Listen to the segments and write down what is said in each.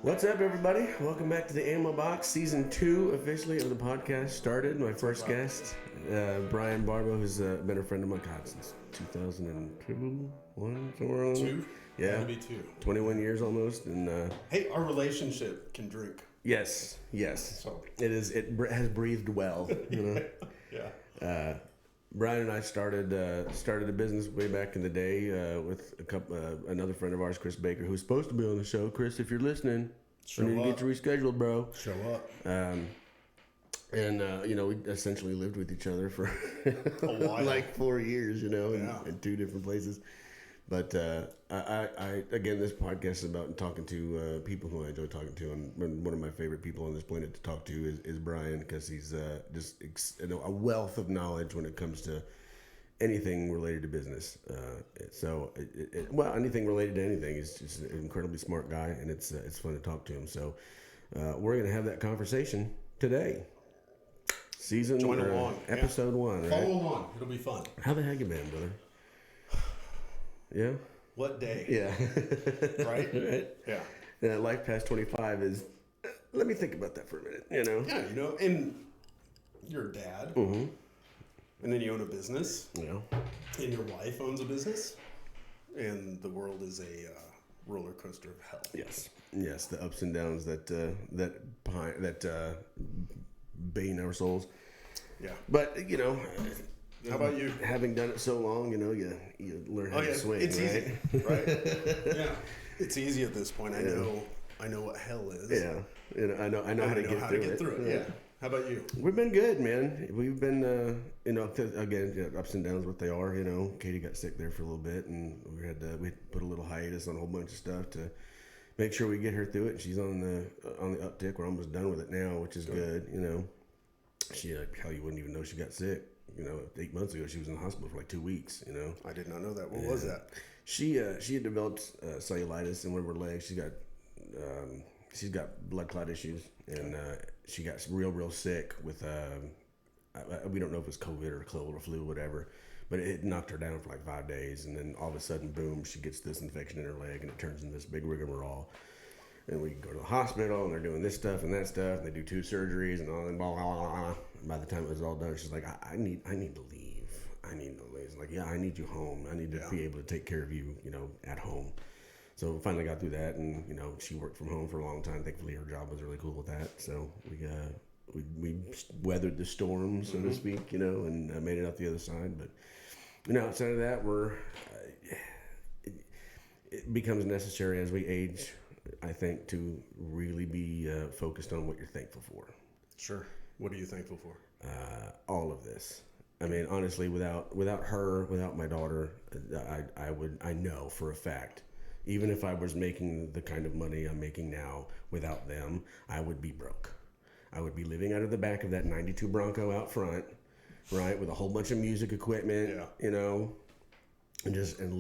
What's up, everybody? Welcome back to the Ammo Box, Season 2 officially of the podcast started. My first guest, Bryan Babeau, who's been a friend of mine since 2002, somewhere around there. Two? Yeah. That'd be 2. 21 years almost. And hey, our relationship can drink. Yes. So. It has breathed well. You know? Yeah. Bryan and I started a business way back in the day with another friend of ours, Chris Baker, who's supposed to be on the show. Chris, if you're listening, I need to get you rescheduled, bro. Show up. We essentially lived with each other for a while. like 4 years, in 2 different places. But I again, this podcast is about talking to people who I enjoy talking to, and one of my favorite people on this planet to talk to is Bryan, because he's just a wealth of knowledge when it comes to anything related to business. Anything related to anything. He's just an incredibly smart guy, and it's fun to talk to him. So we're gonna have that conversation today. Join along. Episode 1. Right? Follow along. It'll be fun. How the heck you been, brother? Yeah. What day? Yeah. Right? Yeah. Life past 25 is. Let me think about that for a minute. Yeah, and you're a dad, Mm-hmm. and then you own a business. Yeah. And your wife owns a business, and the world is a roller coaster of hell. Yes. The ups and downs that bane our souls. Yeah. But how about you? Having done it so long, you learn how to swing. It's right? easy, right? Yeah, it's easy at this point. I know what hell is. Yeah, I know how to get through it. Yeah. How about you? We've been good, man. We've been, again, ups and downs, what they are. Katie got sick there for a little bit, and we put a little hiatus on a whole bunch of stuff to make sure we get her through it. And she's on the uptick. We're almost done with it now, which is good. She hell, you wouldn't even know she got sick. 8 months ago, she was in the hospital for like 2 weeks. I did not know that. What was that? She had developed cellulitis in one of her legs. She's got blood clot issues, and she got real sick with we don't know if it was COVID or cold or flu or whatever, but it knocked her down for like 5 days, and then all of a sudden, boom, she gets this infection in her leg, and it turns into this big rigmarole. And we go to the hospital, and they're doing this stuff and that stuff, and they do 2 surgeries and all, and blah, blah, blah, blah. And by the time it was all done, she's like, I need to leave. I need to leave. It's like, yeah, I need you home. I need to be able to take care of you, at home. So we finally got through that, and, she worked from home for a long time. Thankfully, her job was really cool with that. So we weathered the storm, so to speak, and made it out the other side. But, outside of that, it becomes necessary as we age, I think, to really be focused on what you're thankful for. Sure. What are you thankful for? All of this. I mean, honestly, without her, without my daughter, I know for a fact, even if I was making the kind of money I'm making now, without them, I would be broke. I would be living out of the back of that 92 Bronco out front, right, with a whole bunch of music equipment, and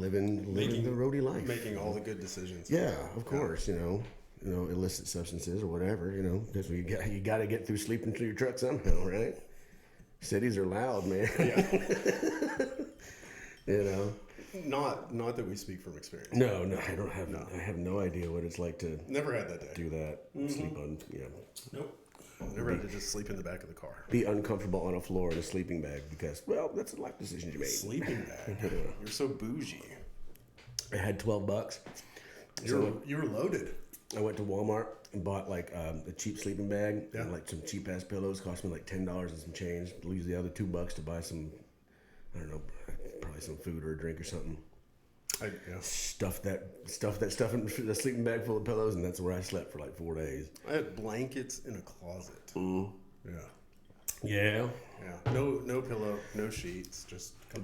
living the roadie life. Making all the good decisions. Yeah, of course, illicit substances or whatever, because you got to get through sleeping through your truck somehow, right? Cities are loud, man. Yeah. Not that we speak from experience. No, I don't have. No. I have no idea what it's like to never had that day. Do that. Mm-hmm. Sleep on. Nope. Never had to just sleep in the back of the car. Be uncomfortable on a floor in a sleeping bag because, well, that's a life decision you made. Sleeping bag. You're so bougie. I had $12. You were loaded. I went to Walmart and bought like a cheap sleeping bag and like some cheap ass pillows. Cost me like $10 and some change. Lose the other $2 to buy some, I don't know, probably some food or a drink or something. Stuff that stuff in the sleeping bag full of pillows, and that's where I slept for like 4 days. I had blankets in a closet. Mm. Yeah. No pillow, no sheets, just a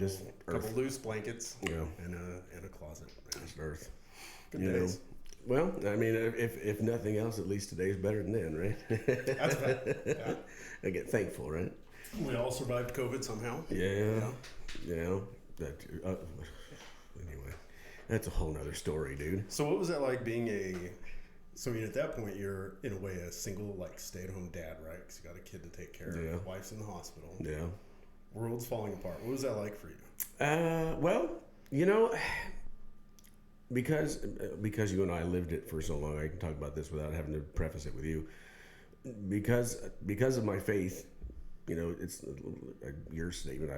couple loose blankets. Yeah. And a closet. Just earth. Good days. Well, I mean, if nothing else, at least today's better than then, right? That's bad. Yeah. I get thankful, right? We all survived COVID somehow. Yeah. Anyway, that's a whole nother story, dude. So what was that like being at that point, you're in a way a single, like, stay-at-home dad, right? Because you got a kid to take care of. Wife's in the hospital. Yeah. World's falling apart. What was that like for you? Well, because you and I lived it for so long, I can talk about this without having to preface it with you. Because of my faith, it's your statement.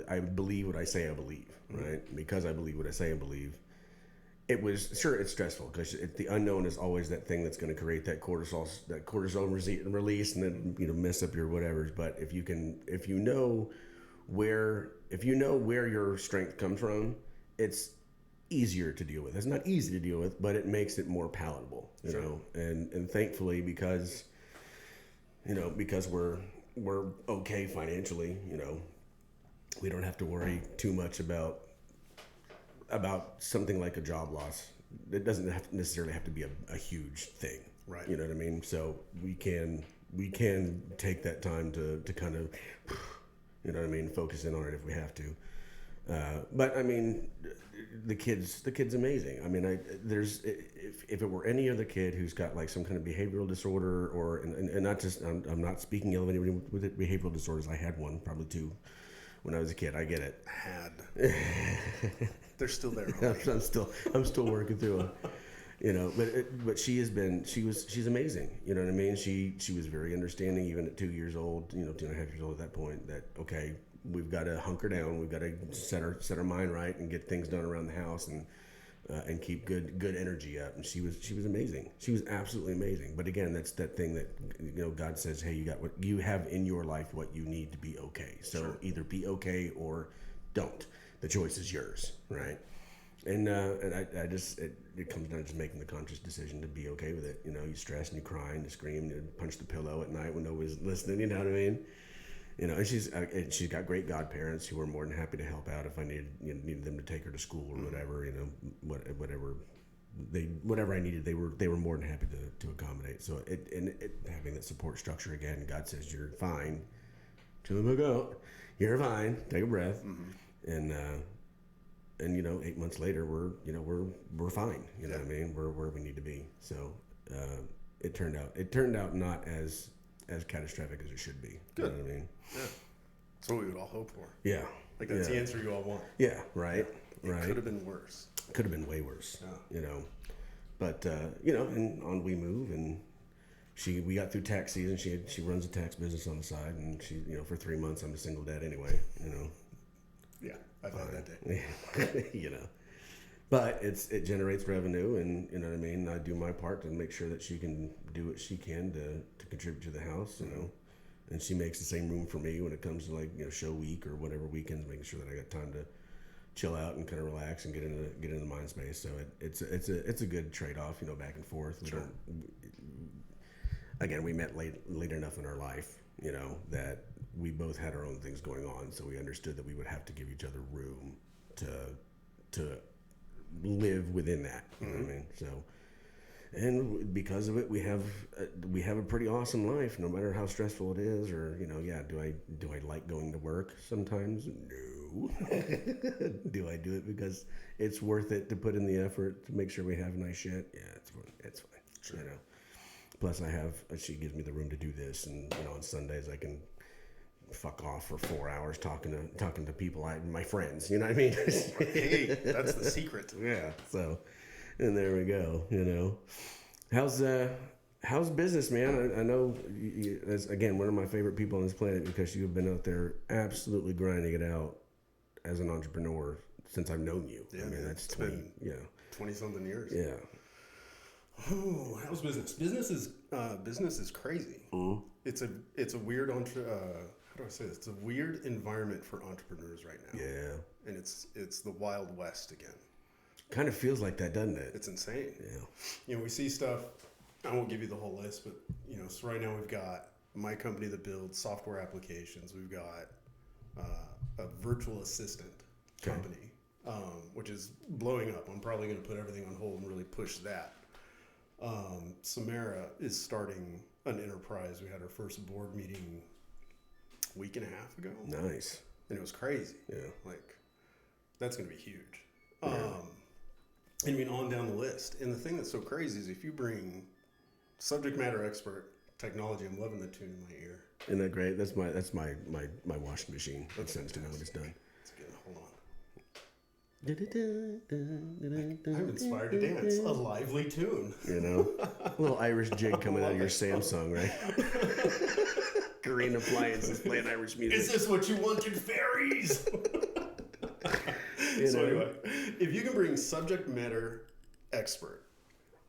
I believe what I say I believe, right? Because I believe what I say I believe. It was sure it's stressful because the unknown is always that thing that's going to create that cortisol release and then mess up your whatevers. But if you know where your strength comes from, it's easier to deal with. It's not easy to deal with, but it makes it more palatable. You know, and thankfully because we're okay financially. We don't have to worry too much about something like a job loss. It doesn't necessarily have to be a huge thing, right? You know what I mean? So we can take that time to kind of, focus in on it if we have to. But I mean, the kid's amazing. I mean, if it were any other kid who's got like some kind of behavioral disorder and not just, I'm not speaking ill of anybody with behavioral disorders. I had one, probably two, when I was a kid. I get it. They're still there. I'm still working through them. But she's amazing. You know what I mean? She was very understanding even at 2 years old. 2.5 years old at that point. That okay, we've got to hunker down. We've got to set our mind right and get things done around the house and keep good energy up. And she was amazing. She was absolutely amazing. But again, that's that thing that God says, hey, you got what you have in your life, what you need to be okay. So either be okay or don't. The choice is yours, right? And I just it comes down to just making the conscious decision to be okay with it. You stress and you cry and you scream and you punch the pillow at night when nobody's listening. You know what I mean? And she's got great godparents who were more than happy to help out if I needed them to take her to school or whatever. Whatever I needed, they were more than happy to accommodate. So having that support structure again, God says you're fine. To them go, you're fine. Take a breath. And 8 months later we're fine. You know what I mean? We're where we need to be. So it turned out not as catastrophic as it should be. Good. You know what I mean? Yeah. That's what we would all hope for. Yeah. Like that's the answer you all want. Yeah. Right. It could have been worse. Could have been way worse. Yeah. But and on we move and we got through tax season. She runs a tax business on the side and she for 3 months I'm a single dad anyway. Yeah, I've had that day. But it generates revenue, and you know what I mean. I do my part to make sure that she can do what she can to contribute to the house, and she makes the same room for me when it comes to show week or whatever weekends, making sure that I got time to chill out and kind of relax and get into the mind space. So it's a good trade off, back and forth. Again, we met late enough in our life, that we both had our own things going on, so we understood that we would have to give each other room to live within that. You know what I mean? So, and because of it, we have a pretty awesome life, no matter how stressful it is. Or do I like going to work sometimes? No. Do I do it because it's worth it to put in the effort to make sure we have nice shit? Yeah, it's fine. It's fine. Sure. Plus, she gives me the room to do this, and on Sundays I can fuck off for 4 hours talking to people, my friends. You know what I mean? Hey, that's the secret. Yeah. So, and there we go. How's business, man? I know as again one of my favorite people on this planet because you've been out there absolutely grinding it out as an entrepreneur since I've known you. Yeah, I mean that's 20 something years. Yeah. Oh, how's business? Business is crazy. Mm-hmm. It's a weird how do I say this? It's a weird environment for entrepreneurs right now. Yeah. And it's the Wild West again. Kind of feels like that, doesn't it? It's insane. Yeah. We see stuff. I won't give you the whole list, but so right now we've got my company that builds software applications. We've got a virtual assistant company, which is blowing up. I'm probably going to put everything on hold and really push that. Samara is starting an enterprise. We had our first board meeting a week and a half ago. Nice. And it was crazy. Yeah. Like, that's going to be huge. Yeah. On down the list. And the thing that's so crazy is if you bring subject matter expert technology, I'm loving the tune in my ear. Isn't that great? That's my washing machine. That sends to me when it's done. It's good. Hold on. I'm inspired to dance. A lively tune. You know, a little Irish jig coming out of your Samsung, right? Green appliances playing Irish music. Is this what you wanted, fairies? You So know? anyway, if you can bring subject matter expert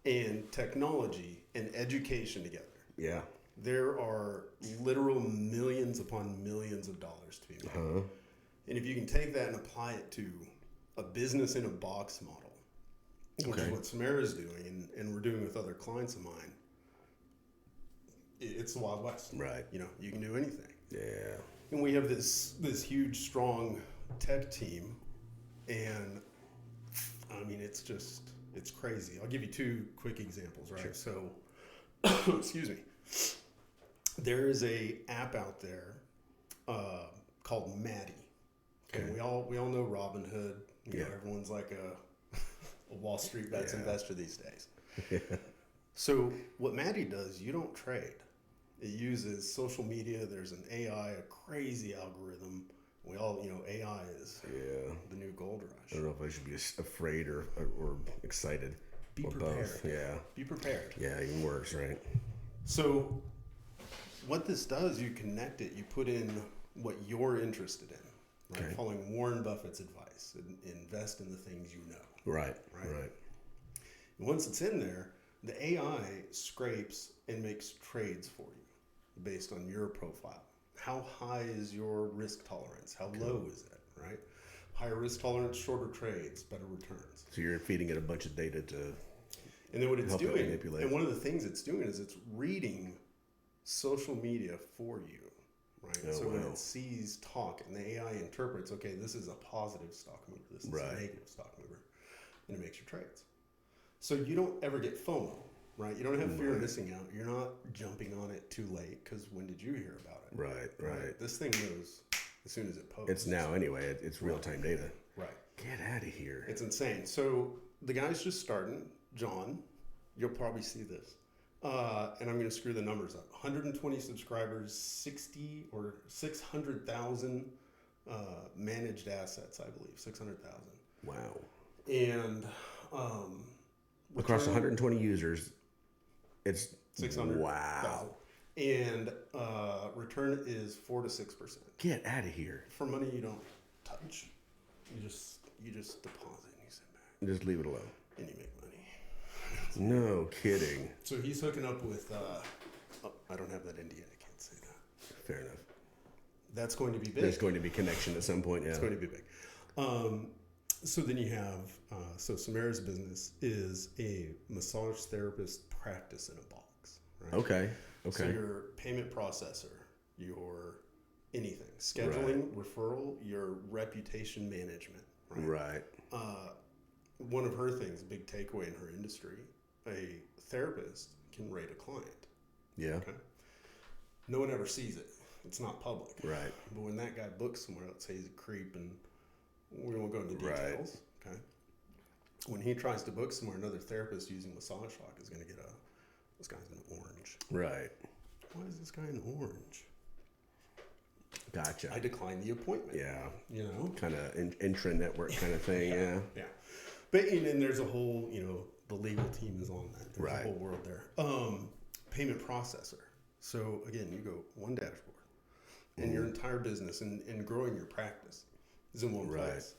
and technology and education together, Yeah. there are literal millions upon millions of dollars to be made. Uh-huh. And if you can take that and apply it to a business in a box model, which is what Samara's doing, and we're doing with other clients of mine, it's the Wild West. Right. You know, you can do anything. Yeah. And we have this huge, strong tech team, and I mean, it's crazy. I'll give you two quick examples, right? Sure. So, excuse me. There is a app out there called Maddie. Okay, we all know Robinhood. You know, everyone's like a Wall Street bets investor these days. So what Maddie does, you don't trade. It uses social media. There's an AI, a crazy algorithm. We all, you know, AI is the new gold rush. I don't know if I should be afraid or excited. Be or prepared. Both. Yeah. Be prepared. Yeah, it even works, right? So what this does, you connect it, you put in what you're interested in, right? Okay. Following Warren Buffett's advice, invest in the things you know. Right. And once it's in there, the AI scrapes and makes trades for you based on your profile. How high is your risk tolerance? How low is it, right? Higher risk tolerance, shorter trades, better returns. So you're feeding it a bunch of data to And then what it's help it doing, manipulate. and one of the things it's doing is it's reading social media for you, right? Oh, so when wow. it sees talk and the AI interprets, okay, this is a positive stock mover, this is a negative stock mover, and it makes your trades. So you don't ever get FOMO, right? You don't have fear of missing out. You're not jumping on it too late because when did you hear about it? Right. This thing knows as soon as it posts. It's now anyway. It's real-time data. Right. Get out of here. It's insane. So the guy's just starting, John. You'll probably see this. And I'm going to screw the numbers up. 120 subscribers, 60 or 600,000 managed assets, I believe. 600,000. Wow. And across 120 users, it's 600,000. Wow. And return is 4 to 6%. Get out of here. For money you don't touch. You just deposit and you sit back. Just leave it alone. And you make money. No kidding. So he's hooking up with, I don't have that NDA, I can't say that. Fair enough. That's going to be big. There's going to be connection at some point, yeah. It's going to be big. So then you have, so Samara's business is a massage therapist practice in a box, right? Okay. So your payment processor, your anything, scheduling, referral, your reputation management, right? One of her things, big takeaway in her industry, a therapist can rate a client. Yeah. Okay? No one ever sees it. It's not public. Right. But when that guy books somewhere, let's say he's a creep, and we won't go into details. Okay. When he tries to book somewhere, another therapist using Massage Lock is going to get this guy's an orange. Right. Why is this guy an orange? Gotcha. I declined the appointment. Yeah. You know? Kind of intra-network kind of thing, yeah. Yeah. But and then there's a whole, the legal team is on that. There's a whole world there. Payment processor. So again, you go one dashboard, and your entire business and growing your practice is in one place.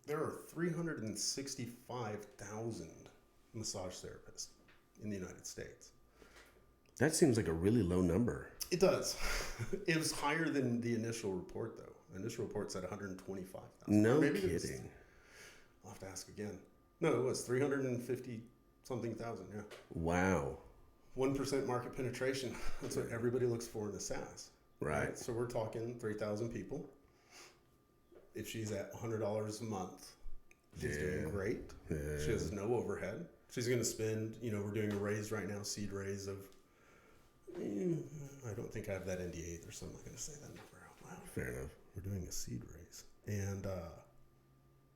There are 365,000 massage therapists in the United States. That seems like a really low number. It does. It was higher than the initial report, though. The initial report said 125,000. No kidding. I'll have to ask again. No, it was 350-something thousand, yeah. Wow. 1% market penetration. That's what everybody looks for in a SaaS. Right. So we're talking 3,000 people. If she's at $100 a month, she's doing great. Yeah. She has no overhead. She's going to spend, we're doing a raise right now, seed raise of, I don't think I have that NDA either, so I'm not going to say that number out loud. Fair enough. We're doing a seed raise. And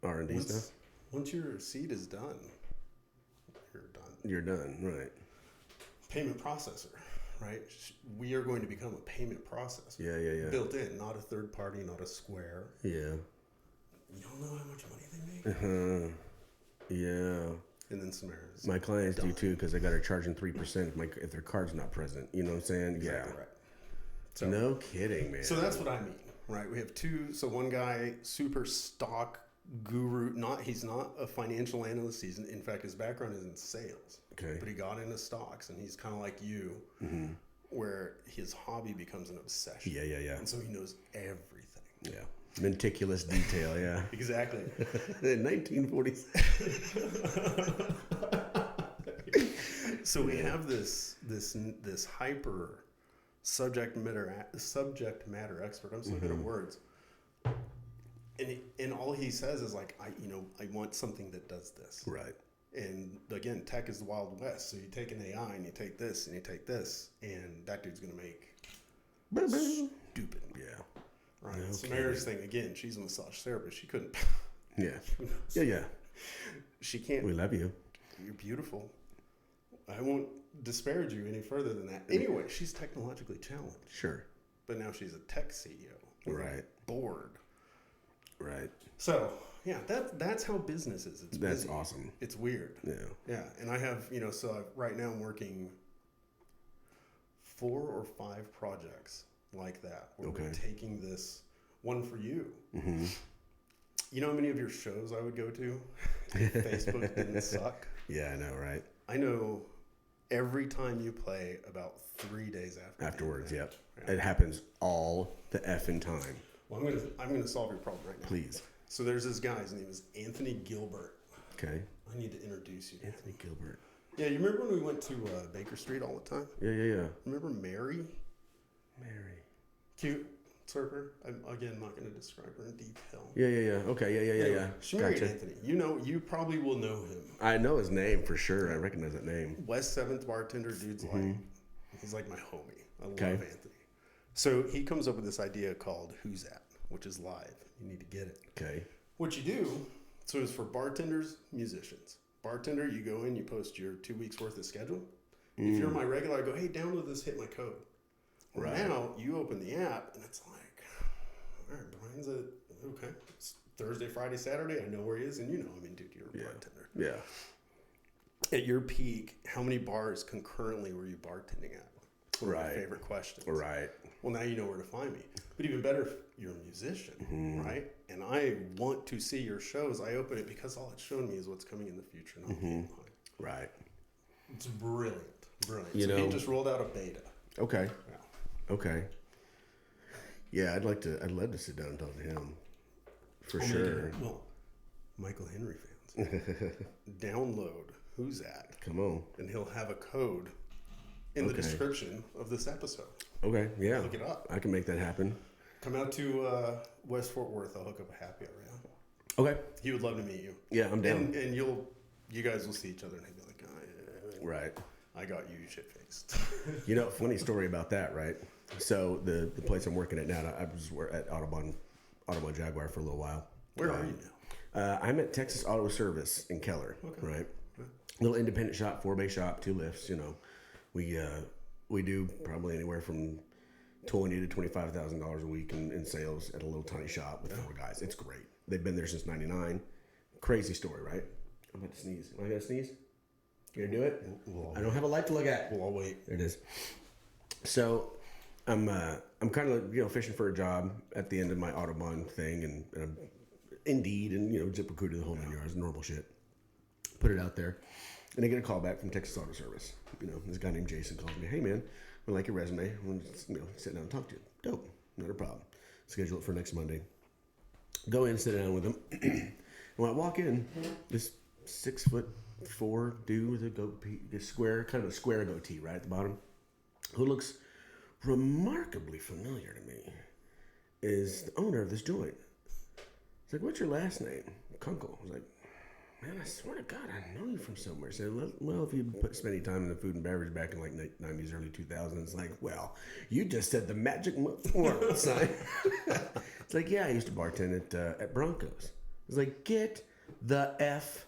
R&D stuff? Once your seed is done, you're done. You're done, right. Payment processor, right? We are going to become a payment processor. Yeah. Built in, not a third party, not a Square. Yeah. You don't know how much money Yeah. And then Samara's. My clients do too because I got to charge them 3% if their card's not present. You know what I'm saying? Exactly yeah. right. So, no kidding, man. So that's what I mean, right? We have two. So one guy, super stock guru. He's not a financial analyst. In fact, his background is in sales. Okay. But he got into stocks, and he's kind of like you, where his hobby becomes an obsession. Yeah. And so he knows everything. Yeah. Meticulous detail, yeah. Exactly. In 1940s. So we have this hyper subject matter expert. I'm so good at words. And all he says is like, I want something that does this. Right. And again, tech is the Wild West. So you take an AI and you take this and you take this, and that dude's gonna make stupid. Yeah. Right. Okay. Samara's thing again. She's a massage therapist. She couldn't. Yeah. Yeah. She can't. We love you. You're beautiful. I won't disparage you any further than that. Anyway, she's technologically challenged. Sure. But now she's a tech CEO. Right. Bored. Right. So yeah, that's how business is. It's that's busy. awesome. It's weird. Yeah. Yeah, and I have right now I'm working 4 or 5 projects like that where we're taking this one for you. Mm-hmm. You know how many of your shows I would go to? Facebook didn't suck. Yeah, I know, right? I know every time you play about 3 days afterwards. Yep. Yeah. It happens all the effing time. Well, I'm gonna solve your problem right now. Please. So there's this guy. His name is Anthony Gilbert. Okay. I need to introduce you to Anthony Gilbert. Yeah, you remember when we went to Baker Street all the time? Yeah. Remember Mary? Mary. Cute surfer. I'm again not going to describe her in detail. Yeah. Okay. Yeah. She married Anthony. You probably will know him. I know his name for sure. I recognize that name. West 7th bartender. Dude's he's like my homie. I love Anthony. So he comes up with this idea called Who's At, which is live. You need to get it. Okay. What you do, so it's for bartenders, musicians. Bartender, you go in, you post your 2 weeks worth of schedule. If you're my regular, I go, hey, download this, hit my code. Well, now you open the app and it's like, all right, Brian's okay. It's Thursday, Friday, Saturday. I know where he is, and dude, you're a bartender. Yeah. At your peak, how many bars concurrently were you bartending at? One of my favorite questions. Right. Well, now you know where to find me. But even better, if you're a musician, right? And I want to see your shows. I open it because all it's showing me is what's coming in the future, not behind. Right. It's brilliant. You so know, he just rolled out a beta. Okay. Yeah. Okay. Yeah, I'd love to sit down and talk to him. For sure. Well, Michael Henry fans, download Who's At. Come on. And he'll have a code in the description of this episode. Okay, yeah. Look it up. I can make that happen. Come out to West Fort Worth. I'll hook up a happy hour. Okay. He would love to meet you. Yeah, I'm down. And you guys will see each other and he'll be like, right. I got you shit-faced. Funny story about that, right? So the place I'm working at now, I was at Audubon Jaguar for a little while. Where are you now? I'm at Texas Auto Service in Keller, right? Little independent shop, 4-bay shop, 2 lifts. We do probably anywhere from $20,000 to $25,000 a week in sales at a little tiny shop with 4 guys. It's great. They've been there since '99. Crazy story, right? I'm about to sneeze. Am I gonna sneeze? You gonna do it? I don't have a light to look at. Well, I'll wait. There it is. So I'm kind of fishing for a job at the end of my Audubon thing, and I'm Indeed and ZipRecruiter, the whole 9 yards, normal shit. Put it out there, and I get a call back from Texas Auto Service. This guy named Jason calls me. Hey man, we like your resume. I want to sit down and talk to you. Dope, not a problem. Schedule it for next Monday. Go in, sit down with him. And when I walk in, this 6'4" dude with a goatee, kind of a square goatee right at the bottom, who looks remarkably familiar to me, is the owner of this joint. He's like, what's your last name? Kunkel. I was like, man, I swear to God, I know you from somewhere. He said, well, if you spent any time in the food and beverage back in like 90s, early 2000s, it's like, well, you just said the magic word, son. It's like, yeah, I used to bartend at Broncos. It's like, get the F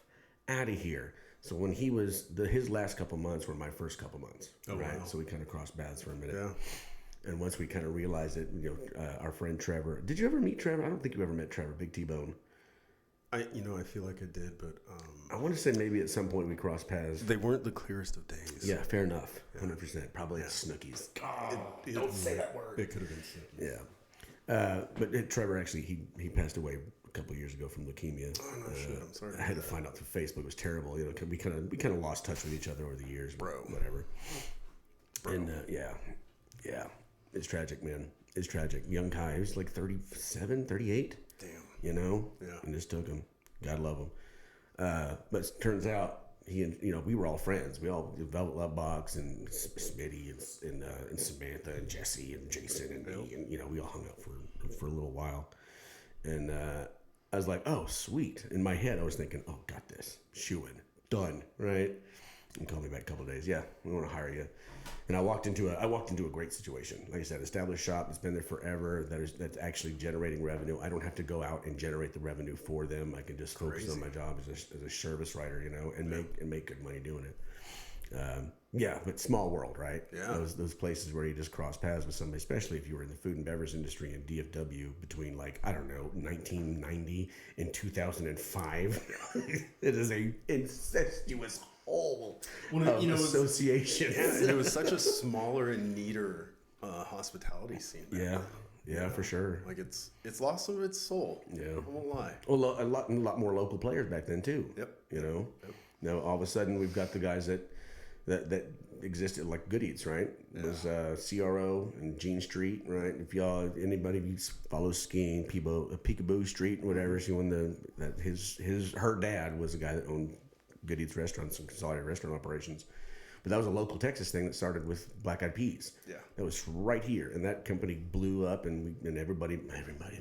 out of here. So when he was, his last couple months were my first couple months, right? Wow. So we kind of crossed paths for a minute. Yeah. And once we kind of realized it, our friend Trevor. Did you ever meet Trevor? I don't think you ever met Trevor, Big T-Bone. I feel like I did, but I want to say maybe at some point we crossed paths. they weren't the clearest of days. Yeah, fair enough. 100%. Probably at Snookies. Don't say that word. It could have been Snookies. Yeah. But Trevor actually, he passed away a couple of years ago from leukemia. Oh no shit! I'm sorry. I had to find out through Facebook. It was terrible. You know, we kind of lost touch with each other over the years. Bro. Whatever. Bro. And yeah, it's tragic, man. It's tragic. Young guy, he was like 37, 38. Damn. You know. Yeah. And just took him. God love him. But it turns out he and we were all friends. We all Velvet Love Box and Smitty and Samantha and Jesse and Jason and me, and we all hung out for a little while. And I was like, oh sweet. In my head, I was thinking, oh, got this, shoo-in, done, right? And call me back a couple of days. Yeah, we want to hire you. And I walked into a great situation. Like I said, established shop that's been there forever. That's actually generating revenue. I don't have to go out and generate the revenue for them. I can just focus on my job as a service writer, and make good money doing it. But small world, right? Yeah. Those places where you just cross paths with somebody, especially if you were in the food and beverage industry in DFW between 1990 and 2005. It is a incestuous whole association. And it was such a smaller and neater hospitality scene. Yeah, for sure. Like it's lost some of its soul. Yeah, I won't lie. Well, a lot more local players back then too. Yep. Now all of a sudden we've got the guys that existed like Good Eats, right? It was CRO and Jean Street, right? If anybody follows skiing, Peekaboo Street, whatever. She won her dad was the guy that owned Good Eats restaurants and consolidated restaurant operations. But that was a local Texas thing that started with Black Eyed Peas. Yeah. That was right here. And that company blew up and everybody made fucking money.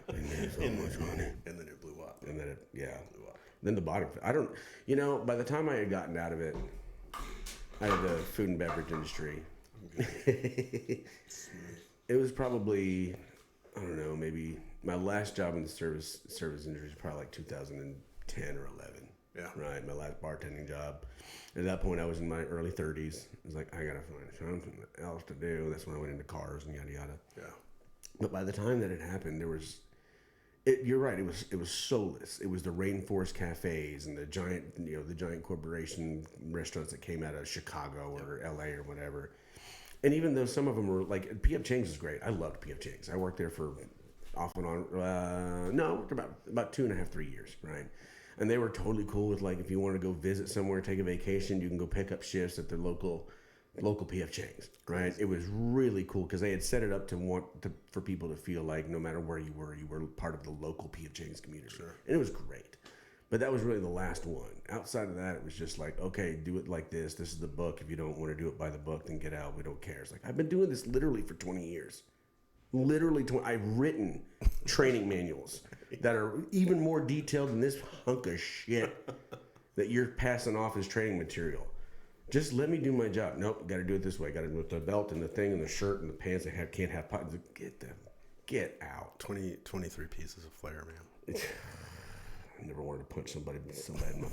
They made so much money. And then it blew up. And then blew up. Then the bottom, by the time I had gotten out of it, out of the food and beverage industry, it was probably, I don't know, maybe my last job in the service industry was probably like 2010 or 11. Yeah. Right. My last bartending job. At that point, I was in my early 30s. I was like, I got to find something else to do. That's when I went into cars and yada, yada. Yeah. But by the time that it happened, you're right. It was soulless. It was the Rainforest cafes and the giant corporation restaurants that came out of Chicago or LA or whatever. And even though some of them were like, P.F. Chang's is great. I loved P.F. Chang's. I worked there for off and on, about 2.5, 3 years, right? And they were totally cool with if you want to go visit somewhere, take a vacation, you can go pick up shifts at their local P.F. Chang's, right? It was really cool because they had set it up for people to feel like no matter where you were part of the local P.F. Chang's community. Sure. And it was great. But that was really the last one. Outside of that, it was just like, okay, do it like this. This is the book. If you don't want to do it by the book, then get out. We don't care. It's like, I've been doing this literally for 20 years. Literally, I've written training manuals that are even more detailed than this hunk of shit that you're passing off as training material. Just let me do my job. Nope, got to do it this way. Got to do it with the belt and the thing and the shirt and the pants. Can't have pockets. Get out. 23 pieces of flair, man. I never wanted to punch somebody in my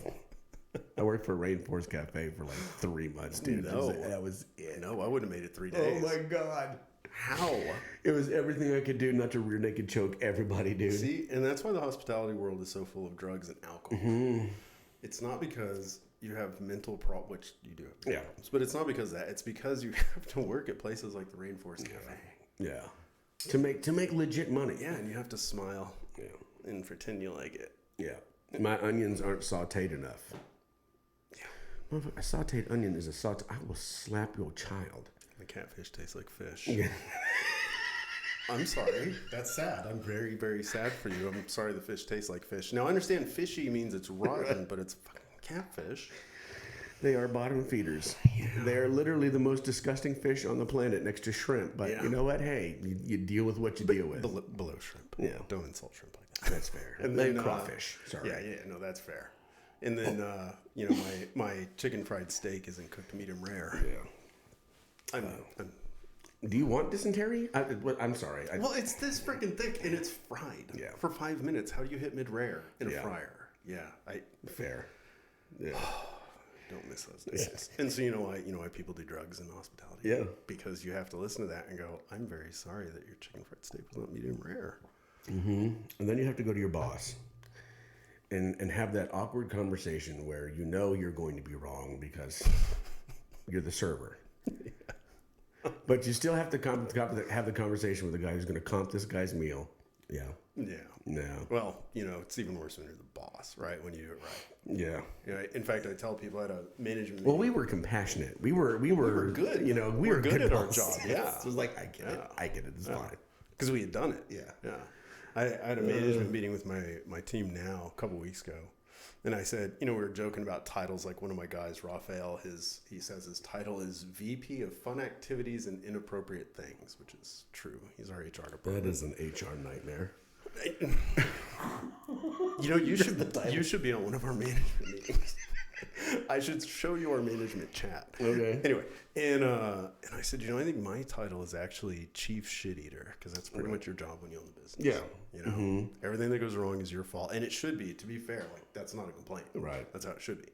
I worked for Rainforest Cafe for 3 months, dude. That was it. No, I wouldn't have made it 3 days. Oh my God. How? It was everything I could do not to rear naked choke everybody, dude. See, and that's why the hospitality world is so full of drugs and alcohol. Mm-hmm. It's not because you have mental problems, which you do have problems, yeah. But it's not because of that. It's because you have to work at places like the Rainforest Cafe. Yeah. To make legit money. Yeah, and you have to smile and pretend you like it. Yeah. My onions aren't sauteed enough. Yeah. A sauteed onion is a saute. I will slap your child. The catfish tastes like fish. Yeah. I'm sorry. That's sad. I'm very, very sad for you. I'm sorry the fish tastes like fish. Now, I understand fishy means it's rotten, but it's fucking catfish. They are bottom feeders. Yeah. They are literally the most disgusting fish on the planet next to shrimp. But you know what? Hey, you deal with what you deal with. Below shrimp. Yeah. Don't insult shrimp like that. That's fair. And then crawfish. Sorry. Yeah. No, that's fair. And then, my chicken fried steak isn't cooked medium rare. Yeah. Do you want dysentery? I'm sorry. Well, it's this freaking thick and it's fried. Yeah. For 5 minutes. How do you hit mid-rare in a fryer? Yeah. Fair. Yeah. Don't miss those days. Yeah. And so you know why people do drugs in hospitality? Yeah. Because you have to listen to that and go, I'm very sorry that your chicken fried steak was not medium rare. And then you have to go to your boss and have that awkward conversation where you know you're going to be wrong because you're the server. But you still have to have the conversation with the guy who's going to comp this guy's meal. Yeah. Yeah. Yeah. Well, it's even worse when you're the boss, right? When you do it right. Yeah. In fact, I tell people at a management meeting. Well, we were compassionate. We were good. We were good at our bosses. job. Yeah. It was like, I get it. It's fine. Because we had done it. Yeah. I had a management meeting with my team now a couple weeks ago. And I said, we were joking about titles. Like one of my guys, Raphael, he says his title is VP of Fun Activities and Inappropriate Things, which is true. He's our HR department. That is an HR nightmare. You should be on one of our management meetings. I should show you our management chat. Okay. Anyway, and I said, I think my title is actually Chief Shit Eater, because that's pretty much your job when you own the business. Yeah. Everything that goes wrong is your fault, and it should be. To be fair, like that's not a complaint. Right. That's how it should be,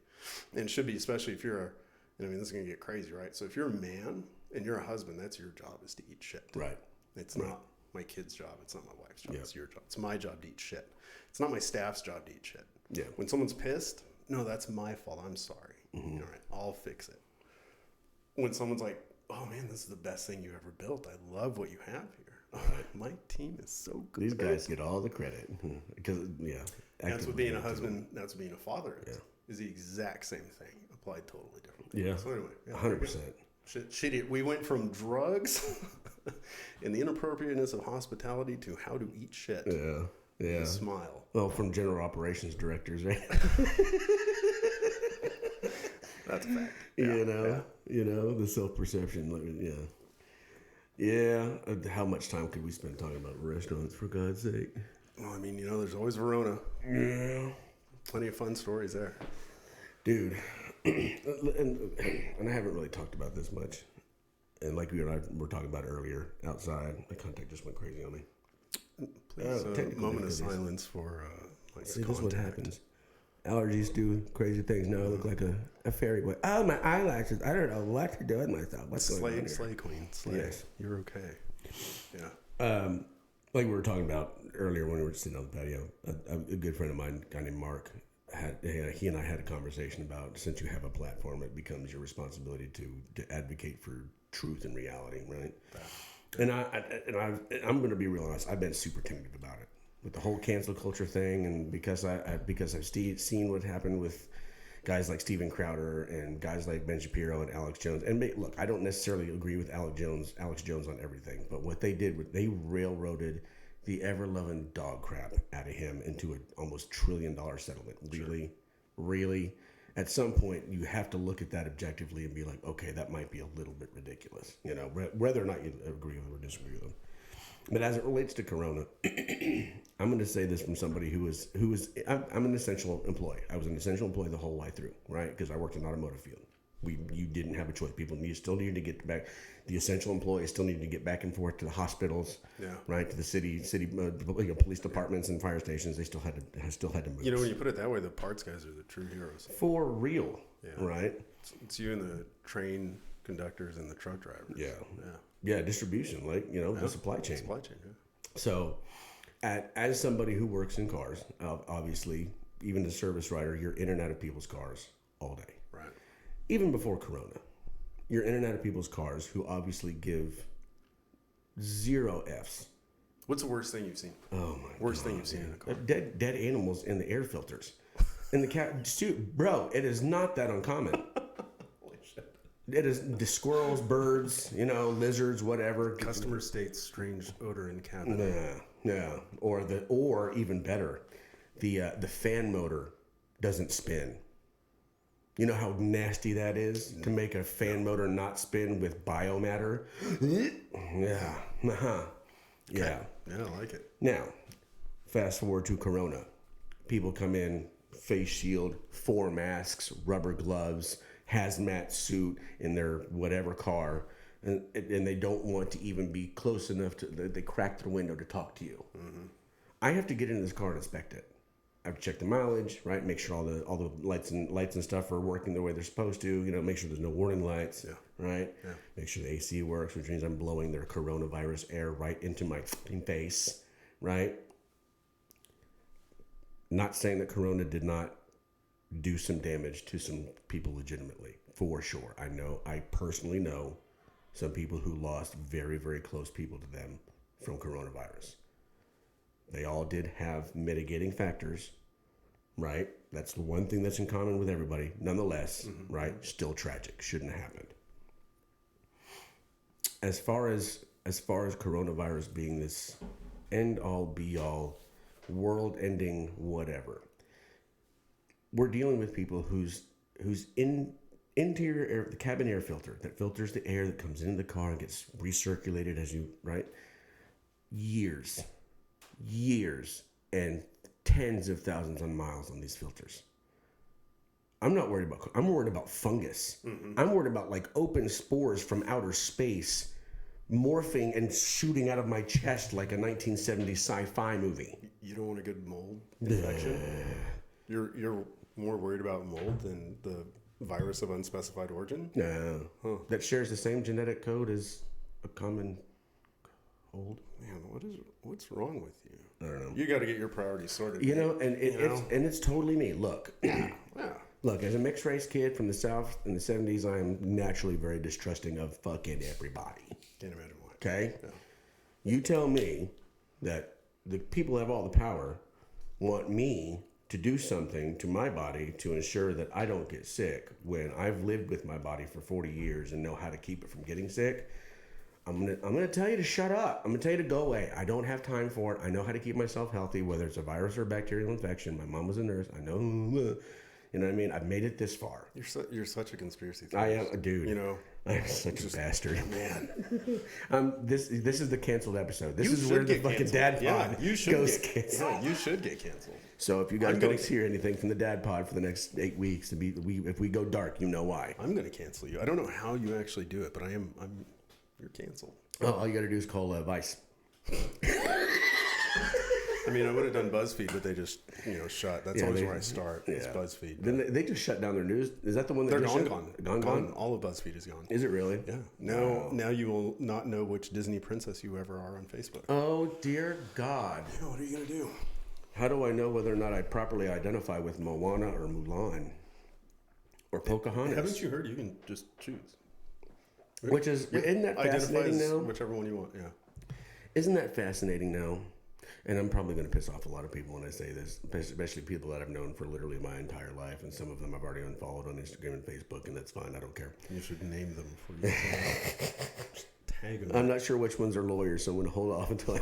and it should be, especially if you're this is gonna get crazy, right? So if you're a man and you're a husband, that's your job, is to eat shit. Right. It's not my kid's job. It's not my wife's job. Yeah. It's your job. It's my job to eat shit. It's not my staff's job to eat shit. Yeah. When someone's pissed, no, that's my fault. I'm sorry. All right, I'll fix it. When someone's like, oh man, this is the best thing you ever built. I love what you have here. Oh, my team is so good. These guys get all the credit because That's what being a husband. That's what being a father is. Is the exact same thing applied totally differently. Yeah. So anyway, 100%. Shit. We went from drugs and the inappropriateness of hospitality to how to eat shit. Yeah. Yeah. And smile. Well, from general operations directors, right? That's a fact. The self-perception. Yeah. How much time could we spend talking about restaurants, for God's sake? Well, there's always Verona. Yeah. Plenty of fun stories there. Dude, and I haven't really talked about this much. And like you and I were talking about earlier, outside, my contact just went crazy on me. Please, a moment of silence for See, this is what happens. Allergies do crazy things. Now I look like a fairy boy. Oh, my eyelashes. I don't know what to do with myself. What's going on here? Slay queen. Slay. Yes. You're okay. Yeah. Like we were talking about earlier when we were sitting on the patio, a good friend of mine, a guy named Mark, he and I had a conversation about, since you have a platform, it becomes your responsibility to advocate for truth and reality, right? And I'm going to be real honest. I've been super tentative about it with the whole cancel culture thing, and because I've seen what happened with guys like Steven Crowder and guys like Ben Shapiro and Alex Jones. And look, I don't necessarily agree with Alex Jones on everything, but what they did, they railroaded the ever-loving dog crap out of him into an almost $1 trillion settlement. Really, at some point, you have to look at that objectively and be like, okay, that might be a little bit ridiculous, whether or not you agree with them or disagree with them. But as it relates to Corona, I'm going to say this from somebody I'm an essential employee. I was an essential employee the whole way through, right? Because I worked in the automotive field. You didn't have a choice. You still needed to get back. The essential employees still needed to get back and forth to the hospitals, right? To the city police departments and fire stations. They still had to move. When you put it that way, the parts guys are the true heroes. For real, right? It's you and the train conductors and the truck drivers. Yeah, distribution, the supply chain. Supply chain, yeah. So, as somebody who works in cars, obviously, even the service writer, you're in and out of people's cars all day. Right. Even before Corona, you're in and out of people's cars who obviously give 0 Fs. What's the worst thing you've seen? Oh my Worst thing you've seen in a car? Dead animals in the air filters. In the bro, it is not that uncommon. It is the squirrels, birds, lizards, whatever. Customer states strange odor in cabin. Yeah. Or even better, the fan motor doesn't spin. You know how nasty that is to make a fan motor not spin with biomatter? Yeah. Uh-huh. Yeah. Yeah, I like it. Now, fast forward to Corona. People come in, face shield, 4 masks, rubber gloves, hazmat suit in their whatever car, and they don't want to even be close enough they crack the window to talk to you. Mm-hmm. I have to get into this car and inspect it. I have to check the mileage, right? Make sure all the lights and stuff are working the way they're supposed to. Make sure there's no warning lights, right? Yeah. Make sure the AC works, which means I'm blowing their coronavirus air right into my face, right? Not saying that Corona did not do some damage to some people legitimately, for sure. I personally know some people who lost very, very close people to them from coronavirus. They all did have mitigating factors, right? That's the one thing that's in common with everybody. Nonetheless, right? Still tragic. Shouldn't have happened. As far as coronavirus being this end all be all, world ending whatever, we're dealing with people whose interior air, the cabin air filter that filters the air that comes into the car and gets recirculated as you, right? Years and tens of thousands of miles on these filters. I'm worried about fungus. I'm worried about like open spores from outer space morphing and shooting out of my chest like a 1970s sci-fi movie. You don't want a good mold infection? You're more worried about mold than the virus of unspecified origin? No. Huh. That shares the same genetic code as a common cold. Man, what's wrong with you? I don't know. You got to get your priorities sorted. It's totally me. Look. Yeah. Look, as a mixed race kid from the South in the 70s, I am naturally very distrusting of fucking everybody. Can't imagine why. Okay? Yeah. You tell me that the people who have all the power want me to do something to my body to ensure that I don't get sick when I've lived with my body for 40 years and know how to keep it from getting sick. I'm gonna tell you to shut up. I'm gonna tell you to go away. I don't have time for it. I know how to keep myself healthy, whether it's a virus or a bacterial infection. My mom was a nurse. I know. You know what I mean? I've made it this far. You're such a conspiracy theorist. I am a dude. You know, I'm such a bastard. Man. This is the canceled episode. This is where the fucking DadPod goes canceled. Yeah, you should get canceled. So if you guys don't hear anything from the DadPod for the next 8 weeks, if we go dark, you know why. I'm gonna cancel you. I don't know how you actually do it, but you're canceled. Oh, all you got to do is call Vice. I mean, I would have done BuzzFeed, but they just, shut. That's always where I start. It's BuzzFeed. Then they just shut down their news. Is that the one that they're gone? All of BuzzFeed is gone. Is it really? Yeah. Now you will not know which Disney princess you ever are on Facebook. Oh dear God. Yeah, what are you gonna do? How do I know whether or not I properly identify with Moana or Mulan or Pocahontas? Haven't you heard you can just choose? Which is, isn't that fascinating now? Whichever one you want, yeah. Isn't that fascinating now? And I'm probably going to piss off a lot of people when I say this, especially people that I've known for literally my entire life, and some of them I've already unfollowed on Instagram and Facebook, and that's fine. I don't care. You should name them for you. Just tag them. I'm not sure which ones are lawyers, so I'm going to hold off until I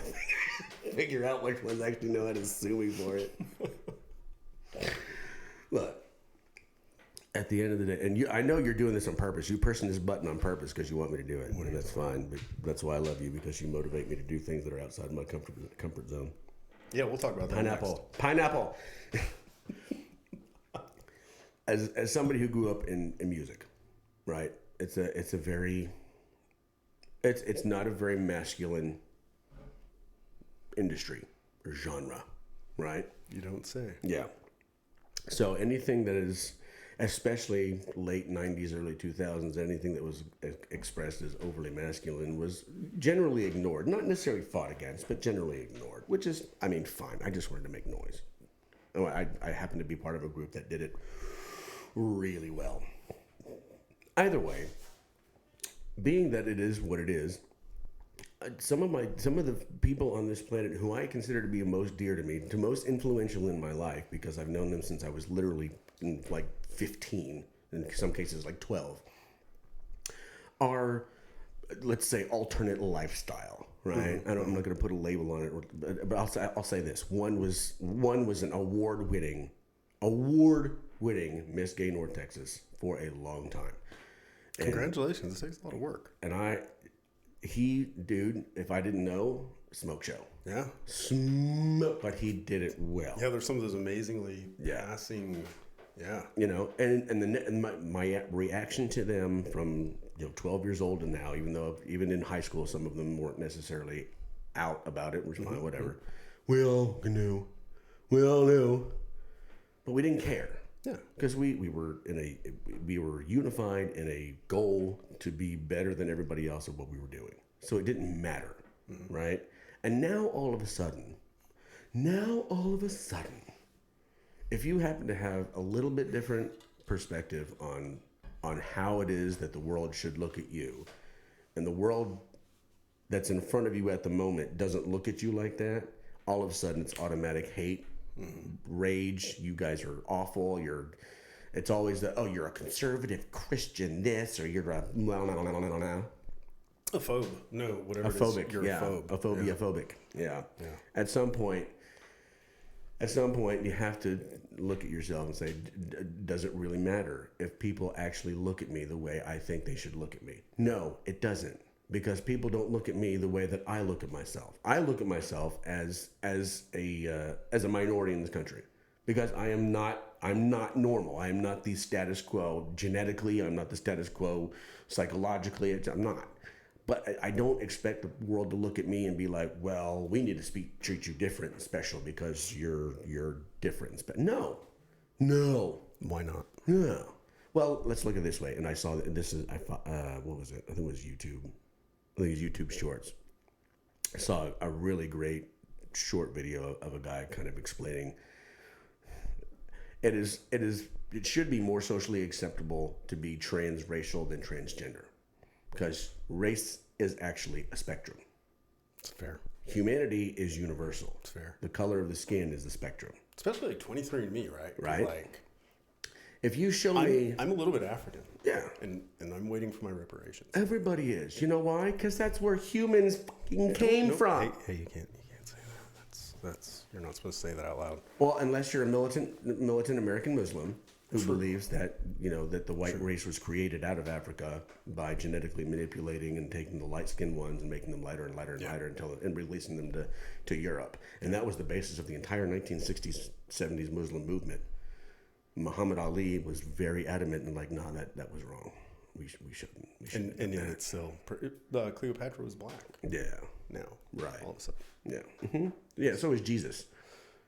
figure out which ones actually know how to sue me for it. Look. At the end of the day, and I know you're doing this on purpose. You pressing this button on purpose because you want me to do it, and that's fine. But that's why I love you, because you motivate me to do things that are outside my comfort zone. Yeah, we'll talk about that. Pineapple. As somebody who grew up in music, right? It's not a very masculine industry or genre, right? You don't say. Yeah. So anything that is, especially late 90s, early 2000s, anything that was expressed as overly masculine was generally ignored. Not necessarily fought against, but generally ignored, which is, fine. I just wanted to make noise. I happen to be part of a group that did it really well. Either way, being that it is what it is, some of the people on this planet who I consider to be most dear to me, to most influential in my life, because I've known them since I was literally like 15, in some cases like 12, are, let's say, alternate lifestyle, right? Mm-hmm. I'm not going to put a label on it, but I'll say this: one was an award-winning Miss Gay North Texas for a long time. Congratulations! This takes a lot of work. And if I didn't know, smoke show. Yeah. But he did it well. Yeah, there's some of those amazingly passing. Yeah. And my reaction to them from 12 years old to now, even in high school, some of them weren't necessarily out about it, which is fine, whatever. We all knew, but we didn't care. Yeah. Because we were unified in a goal to be better than everybody else at what we were doing. So it didn't matter, right? And now all of a sudden, if you happen to have a little bit different perspective on how it is that the world should look at you, and the world that's in front of you at the moment doesn't look at you like that, all of a sudden it's automatic hate, rage. You guys are awful. It's always you're a conservative Christian this, or you're a a phobe. No, whatever a phobic. it is, you're a phobe. A phobia phobic. Yeah. At some point you have to look at yourself and say, does it really matter if people actually look at me the way I think they should look at me? No, it doesn't. Because people don't look at me the way that I look at myself. I look at myself as a minority in this country, because I'm not normal. I am not the status quo genetically. I'm not the status quo psychologically. I'm not. But I don't expect the world to look at me and be like, well, we need to treat you different and special because you're different and special. No. Why not? No. Well, let's look at it this way. And I saw that what was it? I think it was YouTube. I think it was YouTube Shorts. I saw a really great short video of a guy kind of explaining it should be more socially acceptable to be transracial than transgender, because race is actually a spectrum. It's fair. Humanity is universal. It's fair. The color of the skin is the spectrum. Especially like 23andMe, right? Right. Like, if you show me... I'm a little bit African. Yeah. And I'm waiting for my reparations. Everybody is. You know why? Because that's where humans fucking came from. Hey, you can't say that. That's you're not supposed to say that out loud. Well, unless you're a militant American Muslim who believes that, that the white race was created out of Africa by genetically manipulating and taking the light-skinned ones and making them lighter and lighter and lighter and releasing them to Europe. And that was the basis of the entire 1960s, 70s Muslim movement. Muhammad Ali was very adamant and like, nah, that was wrong. We shouldn't. And yet it's still... Cleopatra was black. Yeah. Now. Right. All of a sudden. Yeah. Mm-hmm. Yeah, so was Jesus.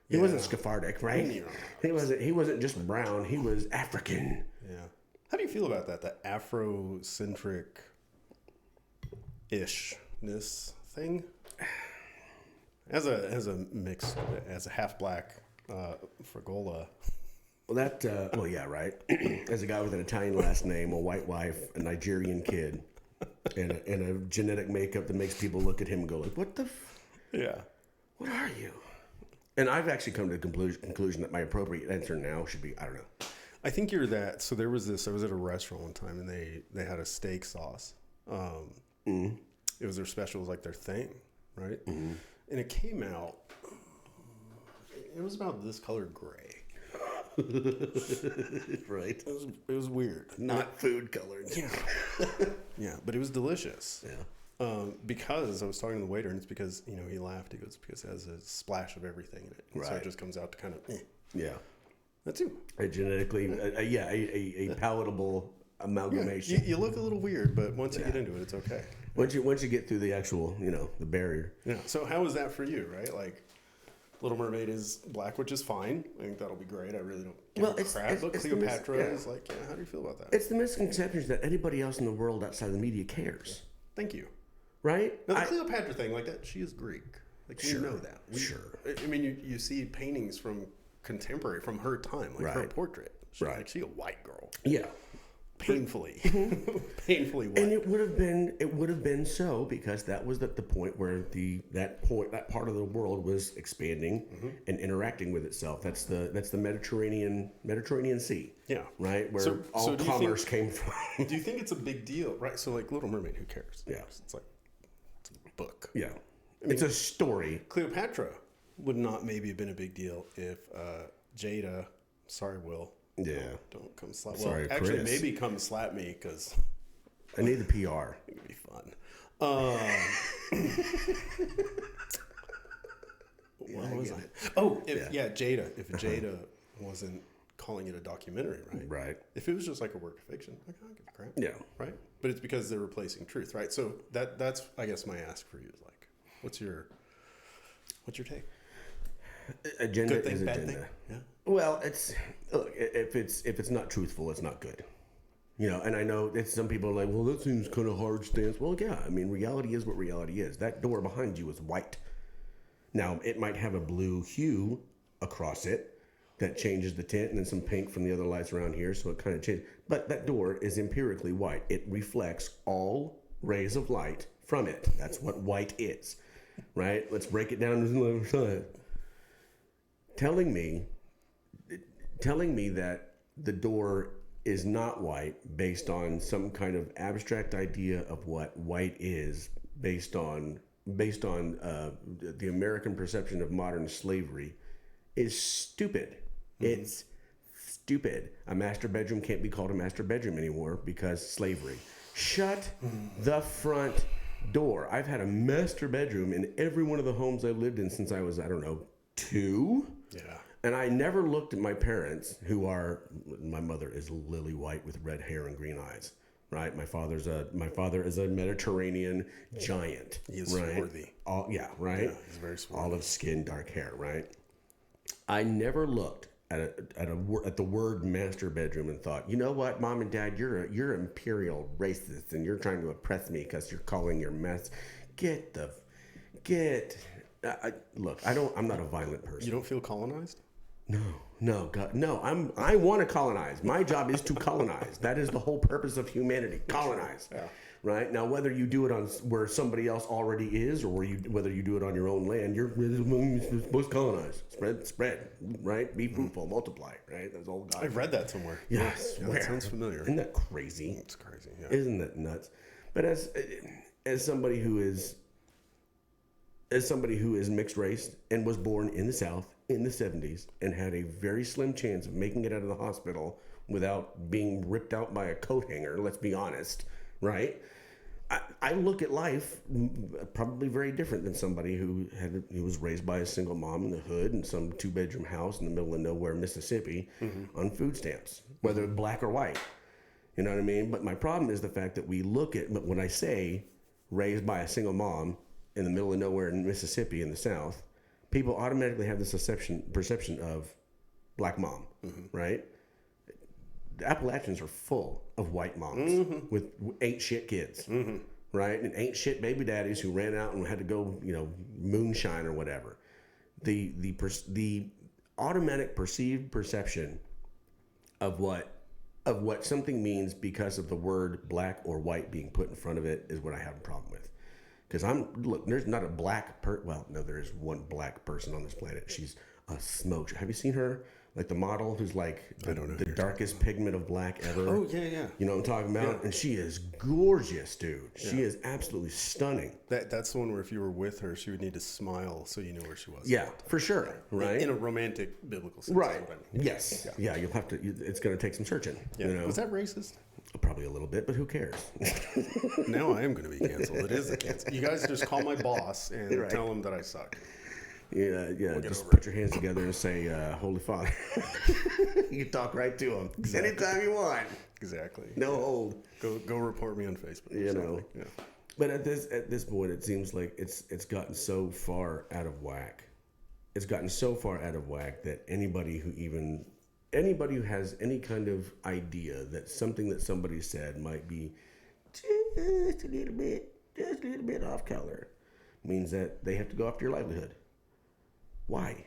He wasn't Sephardic, right? He wasn't just brown. He was African. Yeah. How do you feel about that? That Afrocentric-ishness thing? As a mixed, as a half black Fragola. Well, yeah, right. As a guy with an Italian last name, a white wife, a Nigerian kid, and a genetic makeup that makes people look at him and go like, "What the? What are you?" And I've actually come to the conclusion that my appropriate answer now should be, I don't know. I think you're that. So there was this. I was at a restaurant one time, and they had a steak sauce. It was their special, it was like their thing, right? Mm-hmm. And it came out. It was about this color gray. Right. It was weird. Not food colored. Yeah. Yeah, but it was delicious. Yeah. Because I was talking to the waiter, and it's because, he laughed. He goes, because it has a splash of everything in it. Right. So it just comes out to kind of, Yeah. That's you. A genetically, a palatable amalgamation. Yeah, you look a little weird, but once you get into it, it's okay. Once you get through the actual, the barrier. Yeah. So how is that for you, right? Like, Little Mermaid is black, which is fine. I think that'll be great. I really don't give a crap. But Cleopatra is like, how do you feel about that? It's the misconception that anybody else in the world outside of the media cares. Thank you. Right? Now, the Cleopatra thing, like that, she is Greek. Like, we know that. I mean, you see paintings from contemporary, from her time, like her portrait. She's like, she's a white girl. Yeah. Painfully white. And it would have been so, because that was the point where that part of the world was expanding and interacting with itself. That's the Mediterranean Sea. Yeah. Right? Where all commerce came from. Do you think it's a big deal? Right. So like Little Mermaid, who cares? Yeah. It's a book. Yeah. I mean, it's a story. Cleopatra would not maybe have been a big deal if Jada, sorry, Will. Yeah. Don't come slap me. Sorry, well, actually, Chris. maybe come slap me, because I need the PR. It would be fun. What was I? Oh, Jada. If Jada wasn't calling it a documentary, right? Right. If it was just like a work of fiction, like, I don't give a crap. Yeah. Right? But it's because they're replacing truth, right? So that's I guess my ask for you is like, what's your take? Agenda Good thing, is bad agenda. thing? Yeah. Well, if it's not truthful, it's not good. And I know that some people are like, well, that seems kind of hard stance. Well, yeah, I mean, reality is what reality is. That door behind you is white. Now, it might have a blue hue across it, that changes the tint, and then some pink from the other lights around here, so it kind of changes. But that door is empirically white. It reflects all rays of light from it. That's what white is, right? Let's break it down to the other side. Telling me that the door is not white based on some kind of abstract idea of what white is, based on the American perception of modern slavery, is stupid. It's stupid. A master bedroom can't be called a master bedroom anymore because slavery. Shut the front door. I've had a master bedroom in every one of the homes I've lived in since I was, 2. Yeah. And I never looked at my parents, my mother is lily white with red hair and green eyes, right? My father is a Mediterranean giant. He is right? swarthy. Right? Yeah, he's very swarthy. Olive skin, dark hair, right? I never looked at the word master bedroom and thought, you know what, Mom and Dad, you're imperial racists and you're trying to oppress me because you're calling your mess. Look, I'm not a violent person. You don't feel colonized? No, God, no. I want to colonize. My job is to colonize. That is the whole purpose of humanity. Colonize. Yeah. Right? Now, whether you do it on where somebody else already is, or whether you do it on your own land, you're supposed to colonize. Spread. Right? Be fruitful, multiply. Right? That's all God. I've read that somewhere. Yes. Yeah, that sounds familiar. Isn't that crazy? It's crazy. Yeah. Isn't that nuts? But as somebody who is mixed race and was born in the South in the 70s and had a very slim chance of making it out of the hospital without being ripped out by a coat hanger, let's be honest, right? I look at life probably very different than somebody who was raised by a single mom in the hood in some 2-bedroom house in the middle of nowhere, Mississippi, on food stamps, whether black or white. You know what I mean? But my problem is the fact that but when I say raised by a single mom in the middle of nowhere in Mississippi in the South, people automatically have this perception of black mom, right? The Appalachians are full of white moms with ain't shit kids, right? And ain't shit baby daddies who ran out and had to go, moonshine or whatever. The automatic perceived perception of what something means because of the word black or white being put in front of it is what I have a problem with. Because there's not a black there is one black person on this planet. She's a smoke. Have you seen her? Like the model who's like the darkest pigment of black ever. Oh, yeah. You know what I'm talking about? Yeah. And she is gorgeous, dude. Yeah. She is absolutely stunning. That's the one where if you were with her, she would need to smile so you knew where she was. Yeah, for sure. Right? In a romantic, biblical sense. Right. Yes. Yeah, you'll have to, it's going to take some searching. Yeah. Was that racist? Probably a little bit, but who cares? Now I am going to be canceled. It is a cancel. You guys just call my boss and tell him that I suck. Yeah. Just put your hands together and say, Holy Father. You talk right to him. Exactly. Anytime you want. Exactly. No hold. Go report me on Facebook. Yeah. But at this point, it seems like it's gotten so far out of whack. It's gotten so far out of whack that anybody who has any kind of idea that something that somebody said might be just a little bit off color means that they have to go after your livelihood. Why?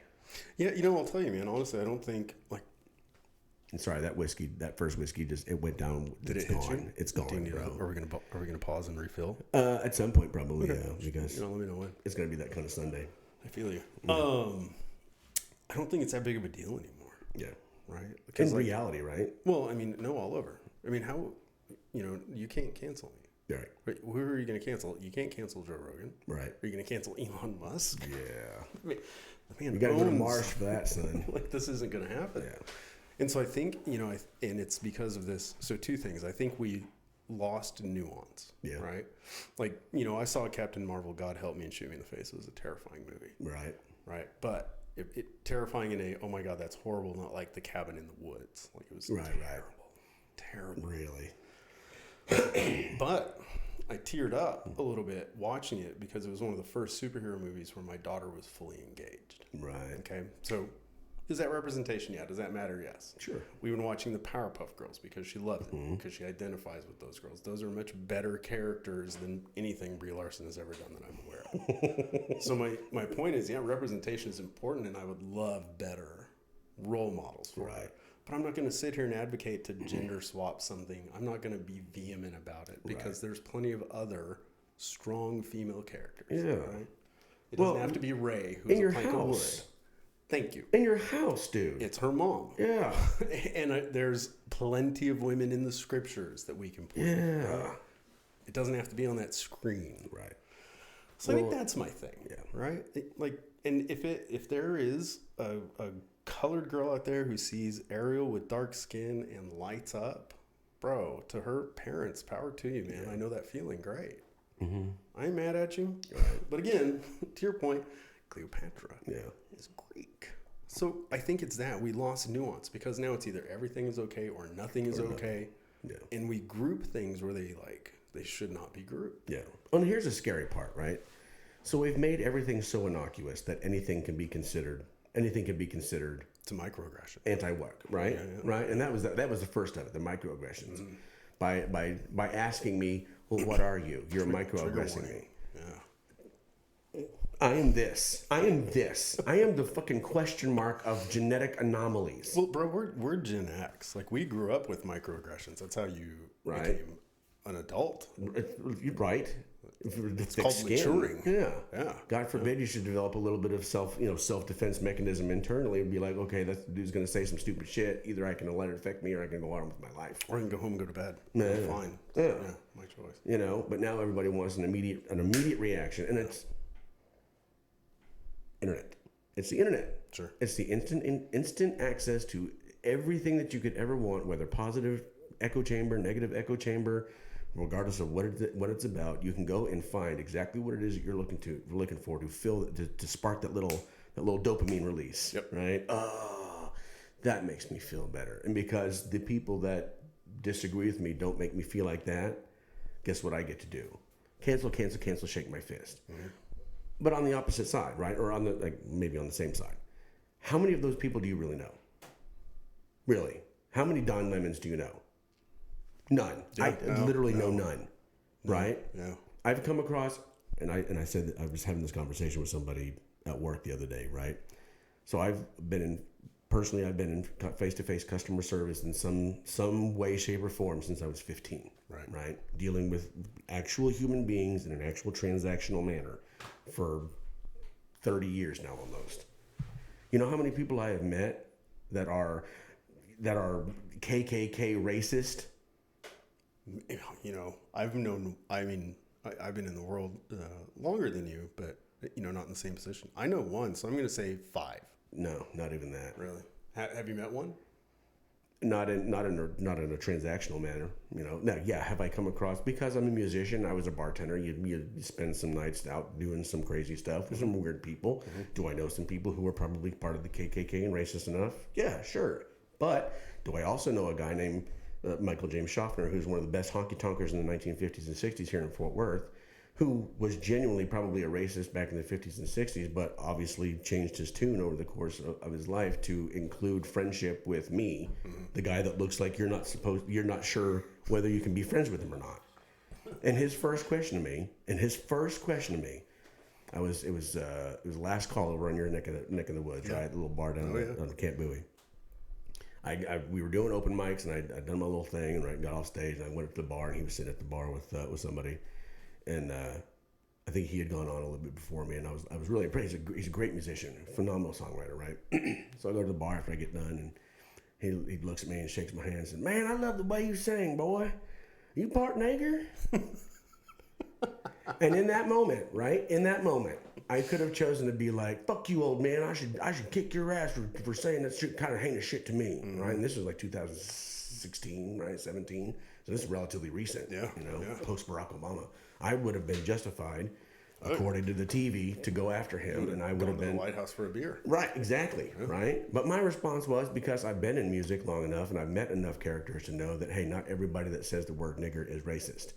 Yeah, I'll tell you, man. Honestly, I don't think I'm sorry, that first whiskey it went down. Did it hit you? It's gone, bro. Are we gonna pause and refill? At some point, probably. Okay. Yeah, because let me know when. It's gonna be that kind of Sunday. I feel you. I don't think it's that big of a deal anymore. Yeah. Right. In reality, right? Well, no, all over. How, you can't cancel me. Right. Who are you going to cancel? You can't cancel Joe Rogan. Right. Are you going to cancel Elon Musk? Yeah. You got to go to Mars for that, son. This isn't going to happen. Yeah. And so I think, and it's because of this. So 2 things. I think we lost nuance. Yeah. Right. I saw Captain Marvel, God help me and shoot me in the face. It was a terrifying movie. Right. Right. But it terrifying in a, oh my God, that's horrible. Not like The Cabin in the Woods. It was terrible. Really. But I teared up a little bit watching it because it was one of the first superhero movies where my daughter was fully engaged. Right. Okay. So is that representation? Yeah. Does that matter? Yes. Sure. We've been watching the Powerpuff Girls because she loves it, because she identifies with those girls. Those are much better characters than anything Brie Larson has ever done that I'm aware of. So my point is, representation is important, and I would love better role models for it. But I'm not going to sit here and advocate to gender swap something. I'm not going to be vehement about it because there's plenty of other strong female characters. Yeah. Right? It doesn't have to be Ray, who's in your a plank of wood. house. Thank you. In your house, dude. It's her mom. Yeah. And there's plenty of women in the scriptures that we can point to. Right? It doesn't have to be on that screen. Right. So I think that's my thing. Yeah. Right? And if there is a colored girl out there who sees Ariel with dark skin and lights up, bro, to her parents, power to you, man. I know that feeling. Great. Mm-hmm. I ain't mad at you. Right. But again, to your point, Cleopatra is Greek. So I think it's that we lost nuance because now it's either everything is okay or nothing is okay. Yeah. And we group things where they should not be grouped. Yeah. And here's the scary part, right? So we've made everything so innocuous that anything can be considered to microaggression. Anti-what, right? Right? And that was the first of it, the microaggressions. Mm-hmm. By asking me, well, what are you? You're microaggressing me. Yeah. I am this. I am this. I am the fucking question mark of genetic anomalies. Well, bro, we're Gen X. Like, we grew up with microaggressions. That's how you became an adult. You're right. It's called maturing. Yeah. God forbid you should develop a little bit of self-defense mechanism internally and be like, okay, that dude's going to say some stupid shit. Either I can let it affect me or I can go on with my life. Or I can go home and go to bed. Fine. Yeah. My choice. But now everybody wants an immediate reaction. And it's internet. It's the internet. Sure. It's the instant access to everything that you could ever want, whether positive echo chamber, negative echo chamber, regardless of what it's about. You can go and find exactly what it is that you're looking for to spark that little dopamine release. Yep. Right. That makes me feel better. And because the people that disagree with me don't make me feel like that, guess what I get to do? Cancel, shake my fist. Mm-hmm. But on the opposite side, right? Or on maybe on the same side. How many of those people do you really know? Really? How many Don Lemons do you know? None. I literally know none. Right? Yeah. I've come across, and I said that I was having this conversation with somebody at work the other day, right? So I've been in face-to-face customer service in some way, shape, or form since I was 15. Right? Dealing with actual human beings in an actual transactional manner for 30 years now almost. You know how many people I have met that are KKK racist? I've been in the world longer than you, but not in the same position. I know one, so I'm going to say 5. No, not even that. Really? Have you met one? Not in a transactional manner. No, yeah. Have I come across, because I'm a musician, I was a bartender. You spend some nights out doing some crazy stuff with some weird people. Mm-hmm. Do I know some people who are probably part of the KKK and racist enough? Yeah, sure. But do I also know a guy named Michael James Schaffner, who's one of the best honky-tonkers in the 1950s and 60s here in Fort Worth, who was genuinely probably a racist back in the 50s and 60s, but obviously changed his tune over the course of his life to include friendship with me, the guy that looks like you're not sure whether you can be friends with him or not. And his first question to me, it was last call over on your neck of the woods, right? The little bar down on the Camp Bowie. We were doing open mics, and I'd done my little thing, and got off stage, and I went up to the bar, and he was sitting at the bar with somebody, and I think he had gone on a little bit before me, and I was really impressed. He's a great musician, phenomenal songwriter, right? So I go to the bar after I get done, and he looks at me and shakes my hand and says, "Man, I love the way you sing, boy. You part nigger?" And in that moment, I could have chosen to be like, "Fuck you, old man. I should kick your ass for saying that shit, kind of heinous shit to me," right? And this was like 2016, right? 17. So this is relatively recent, post Barack Obama. I would have been justified, according to the TV, to go after him, and I would have been to the White House for a beer. Right, exactly, right? But my response was, because I've been in music long enough and I've met enough characters to know that, hey, not everybody that says the word nigger is racist.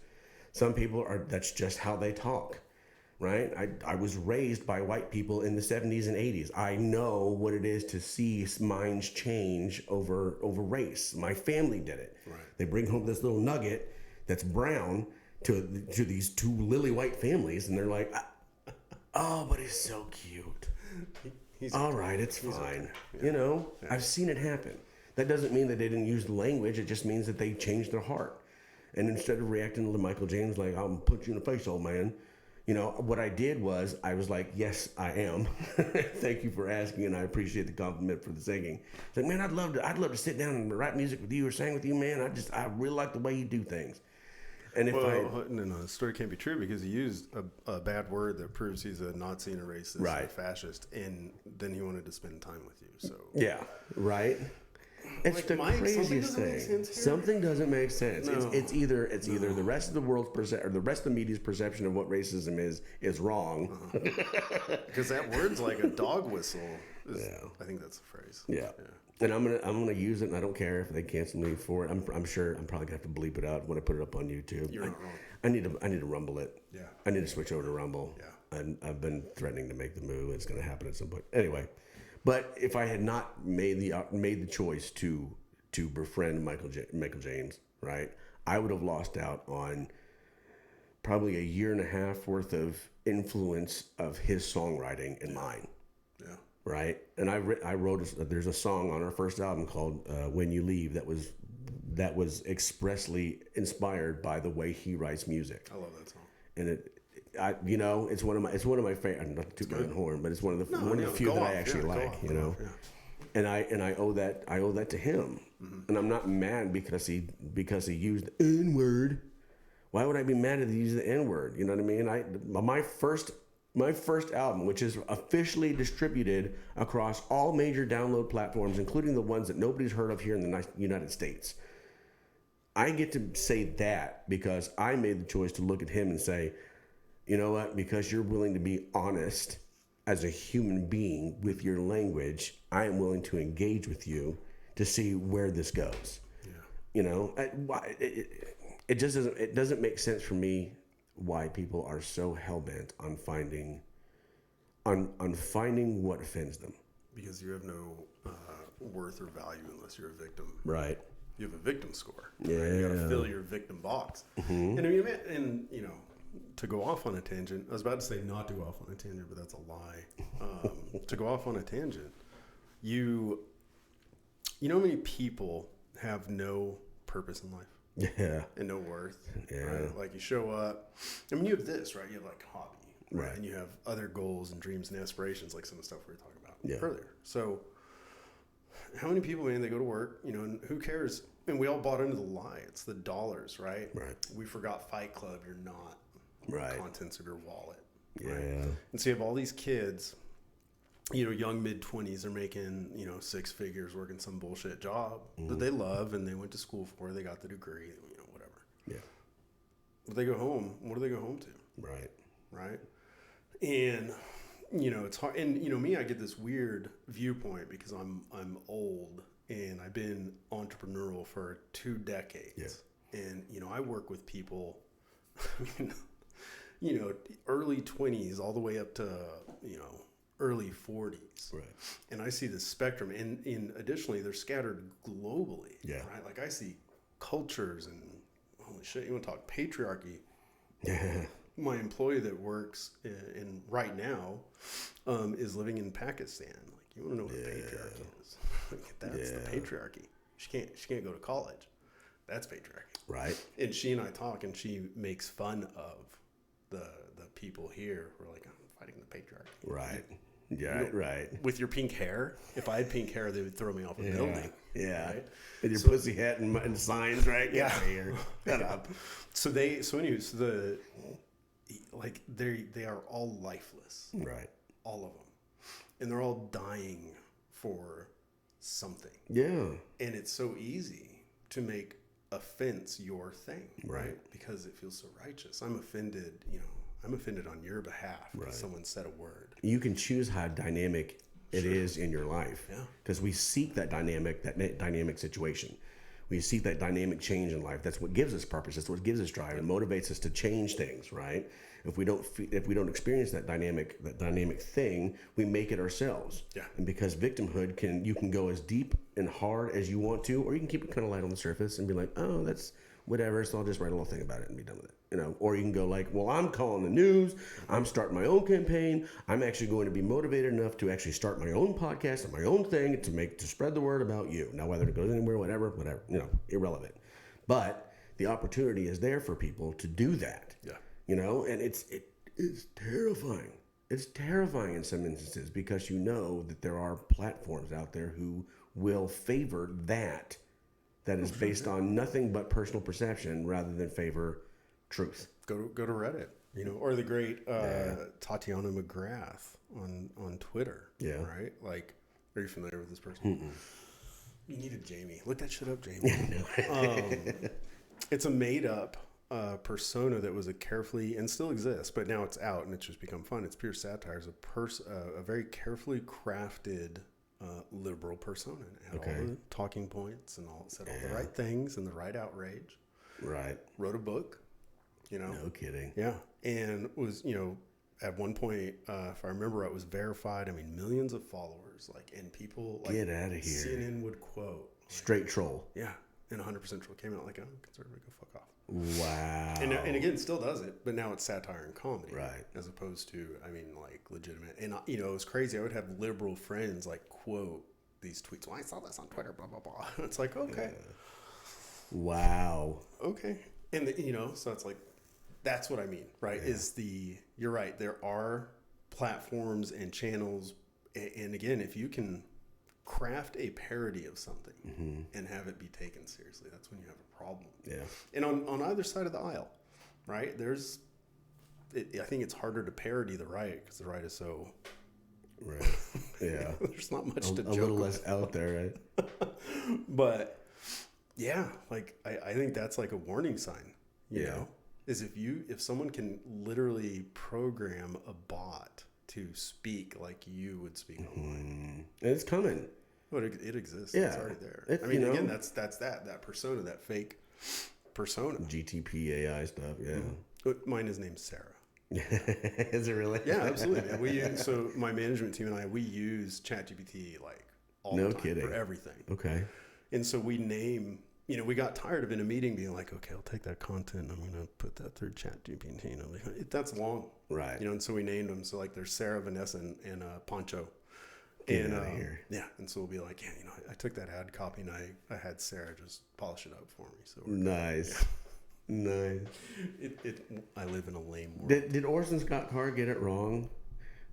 Some people that's just how they talk. Right? I was raised by white people in the 70s and 80s. I know what it is to see minds change over race. My family did it. Right. They bring home this little nugget that's brown to these two lily white families, and they're like, "Oh, but he's so cute." all right, it's fine. Okay. Yeah. I've seen it happen. That doesn't mean that they didn't use the language. It just means that they changed their heart. And instead of reacting to Michael James like, "I'm gonna put you in the face, old man," what I did was I was like, "Yes, I am. Thank you for asking, and I appreciate the compliment for the singing." It's like, man, I'd love to sit down and write music with you or sing with you, man. I really like the way you do things. And if no, the story can't be true because he used a bad word that proves he's a Nazi and a racist, and a fascist, and then he wanted to spend time with you. So yeah, right. It's like, the Mike, craziest thing. Something doesn't make sense. No. It's either the rest of the world's or the rest of the media's perception of what racism is wrong. Because that word's like a dog whistle. I think that's the phrase. Yeah. And I'm gonna use it, and I don't care if they cancel me for it. I'm sure I'm probably gonna have to bleep it out when I put it up on YouTube. You're not wrong. I need to rumble it. Yeah. I need to switch over to Rumble. Yeah. And I've been threatening to make the move. It's gonna happen at some point. Anyway, but if I had not made the choice to befriend Michael James, right, I would have lost out on probably a year and a half worth of influence of his songwriting and mine. Yeah. Right, and I wrote. There's a song on our first album called "When You Leave" that was expressly inspired by the way he writes music. I love that song. And it's one of my favorite. Not to toot my own horn, but it's one of the few that I actually like. Yeah. And I owe that to him. Mm-hmm. And I'm not mad because he used the N-word. Why would I be mad if he used the N-word? You know what I mean? My first album, which is officially distributed across all major download platforms, including the ones that nobody's heard of here in the United States. I get to say that because I made the choice to look at him and say, you know what? Because you're willing to be honest as a human being with your language, I am willing to engage with you to see where this goes. Yeah. It just doesn't make sense for me why people are so hell-bent on finding what offends them. Because you have no worth or value unless you're a victim. Right. You have a victim score. Yeah. Right? You got to fill your victim box. Mm-hmm. And to go off on a tangent, I was about to say not to go off on a tangent, but that's a lie. To go off on a tangent, you know how many people have no purpose in life? Yeah. And no worth. Yeah. Right? Like you show up. I mean, you have this, right? You have like a hobby. Right. And you have other goals and dreams and aspirations, like some of the stuff we were talking about earlier. So how many people, man, they go to work, and who cares? And we all bought into the lie. It's the dollars, right? Right. We forgot Fight Club. You're not right. Contents of your wallet. Yeah. Right? And so you have all these kids, young mid-20s, they're making, 6 figures working some bullshit job that they love and they went to school for, they got the degree, whatever. Yeah. But they go home. What do they go home to? Right. Right. And, it's hard. And, me, I get this weird viewpoint because I'm old and I've been entrepreneurial for 2 decades. Yeah. And, I work with people, early 20s all the way up to, early 40s. Right. And I see the spectrum. And additionally, they're scattered globally. Yeah. Right. Like I see cultures and holy shit, you want to talk patriarchy? Yeah. My employee that works in right now is living in Pakistan. Like, you want to know what patriarchy is? That's the patriarchy. She can't go to college. That's patriarchy. Right. And she and I talk, and she makes fun of the people here who are like, I'm fighting the patriarchy. Right. Yeah. Right. With your pink hair, if I had pink hair, they would throw me off a building. Yeah. Right? And your pussy hat and signs, right? Yeah. Shut up. So they are all lifeless. Right. All of them. And they're all dying for something. Yeah. And it's so easy to make offense your thing, right? Because it feels so righteous. I'm offended, on your behalf because someone said a word. You can choose how dynamic it is in your life. Yeah. Because we seek that dynamic situation. We seek that dynamic change in life. That's what gives us purpose. That's what gives us drive and motivates us to change things, right? If we don't experience that dynamic thing, we make it ourselves. Yeah. And because victimhood you can go as deep and hard as you want to, or you can keep it kind of light on the surface and be like, oh, that's whatever. So I'll just write a little thing about it and be done with it. You know, or you can go like, well, I'm calling the news. I'm starting my own campaign. I'm actually going to be motivated enough to actually start my own podcast and my own thing to spread the word about you. Now, whether it goes anywhere, whatever, you know, irrelevant. But the opportunity is there for people to do that. Yeah. You know, and it is terrifying. It's terrifying in some instances because you know that there are platforms out there who will favor that is based on nothing but personal perception rather than favor truth. Go to Reddit, you know, or the great Tatiana McGrath on Twitter. Yeah. Right? Like, are you familiar with this person? Mm-mm. You needed Jamie. Look that shit up, Jamie. It's a made up persona that was a carefully, and still exists, but now it's out and it's just become fun. It's pure satire. It's a very carefully crafted liberal persona. It had all the talking points and said all the right things and the right outrage. Right. Wrote a book, you know. No kidding. Yeah. And was, you know, at one point, if I remember right, was verified. I mean, millions of followers, like, and people like get out of here. CNN would quote. Like, straight troll. Yeah. And 100% troll came out like, oh, conservative, go fuck off. Wow. And again, still does it, but now it's satire and comedy. Right. As opposed to, I mean, like, legitimate. And, you know, it was crazy. I would have liberal friends, like, quote these tweets. Well, I saw this on Twitter, blah, blah, blah. It's like, okay. Yeah. Wow. Okay. And, you know, so it's like, that's what I mean, right? Yeah. You're right. There are platforms and channels. And again, if you can craft a parody of something and have it be taken seriously, that's when you have a problem. Yeah. And on either side of the aisle, right? I think it's harder to parody the right because the right is so. Right. Yeah. There's not much to joke a little less out there, right? But yeah, like I think that's like a warning sign, you know, is if someone can literally program a bot to speak like you would speak online. And it's coming. But it exists. Yeah. It's already there. I mean, you know, again, that's that persona, that fake persona. GTP AI stuff, yeah. But mine is named Sarah. Is it really? Yeah, absolutely. Yeah, so my management team and we use ChatGPT like all the time for everything. Okay. And so we name, you know, we got tired of in a meeting being like, okay, I'll take that content and I'm going to put that through ChatGPT. You know, that's long. Right. You know, and so we named them. So like there's Sarah, Vanessa, and Poncho. Get out of here. Yeah. And so we'll be like, yeah, you know, I took that ad copy and I had Sarah just polish it up for me. So nice. Nice. I live in a lame world. Did Orson Scott Card get it wrong?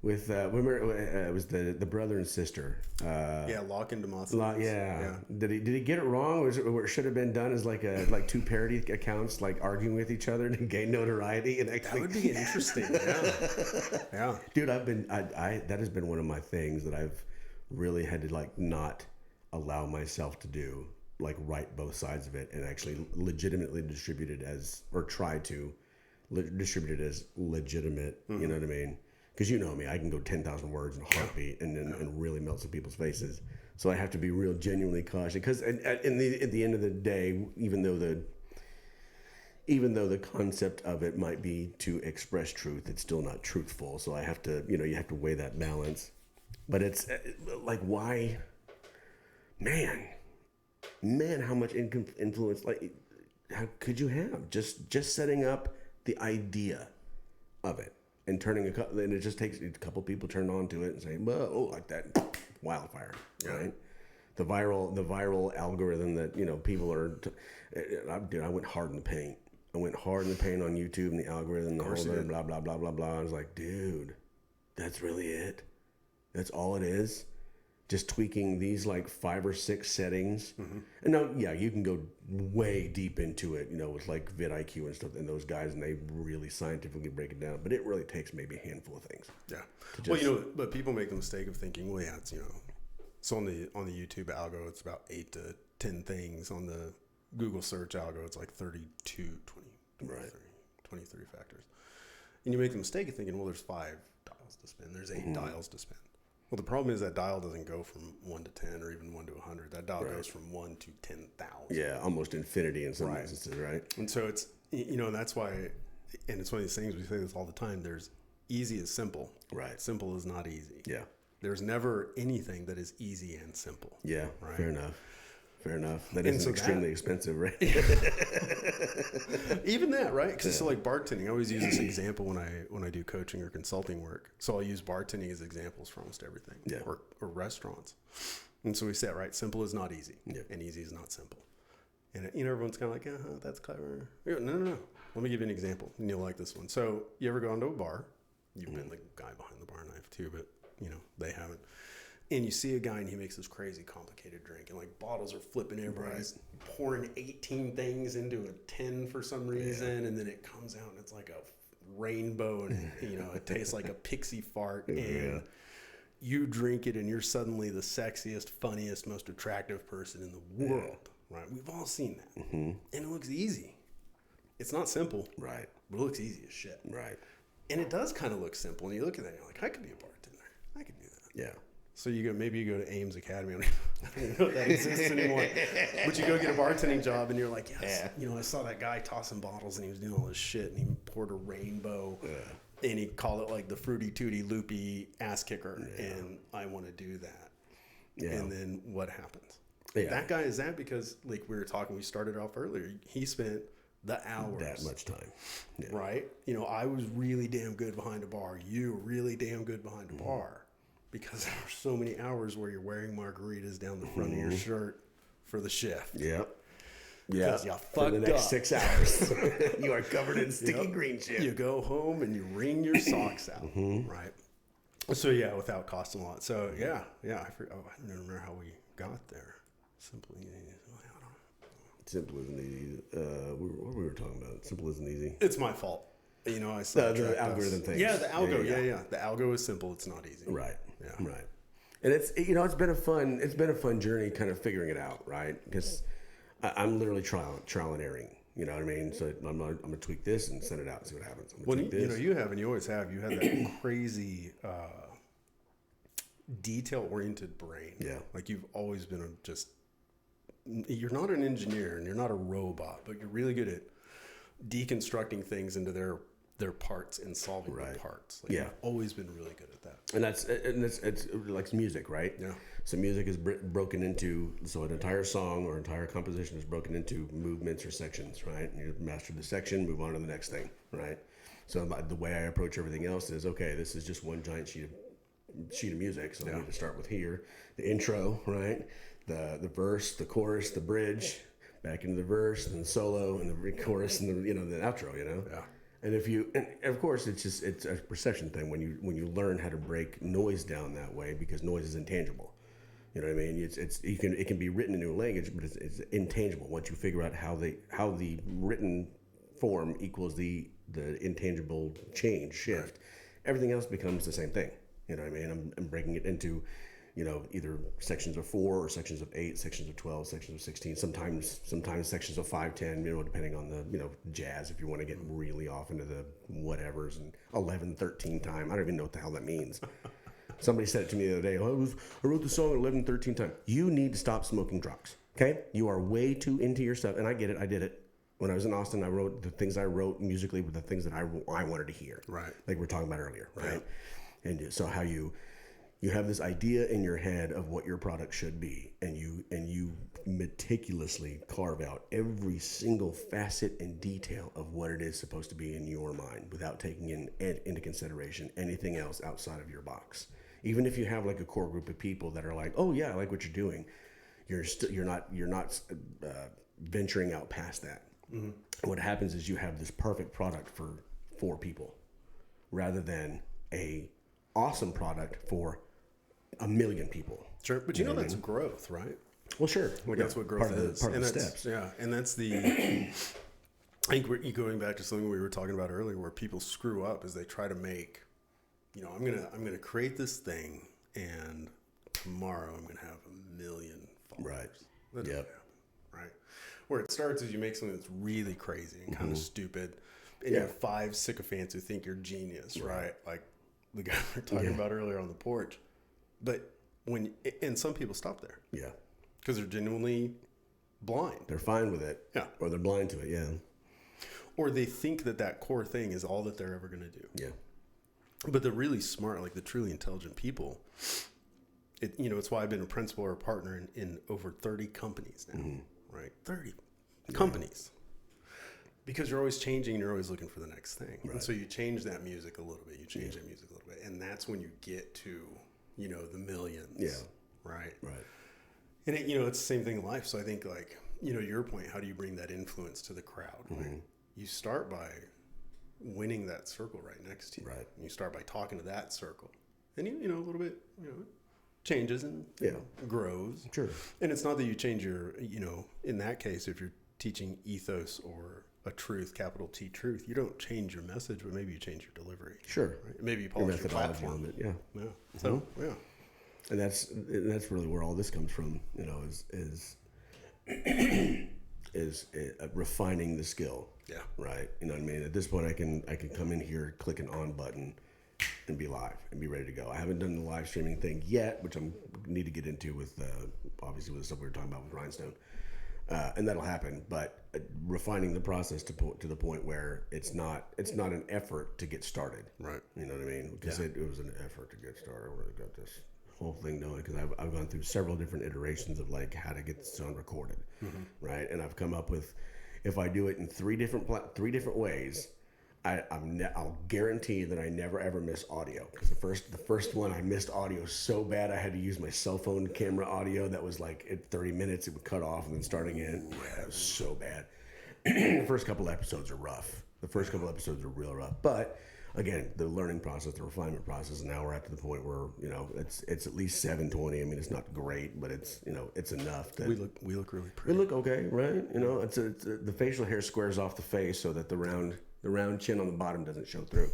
With remember it was the brother and sister. Locke and Demosthenes. Yeah. Did he get it wrong? Or it should have been done as like two parody accounts like arguing with each other to gain notoriety and actually. That would be interesting. Yeah. Dude, that has been one of my things that I've really had to like not allow myself to do, like write both sides of it and actually legitimately distribute it try to distribute it as legitimate. You know what I mean? Because you know me, I can go 10,000 words in a heartbeat and really melt some people's faces. So I have to be real genuinely cautious. Because at the end of the day, even though the concept of it might be to express truth, it's still not truthful. So I have to, you have to weigh that balance. But it's like, why, man, how much influence, like, how could you have just setting up the idea of it? And and it just takes a couple people turn on to it and say, "Well, like that wildfire," right? The viral algorithm that people are. Dude, I went hard in the paint. I went hard in the paint on YouTube and the algorithm, the whole blah blah blah blah blah. I was like, dude, that's really it. That's all it is. Just tweaking these like 5 or 6 settings. And now, you can go way deep into it, with like vidIQ and stuff, and those guys, and they really scientifically break it down. But it really takes maybe a handful of things. Yeah. But people make the mistake of thinking, well, it's so on the YouTube algo, it's about 8 to 10 things. On the Google search algo, it's like 32, 23 factors. And you make the mistake of thinking, well, there's 5 dials to spin. There's 8 dials to spin. Well, the problem is that dial doesn't go from 1 to 10 or even 1 to 100. That dial goes from 1 to 10,000. Yeah, almost infinity in some instances, right? And so it's, and that's why, and it's one of these things, we say this all the time, there's easy is simple. Right. Simple is not easy. Yeah. There's never anything that is easy and simple. Yeah, right? Fair enough. fair enough. That And is so extremely expensive, right? Even that, right? Because so like bartending, I always use this example when I do coaching or consulting work. So I'll use bartending as examples for almost everything, or restaurants. And so we say, right, simple is not easy, and easy is not simple. And everyone's kind of like, that's clever. We go, no. Let me give you an example, and you'll like this one. So you ever gone to a bar? You've been the guy behind the bar knife too, but they haven't. And you see a guy and he makes this crazy complicated drink, and like bottles are flipping everywhere. He's pouring 18 things into a 10 for some reason, and then it comes out and it's like a rainbow, and it tastes like a pixie fart, and you drink it and you're suddenly the sexiest, funniest, most attractive person in the world, right? We've all seen that, and it looks easy. It's not simple, Right. but it looks easy as shit, Right. And it does kind of look simple, and you look at that and you're like, I could be a bartender. I could do that. Yeah. So maybe you go to Ames Academy. I don't even know if that exists anymore. But you go get a bartending job and you're like, yes, I saw that guy tossing bottles and he was doing all this shit, and he poured a rainbow and he called it like the fruity tooty loopy ass kicker, and I want to do that. Yeah. And then what happens? Yeah. That guy is that because like we started off earlier. He spent the hours. That much time. Yeah. Right? I was really damn good behind a bar. You were really damn good behind a bar. Because there are so many hours where you're wearing margaritas down the front of your shirt for the shift. Yep. Yeah. Because you for the next 6 hours. You are covered in sticky green shit. You go home and you wring your socks out. Right? So, without costing a lot. So, I don't remember how we got there. Simply easy. I don't know. Simple isn't easy. What we were talking about? Simple isn't easy. It's my fault. I saw the algorithm thing. Yeah, the algo. Yeah. The algo is simple. It's not easy. Right. Yeah. Right. And it's been a fun journey, kind of figuring it out, right? Because I'm literally trial and erroring. You know what I mean? So I'm gonna tweak this and send it out and see what happens. Well, you have, and you always have. You have that crazy detail-oriented brain. Yeah. Like you've always been you're not an engineer and you're not a robot, but you're really good at deconstructing things into their parts and solving the parts. Like you've always been really good at that. And it's like music, right? Yeah. So music is broken into, an entire song or entire composition is broken into movements or sections, right? And you master the section, move on to the next thing, right? So the way I approach everything else is, okay, this is just one giant sheet of music. So I need to start with here, the intro, right? The verse, the chorus, the bridge, back into the verse, and the solo, and the chorus, and the outro. Yeah. And and of course, it's a perception thing when you learn how to break noise down that way, because noise is intangible. You know what I mean? It can be written in a language, but it's intangible. Once you figure out how the written form equals the intangible shift, everything else becomes the same thing. You know what I mean? I'm breaking it into, either sections of 4 or sections of 8, sections of 12, sections of 16, sometimes sections of 5, 10, depending on the, jazz, if you want to get really off into the whatevers, and 11, 13 time. I don't even know what the hell that means. Somebody said it to me the other day. I wrote the song 11, 13 time. You need to stop smoking drugs. Okay? You are way too into your stuff. And I get it. I did it. When I was in Austin, I wrote the things I wrote musically with the things that I wanted to hear. Right. Like we were talking about earlier. Right. Yeah. And so how you have this idea in your head of what your product should be, and you meticulously carve out every single facet and detail of what it is supposed to be in your mind, without taking into consideration anything else outside of your box. Even if you have like a core group of people that are like, oh yeah, I like what you're doing, you're not venturing out past that. Mm-hmm. What happens is you have this perfect product for 4 people, rather than a awesome product for 1 million people. Sure, but that's growth, right? Well, sure. Like that's what growth is. Part of the steps. Yeah, and that's I think we're going back to something we were talking about earlier, where people screw up is they try to make, I'm gonna create this thing, and tomorrow I'm gonna have 1 million followers. Right. That doesn't happen, right? Where it starts is you make something that's really crazy and kind of stupid, and you have 5 sycophants who think you're genius, right? Like the guy we were talking about earlier on the porch. But and some people stop there. Yeah. Because they're genuinely blind. They're fine with it. Yeah. Or they're blind to it, yeah. Or they think that core thing is all that they're ever going to do. Yeah. But the really smart, like the truly intelligent people, it's why I've been a principal or a partner in over 30 companies now, right? 30 companies. Because you're always changing and you're always looking for the next thing. Right. And so you change that music a little bit, and that's when you get to, the millions. Yeah. Right. Right. And it's the same thing in life. So I think like, your point, how do you bring that influence to the crowd? Right? You start by winning that circle right next to you. Right. And you start by talking to that circle. And a little bit, changes and grows. Sure. And it's not that you change your, in that case, if you're teaching ethos or a truth, capital T truth, you don't change your message, but maybe you change your delivery. Sure. Right? Maybe you polish your platform. Yeah. So, And that's really where all this comes from, is refining the skill. Yeah. Right. You know what I mean? At this point, I can come in here, click an on button, and be live and be ready to go. I haven't done the live streaming thing yet, which I need to get into with obviously with the stuff we were talking about with Rhinestone, and that'll happen. But refining the process to the point where it's not an effort to get started. Right. You know what I mean? Because it was an effort to get started. I really got this whole thing going because I've gone through several different iterations of like how to get the sound recorded, right? And I've come up with, if I do it in three different ways, I'll guarantee that I never ever miss audio. Because the first one I missed audio so bad I had to use my cell phone camera audio. That was like at 30 minutes it would cut off and then starting in. Yeah, it was so bad. The first couple episodes are rough. The first couple episodes are real rough, but. Again, the learning process, the refinement process, and now we're at the point where it's at least 720. I mean, it's not great, but it's it's enough that we look really pretty. We look okay, right? It's the facial hair squares off the face so that the round chin on the bottom doesn't show through.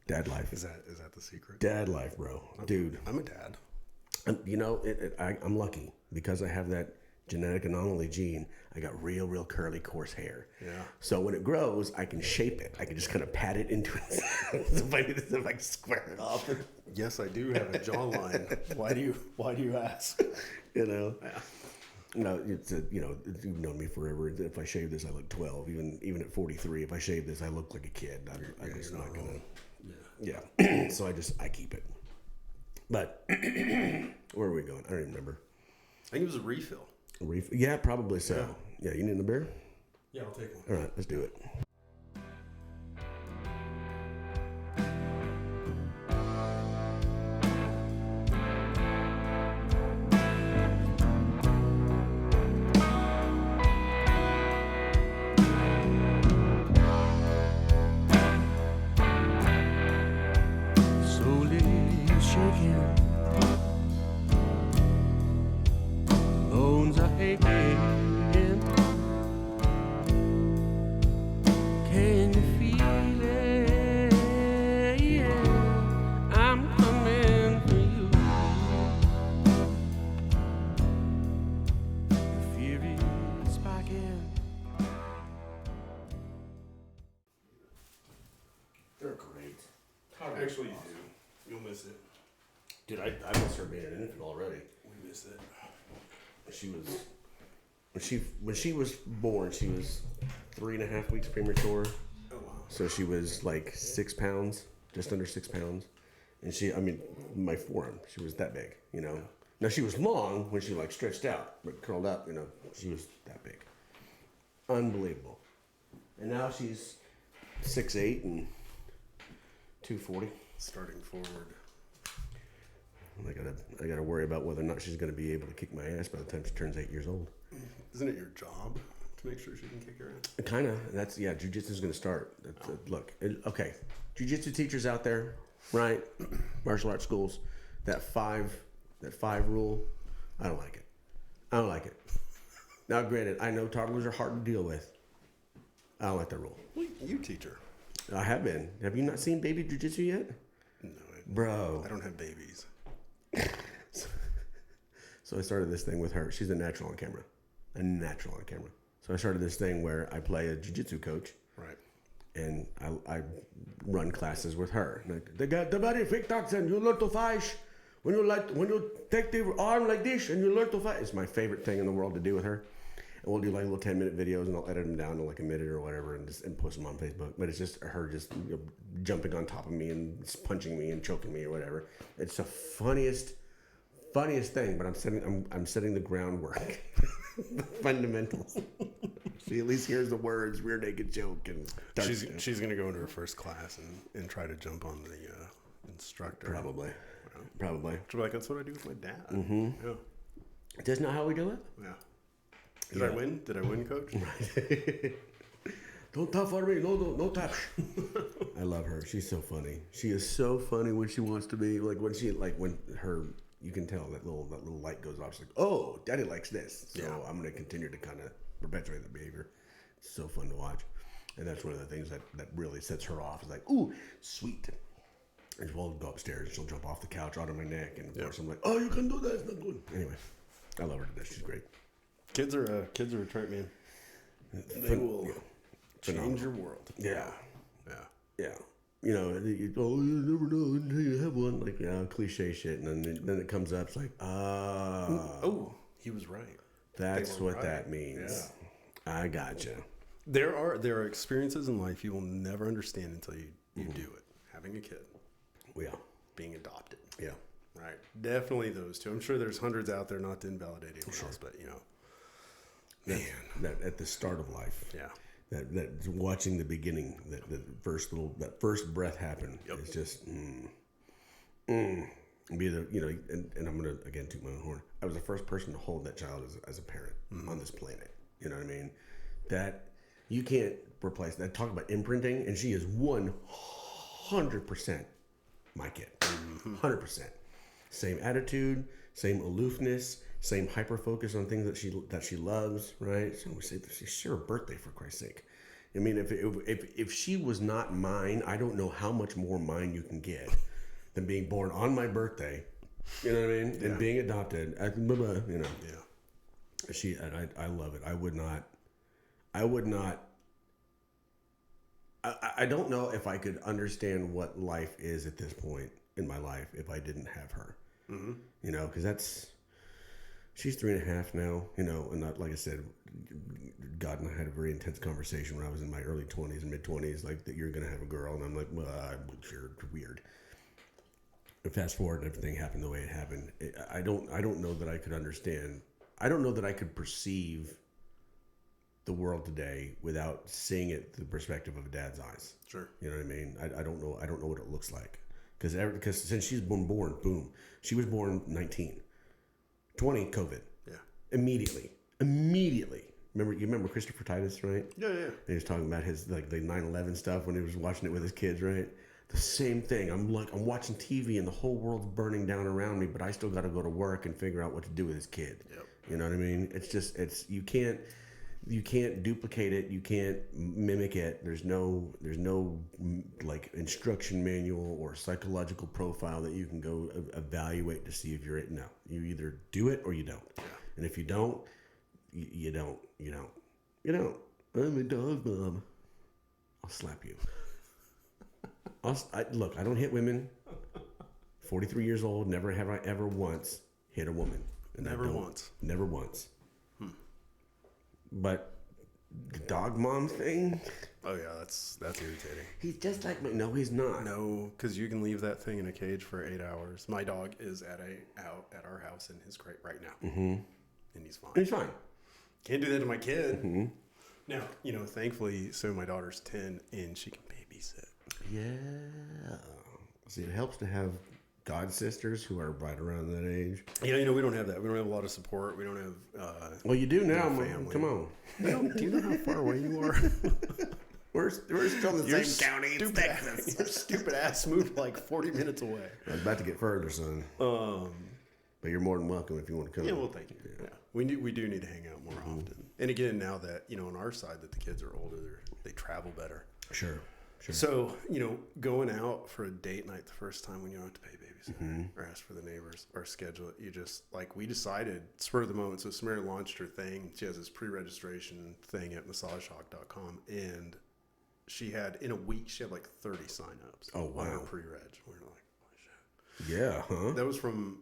Dad life. Is that the secret? Dad life, bro, dude. I'm a dad. I'm lucky because I have that genetic anomaly gene. I got real curly, coarse hair. Yeah. So when it grows, I can shape it. I can just kind of pat it into it. if I can square it off. Yes, I do have a jawline. Why do you ask? Yeah. No, you've known me forever. If I shave this, I look 12. Even at 43, if I shave this, I look like a kid. I'm just not gonna. Yeah. So I keep it. But where are we going? I don't even remember. I think it was a refill. Yeah, probably so. Yeah, you need a beer? Yeah, I'll take one. All right, let's do it. Actually, you do. You'll miss it. Dude, I miss her being an infant already. We miss it. When she was born, she was 3.5 weeks premature. Oh, wow. So she was like 6 pounds, just under 6 pounds. And my forearm, she was that big, Yeah. Now she was long when she like stretched out, but curled up, she was that big. Unbelievable. And now she's 6'8" and 240. Starting forward. I gotta worry about whether or not she's gonna be able to kick my ass by the time she turns 8 years old. Isn't it your job to make sure she can kick your ass? Kinda. Jiu-jitsu's gonna start. Okay. Jiu-jitsu teachers out there, right? Martial arts schools, that five rule, I don't like it. Now, granted, I know toddlers are hard to deal with. I don't like that rule. Well, you teach her. I have been. Have you not seen baby jiu-jitsu yet? No. Bro. I don't have babies. So I started this thing with her. She's a natural on camera. So I started this thing where I play a jiu-jitsu coach. Right. And I run classes with her. Like, they got the body fake toxin. You learn to fight. When you take the arm like this and you learn to fight. It's my favorite thing in the world to do with her. And we'll do like little 10-minute videos, and I'll edit them down to like a minute or whatever, and post them on Facebook. But it's just her jumping on top of me and punching me and choking me or whatever. It's the funniest funniest thing, but I'm setting the groundwork, the fundamentals. She at least hears the words "rear naked joke" and she's gonna go into her first class and try to jump on the instructor. Probably. She'll be like, that's what I do with my dad. Mm-hmm. Yeah. That's not how we do it. Yeah. Did I win? Did I win, Coach? Don't tap for me. No tap. I love her. She's so funny. She is so funny when she wants to be. When her, you can tell that little light goes off. She's like, oh, Daddy likes this. So I'm going to continue to kind of perpetuate the behavior. It's so fun to watch. And that's one of the things that really sets her off. Is like, ooh, sweet. And we'll go upstairs and she'll jump off the couch out of my neck. And of course I'm like, oh, you can do that. It's not good. Anyway, I love her to death. She's great. Kids are a trip, man. They will change your world. Yeah. You know, you never know until you have one. Like, cliche shit. And then it comes up. It's like, oh, he was right. That's what that means. Yeah. I gotcha. There are experiences in life you will never understand until you do it. Having a kid. Yeah. Being adopted. Yeah. Right. Definitely those two. I'm sure there's hundreds out there, not to invalidate anyone else, but that at the start of life. Yeah. That watching the beginning, that first breath happen. Yep. It's just be the and I'm gonna again toot my own horn. I was the first person to hold that child as a parent on this planet. You know what I mean? That you can't replace that. Talk about imprinting, and she is 100% my kid. 100%. Same attitude, same aloofness, same hyper focus on things that she loves. Right? So we say share her birthday for Christ's sake. I mean, if she was not mine, I don't know how much more mine you can get than being born on my birthday. You know what I mean? And being adopted. I love it. I don't know if I could understand what life is at this point in my life if I didn't have her. Mm-hmm. You know, because she's 3.5 now, you know, and not, like I said, God and I had a very intense conversation when I was in my early 20s and mid 20s, like that you're going to have a girl. And I'm like, well, you're weird. And fast forward and everything happened the way it happened. I don't know that I could understand. I don't know that I could perceive the world today without seeing it through the perspective of a dad's eyes. Sure. You know what I mean? I don't know what it looks like. Because since she's been born, boom. She was born 19. 20, COVID. Yeah. Immediately. You remember Christopher Titus, right? Yeah. And he was talking about his, like, the 9/11 stuff when he was watching it with his kids, right? The same thing. I'm watching TV and the whole world's burning down around me, but I still got to go to work and figure out what to do with his kid. Yep. You know what I mean? You can't duplicate it. You can't mimic it. There's no like instruction manual or psychological profile that you can go evaluate to see if you're it. No, you either do it or you don't. Yeah. And if you don't, you don't. I'm a dog mom. I'll slap you. Look, I don't hit women. 43 years old. Never have I ever once hit a woman. And Never once. But the dog mom thing. Oh yeah, that's irritating. He's just like me. No, he's not. No, because you can leave that thing in a cage for 8 hours. My dog is out at our house in his crate right now, and he's fine. Can't do that to my kid. Mm-hmm. Now, thankfully, so my daughter's 10 and she can babysit. Yeah. See, it helps to have god sisters who are right around that age. Yeah, we don't have that. We don't have a lot of support. We don't have. Well, you do now, family. Come on. Do you know how far away you are? We're still in the same county. It's Texas. Your stupid ass moved like 40 minutes away. I was about to get further, son. But you're more than welcome if you want to come. Yeah, well, thank you. Yeah. We do need to hang out more often. And again, now that on our side that the kids are older, they travel better. Sure. So, going out for a date night the first time when you don't have to pay babysitter or ask for the neighbors or schedule it, you just, we decided, spur of the moment. So Samara launched her thing. She has this pre-registration thing at massagehawk.com. And in a week, she had 30 signups. Oh, wow. On her pre-reg. We were like, oh, shit. Yeah, huh? That was from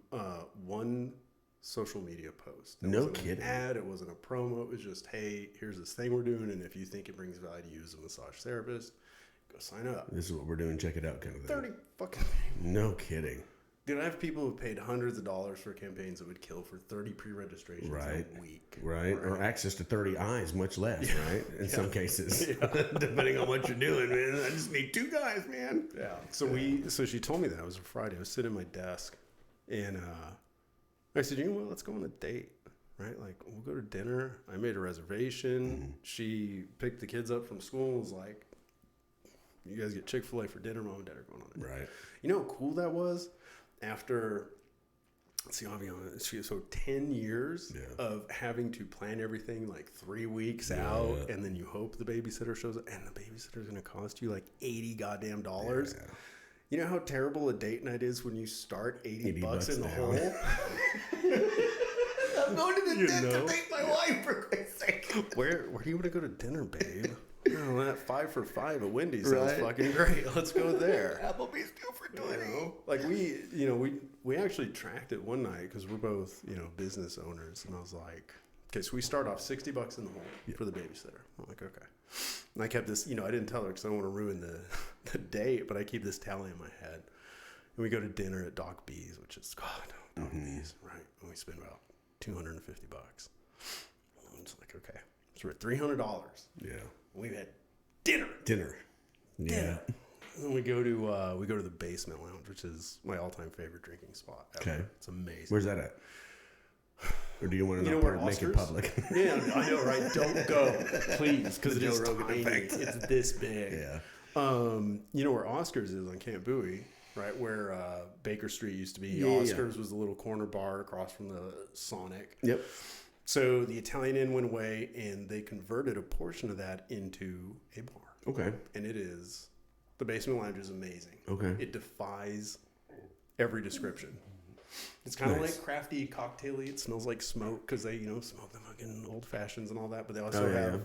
one social media post. It no wasn't kidding. An ad. It wasn't a promo. It was just, hey, here's this thing we're doing. And if you think it brings value to you as a massage therapist, go sign up. This is what we're doing. Check it out, kind of thing. 30 fucking. No kidding. Dude, I have people who paid hundreds of dollars for campaigns that would kill for 30 pre-registrations in a week. Right. Or access to 30 eyes, much less, right? In some cases. Depending on what you're doing, man. I just need 2 guys, man. Yeah. So she told me that. It was a Friday. I was sitting at my desk, and I said, you know what, let's go on a date. Right? Like, we'll go to dinner. I made a reservation. She picked the kids up from school and was like, you guys get Chick-fil-A for dinner. Mom and Dad are going on it. Right. You know how cool that was? After, let's see, I'll be honest, so 10 years of having to plan everything like 3 weeks out, and then you hope the babysitter shows up, and the babysitter's going to cost you like $80 goddamn dollars. Yeah. You know how terrible a date night is when you start 80 bucks in the hole? I'm going to the dentist to take my wife, for Christ's sake. Where do you want to go to dinner, babe? Oh, that 5 for $5 at Wendy's sounds fucking great. Let's go there. Applebee's 2 for $20. Like we actually tracked it one night because we're both, business owners. And I was like, okay, so we start off $60 in the hole for the babysitter. I'm like, okay. And I kept this, I didn't tell her because I don't want to ruin the date, but I keep this tally in my head. And we go to dinner at Doc B's, which is, Doc B's, right? And we spend about $250. I'm just like, okay. So we're at $300. Yeah. We've had dinner. Yeah. And then we go to the basement lounge, which is my all-time favorite drinking spot ever. Okay. It's amazing. Where's that at? Or do you want to not make it public? Yeah, I know, right? Don't go, please, because it is tiny. It's this big. Yeah. You know where Oscars is on Camp Bowie, right? Where Baker Street used to be. Oscars was the little corner bar across from the Sonic. Yep. So the Italian Inn went away, and they converted a portion of that into a bar. Okay. And the basement lounge is amazing. Okay. It defies every description. It's kind of like crafty, cocktaily. It smells like smoke because they, smoke the fucking old fashions and all that. But they also have,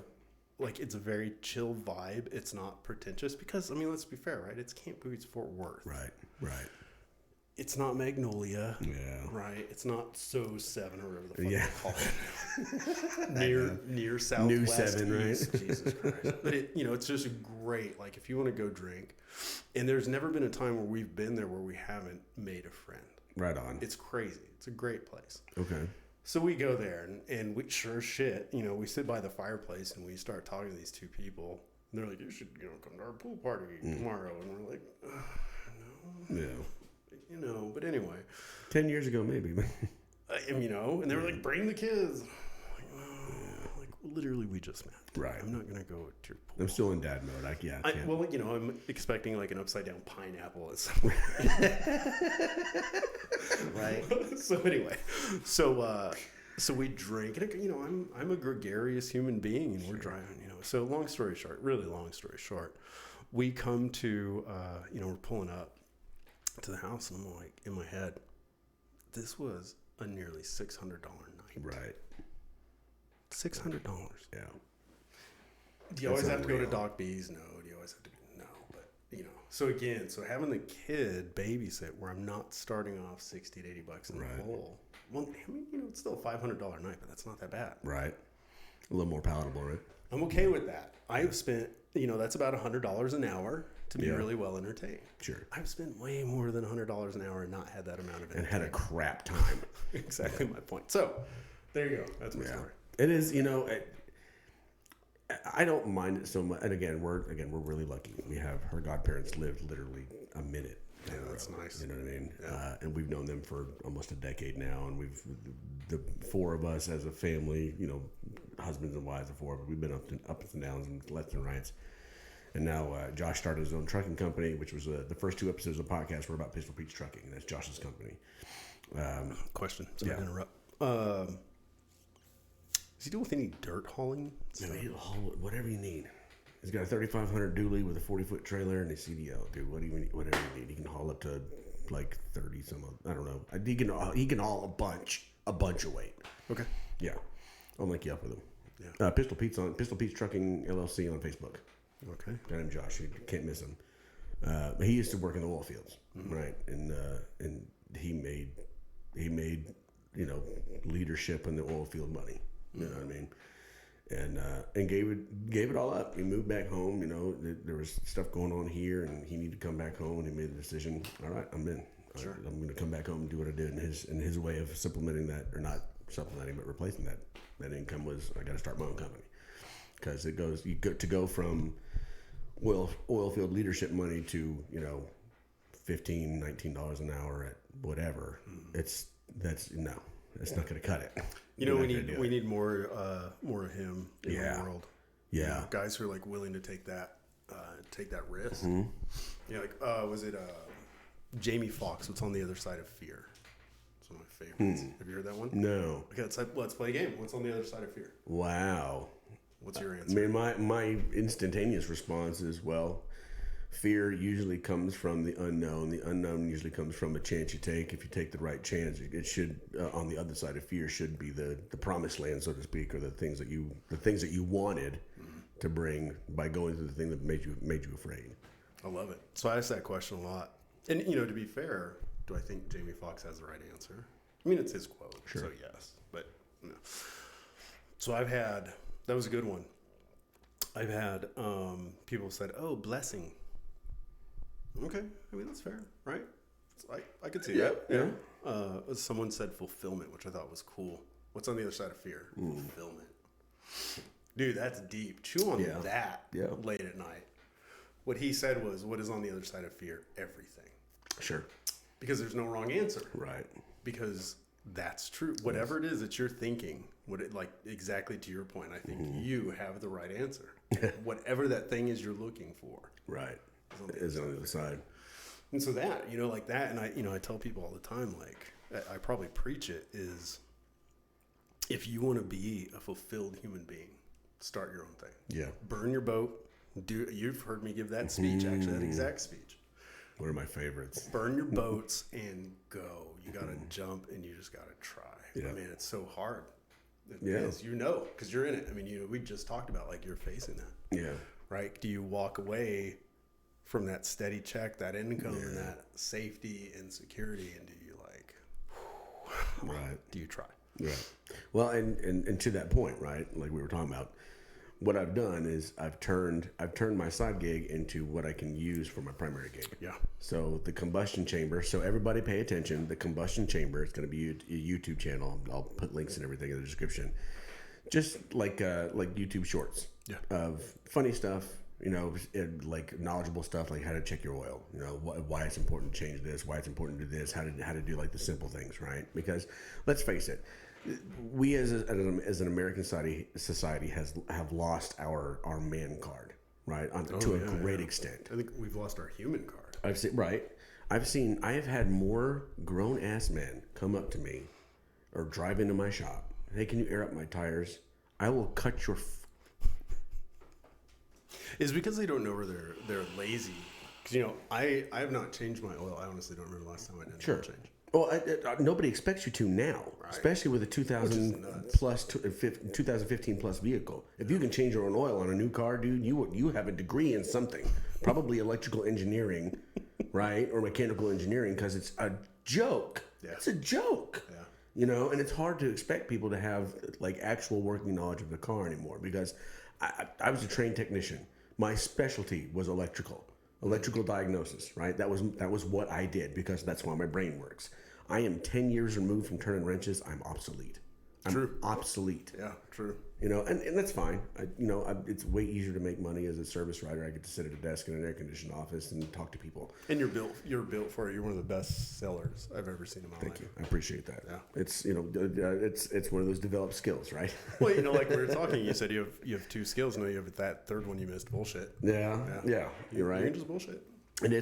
it's a very chill vibe. It's not pretentious because, let's be fair, right? It's Camp Bowie, it's Fort Worth. Right. It's not Magnolia. Yeah. Right. It's not So 7 or whatever the fuck they call it. near Southwest. New 7, right? Jesus Christ. But it's just great. Like if you want to go drink, and there's never been a time where we've been there where we haven't made a friend. Right on. It's crazy. It's a great place. Okay. So we go there and we sure as shit, we sit by the fireplace and we start talking to these 2 people. And they're like, you should come to our pool party tomorrow. And we're like, no. Yeah. But anyway. 10 years ago, maybe. And they were like, bring the kids. Literally, we just met. Right. I'm not going to go to your pool. I'm still in dad mode. I can't. I'm expecting like an upside down pineapple at some point. Right. So anyway, so we drink. And, I'm a gregarious human being, and we're driving. So really long story short, we come to we're pulling up to the house, and I'm like, in my head, this was a nearly $600 night. Right. $600. Yeah. Do you always have to go to Doc B's? No. Do you always have to no, but so having the kid babysit where I'm not starting off $60 to $80 in the hole. Well, it's still a $500 night, but that's not that bad. Right. A little more palatable, right? I'm okay with that. I've spent, that's about $100 an hour to be really well entertained. Sure. I've spent way more than $100 an hour and not had that amount of entertainment. And had a crap time. Exactly my point. So, there you go. That's my story. It is, I don't mind it so much. And again, we're really lucky. We have her godparents lived literally a minute. Yeah, that's nice. You know what I mean? Yeah. And we've known them for almost a decade now. And the 4 of us as a family, husbands and wives of 4, but we've been ups and downs and lefts and rights. And now Josh started his own trucking company, which was the first 2 episodes of the podcast were about Pistol Pete's Trucking. That's Josh's company. Question. Sorry to interrupt. Does he deal with any dirt hauling? No, he'll haul whatever you need. He's got a 3500 dually with a 40-foot trailer and a CDL. Dude, whatever you need. He can haul up to like 30 some. I don't know. He can haul a bunch of weight. Okay. Yeah, I'll link you up with him. Yeah. Pistol Pete's Trucking LLC on Facebook. Okay. Got him, Josh. You can't miss him. But he used to work in the oil fields, right? And he made leadership in the oil field money. You know what I mean? And gave it all up. He moved back home. There was stuff going on here, and he needed to come back home. And he made the decision. All right, I'm in. Sure. I'm going to come back home and do what I did. And his way of supplementing that, or not supplementing, but replacing that income was, I got to start my own company. Because you go from oil field leadership money to, $15, $19 an hour at whatever. It's not going to cut it. We need more of him in the world. Yeah. Guys who are like willing to take that risk. Was it Jamie Foxx? What's on the other side of fear? It's one of my favorites. Have you heard that one? No. Okay, let's play a game. What's on the other side of fear? Wow. What's your answer? I mean, my instantaneous response is, well, fear usually comes from the unknown. The unknown usually comes from a chance you take. If you take the right chance, it should, on the other side of fear, should be the promised land, so to speak, or the things that you wanted to bring by going through the thing that made you afraid. I love it. So I ask that question a lot. And, to be fair, do I think Jamie Foxx has the right answer? I mean, it's his quote, sure. So yes. But no. So that was a good one. I've had people said, "Oh, blessing." Okay, I mean that's fair, right? I could see that. Yeah. Someone said fulfillment, which I thought was cool. What's on the other side of fear? Fulfillment. Dude, that's deep. Chew on that late at night. What he said was, "What is on the other side of fear? Everything." Sure. Because there's no wrong answer. Right. Because that's true. Whatever it is that you're thinking, exactly to your point, I think you have the right answer. Whatever that thing is you're looking for. Right. Is on the other side. And so that, like that, and I tell people all the time, I probably preach it, is if you want to be a fulfilled human being, start your own thing. Yeah. Burn your boat. You've heard me give that speech, actually, that exact speech. One of my favorites. Burn your boats and go. You got to jump and you just got to try. Yeah. I mean, it's so hard. It is, because you're in it. I mean, we just talked about you're facing that. Yeah. Right? Do you walk away from that steady check, that income, and that safety and security, and do you right? Do you try? Right. Well, and to that point, right? Like we were talking about, what I've done is I've turned my side gig into what I can use for my primary gig. Yeah. So the combustion chamber. So everybody pay attention. The combustion chamber is going to be a YouTube channel. I'll put links and everything in the description. Just like YouTube shorts. Yeah. Of funny stuff. Like knowledgeable stuff, like how to check your oil. Why it's important to change this. Why it's important to do this. How to do like the simple things, right? Because let's face it. We as an American society have lost our man card, right? To a great extent. I think we've lost our human card. I have had more grown ass men come up to me or drive into my shop. Hey, can you air up my tires? I will cut your. It's because they don't know where they're lazy. Because I have not changed my oil. I honestly don't remember the last time I did change. Well, nobody expects you to now, right. Especially with a 2015 plus vehicle. If you can change your own oil on a new car, dude, you have a degree in something, probably electrical engineering, right, or mechanical engineering, because it's a joke. Yeah. It's a joke. Yeah. And it's hard to expect people to have actual working knowledge of the car anymore, because I was a trained technician. My specialty was electrical diagnosis, right? That was what I did, because that's why my brain works. I am 10 years removed from turning wrenches. I'm obsolete. Obsolete. Yeah, true. And that's fine. It's way easier to make money as a service writer. I get to sit at a desk in an air-conditioned office and talk to people. And you're built for it. You're one of the best sellers I've ever seen in my life. Thank you. I appreciate that. Yeah. It's it's one of those developed skills, right? Well, like we were talking, you said you have two skills. No, you have that third one you missed. Bullshit. Yeah. You're right. You're just bullshit. And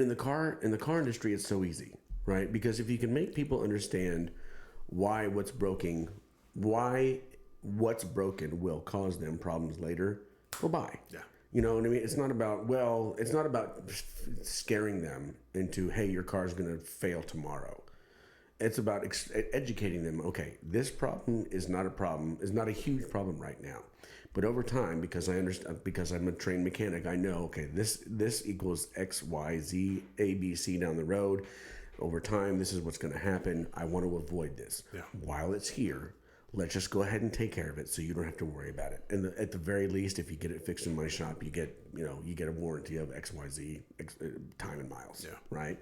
in the car industry, it's so easy, right? Because if you can make people understand why what's broken will cause them problems later, well, bye. Yeah. You know what I mean? It's not about scaring them into, hey, your car's going to fail tomorrow. It's about educating them. Okay, this problem is not a huge problem right now. But over time, because I understand, because I'm a trained mechanic, I know, okay, this equals X, Y, Z, A, B, C down the road. Over time, this is what's going to happen. I want to avoid this. Yeah. While it's here, let's just go ahead and take care of it, so you don't have to worry about it. And at the very least, if you get it fixed in my shop, you get a warranty of X, Y, Z time and miles. Yeah. Right.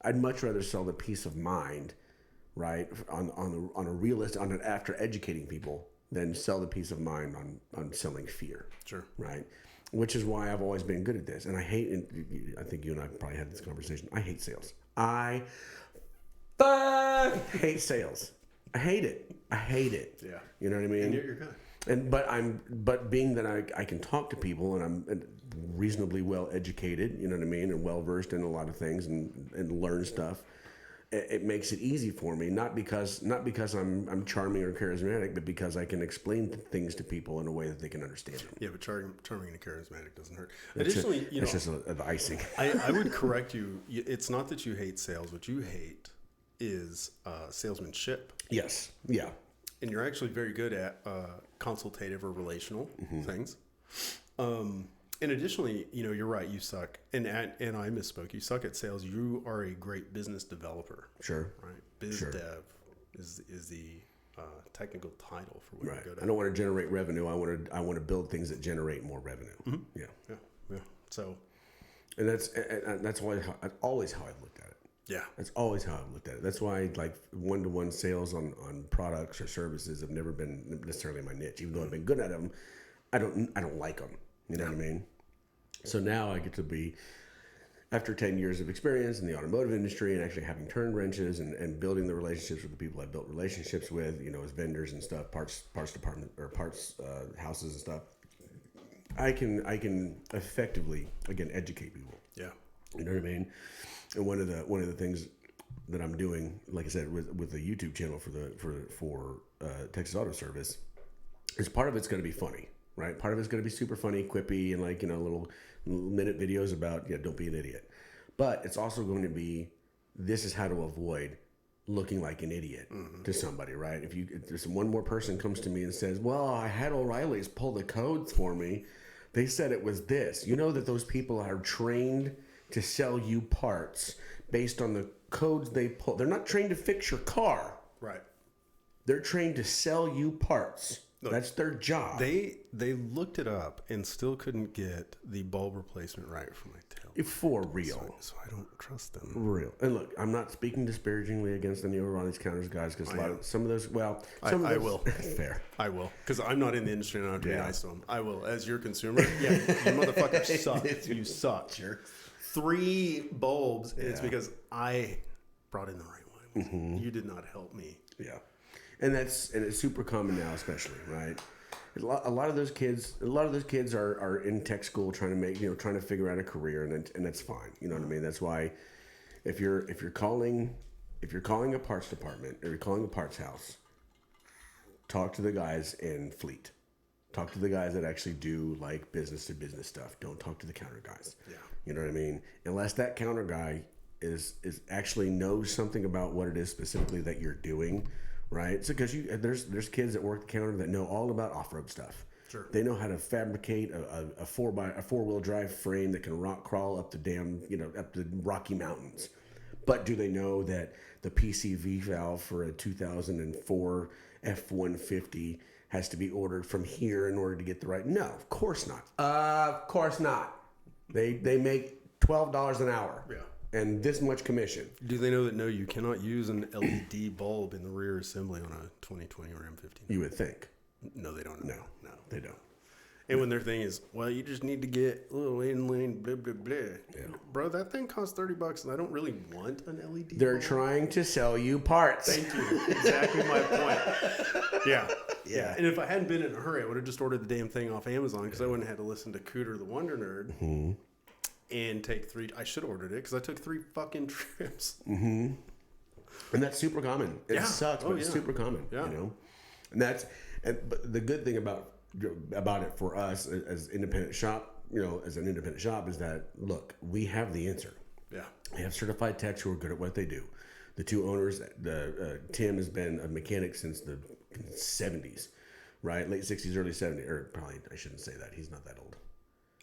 I'd much rather sell the peace of mind, right, after educating people than sell the peace of mind on selling fear. Sure. Right. Which is why I've always been good at this. And I think you and I probably had this conversation. I hate sales. I hate sales. I hate it. Yeah. You know what I mean? And you're good. But being that I can talk to people and I'm reasonably well educated, you know what I mean, and well versed in a lot of things and learn stuff, it makes it easy for me. Not because I'm charming or charismatic, but because I can explain things to people in a way that they can understand them. Yeah, but charming and charismatic doesn't hurt. It's Additionally, it's just the icing. I would correct you. It's not that you hate sales. What you hate is salesmanship. Yes. Yeah. And you're actually very good at consultative or relational things. And additionally, you're right. You suck. And I misspoke. You suck at sales. You are a great business developer. Sure. Right. Biz dev is the technical title for what right. you're good at. I don't want to generate revenue. I want to build things that generate more revenue. Mm-hmm. Yeah. So. And that's always how I've looked at it. Yeah. That's always how I've looked at it. That's why like one-to-one sales on products or services have never been necessarily my niche. Even though I've been good at them, I don't like them. You know what I mean? So now I get to be, after 10 years of experience in the automotive industry and actually having turned wrenches and building the relationships with the people I built relationships with, as vendors and stuff, parts department or parts houses and stuff, I can effectively, again, educate people. Yeah. You know what I mean? And one of the things that I'm doing, like I said, with the YouTube channel for Texas Auto Service, is part of it's going to be funny, right? Part of it's going to be super funny, quippy, and like little minute videos about don't be an idiot. But it's also going to be, this is how to avoid looking like an idiot to somebody, right? If there's one more person comes to me and says, "Well, I had O'Reilly's pull the codes for me. They said it was this." You know that those people are trained to sell you parts based on the codes they pull. They're not trained to fix your car. Right. They're trained to sell you parts. Look, that's their job. They looked it up and still couldn't get the bulb replacement right for my tail. For real. So I don't trust them. Real. And look, I'm not speaking disparagingly against any O'Reilly's counters guys because some of those, I will. Fair. I will. Because I'm not in the industry and I don't have to be nice to them. I will. As your consumer, you motherfucker suck. You suck. Sure. 3 bulbs, and it's because I brought in the right one. You did not help me. Yeah. And it's super common now, especially, right? A lot of those kids are in tech school trying to figure out a career, and that's fine. You know what I mean? That's why if you're calling a parts department or you're calling a parts house, talk to the guys in fleet. Talk to the guys that actually do like business to business stuff. Don't talk to the counter guys. Yeah. You know what I mean? Unless that counter guy is actually knows something about what it is specifically that you're doing, right? So because there's kids that work the counter that know all about off-road stuff. Sure. They know how to fabricate a 4-wheel drive frame that can rock crawl up up the Rocky Mountains. But do they know that the PCV valve for a 2004 F-150 has to be ordered from here in order to get the right? No, of course not. Of course not. They make $12 an hour. Yeah. And this much commission. Do they know that you cannot use an LED bulb in the rear assembly on a 2020 or M15? You would think. No, they don't know. No, they don't. And when their thing is, well, you just need to get a little in-lane, blah, blah, blah. Yeah. Bro, that thing costs $30 and I don't really want an LED They're bulb. trying to sell you parts. Thank you. Exactly my point. Yeah. And if I hadn't been in a hurry, I would have just ordered the damn thing off Amazon because I wouldn't have had to listen to Cooter the Wonder Nerd and take 3. I should have ordered it because I took 3 fucking trips. And that's super common. It sucks, but it's super common. Yeah. But the good thing about it for us as independent shop, as an independent shop, is that look, we have the answer. Yeah. We have certified techs who are good at what they do. The 2 owners, Tim has been a mechanic since the 70s, right? Late 60s, early 70s, or probably I shouldn't say that. He's not that old.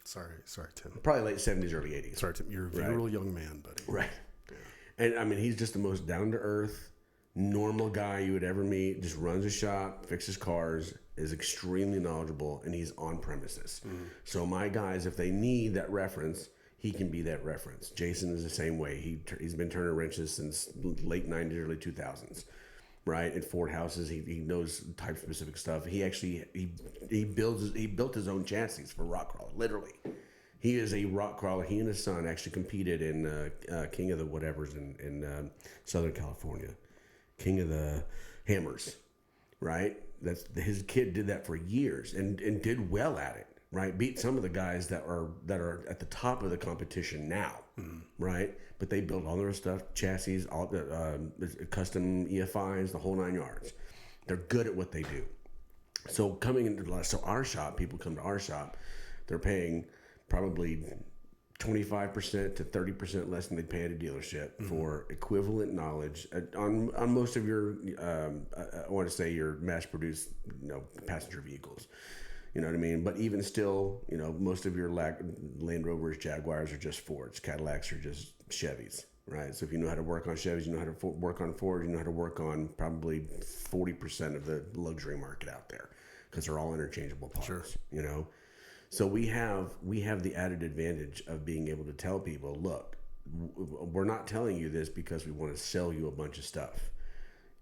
Sorry, Tim. Probably late 70s, early 80s. Sorry, Tim. You're a venerable young man, buddy. Right. Yeah. And I mean, he's just the most down to earth, normal guy you would ever meet. Just runs a shop, fixes cars, is extremely knowledgeable, and he's on premises. So my guys, if they need that reference, he can be that reference. Jason is the same way. He's been turning wrenches since late 90s, early 2000s, right? At Ford houses, he knows type specific stuff. He actually he built his own chassis for rock crawler, literally. He is a rock crawler. He and his son actually competed in King of the Whatevers in Southern California, King of the Hammers, right? His kid did that for years and did well at it. Right, beat some of the guys that are at the top of the competition now, right? But they build all their stuff, chassis, all the custom EFIs, the whole 9 yards. They're good at what they do. So our shop, people come to our shop, they're paying probably 25% to 30% less than they pay at a dealership for equivalent knowledge on most of your, I want to say your mass-produced, passenger vehicles. You know what I mean? But even still, most of your Land Rovers, Jaguars are just Fords. Cadillacs are just Chevys, right? So if you know how to work on Chevys, you know how to work on Fords, you know how to work on probably 40% of the luxury market out there because they're all interchangeable parts, Sure. So we have the added advantage of being able to tell people, look, we're not telling you this because we want to sell you a bunch of stuff.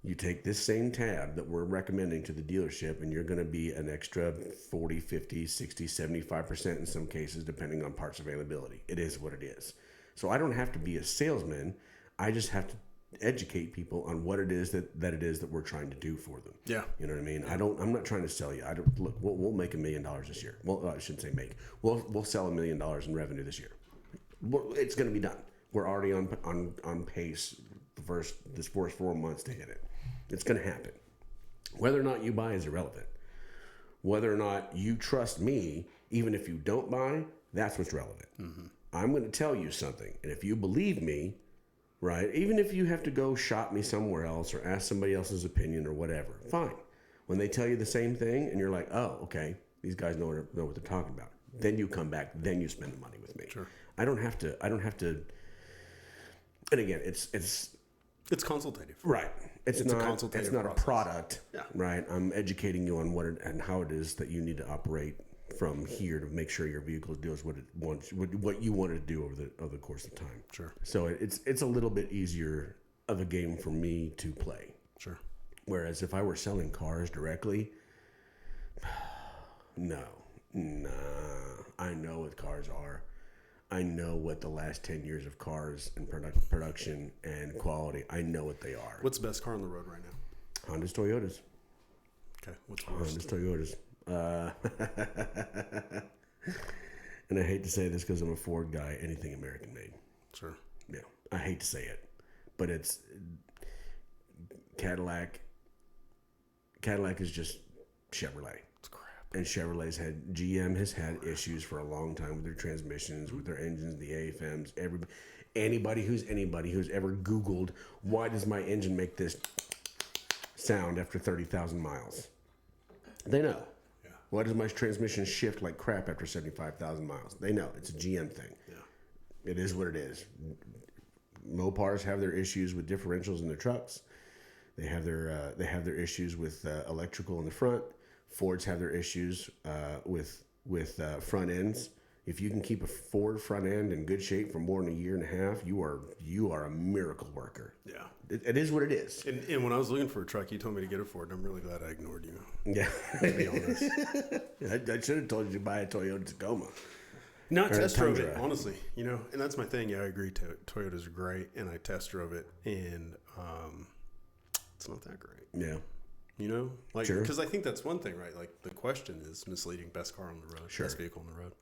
You take this same tab that we're recommending to the dealership and you're going to be an extra 40, 50, 60, 75% in some cases, depending on parts availability. It is what it is. So I don't have to be a salesman. I just have to educate people on what it is that we're trying to do for them. Yeah. You know what I mean? I'm not trying to sell you. Look, we'll make $1 million this year. Well, I shouldn't say make. We'll sell $1 million in revenue this year. It's going to be done. We're already on pace this first 4 months to hit it. It's going to happen. Whether or not you buy is irrelevant. Whether or not you trust me, even if you don't buy, that's what's relevant. Mm-hmm. I'm going to tell you something. And if you believe me, right, even if you have to go shop me somewhere else or ask somebody else's opinion or whatever, fine. When they tell you the same thing and you're like, oh, okay, these guys know what they're talking about. Then you come back, then you spend the money with me. Sure. I don't have to. And again, it's consultative. Right. It's not a consultative It's not process. A product, right? I'm educating you on what and how it is that you need to operate from here to make sure your vehicle does what it wants, what you want it to do over the course of time. Sure. So it's a little bit easier of a game for me to play. Sure. Whereas if I were selling cars directly, nah, I know what cars are. I know what the last 10 years of cars and production and quality, I know what they are. What's the best car on the road right now? Hondas, Toyotas. Okay, what's the worst? Hondas, Toyotas. And I hate to say this because I'm a Ford guy, anything American made. Sure. Yeah, I hate to say it, but it's Cadillac. Cadillac is just Chevrolet. And GM has had issues for a long time with their transmissions, with their engines, the AFMs. Anybody who's ever Googled, why does my engine make this sound after 30,000 miles? They know. Yeah. Why does my transmission shift like crap after 75,000 miles? They know. It's a GM thing. Yeah. It is what it is. Mopars have their issues with differentials in their trucks. They have their issues with electrical in the front. Fords have their issues with front ends. If you can keep a Ford front end in good shape for more than a year and a half, you are a miracle worker. Yeah, it is what it is. And when I was looking for a truck, you told me to get a Ford. I'm really glad I ignored you. Yeah, to be honest, I should have told you to buy a Toyota Tacoma. Not test drove it, honestly. And that's my thing. Yeah, I agree. Toyotas are great, and I test drove it, and it's not that great. Yeah. Sure. Because I think that's one thing, right? Like the question is misleading. Best car on the road, best vehicle on the road.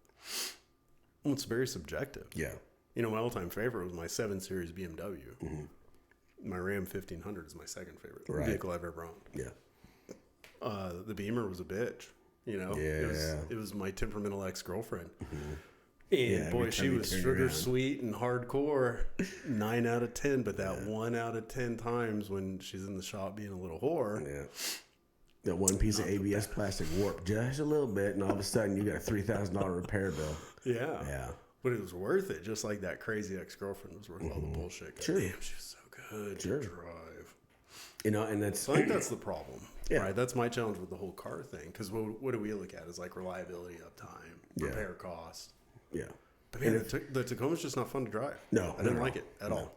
Well, it's very subjective. Yeah. My all-time favorite was my 7 Series BMW. Mm-hmm. My Ram 1500 is my second favorite vehicle I've ever owned. Yeah. The Beamer was a bitch. Yeah. It was my temperamental ex-girlfriend. Mm-hmm. And boy, she was sugar sweet and hardcore. 9 out of 10, but that 1 out of 10 times when she's in the shop being a little whore. Yeah. That one piece of ABS plastic warped just a little bit, and all of a sudden you got a $3,000 repair bill. Yeah. Yeah. But it was worth it, just like that crazy ex-girlfriend was worth all the bullshit. Sure. Damn, she was so good to drive. And that's... So I think that's the problem. Yeah. Right? That's my challenge with the whole car thing. Because what do we look at is like reliability, uptime, repair cost. Yeah. I mean, the Tacoma's just not fun to drive. No, I didn't like it at all.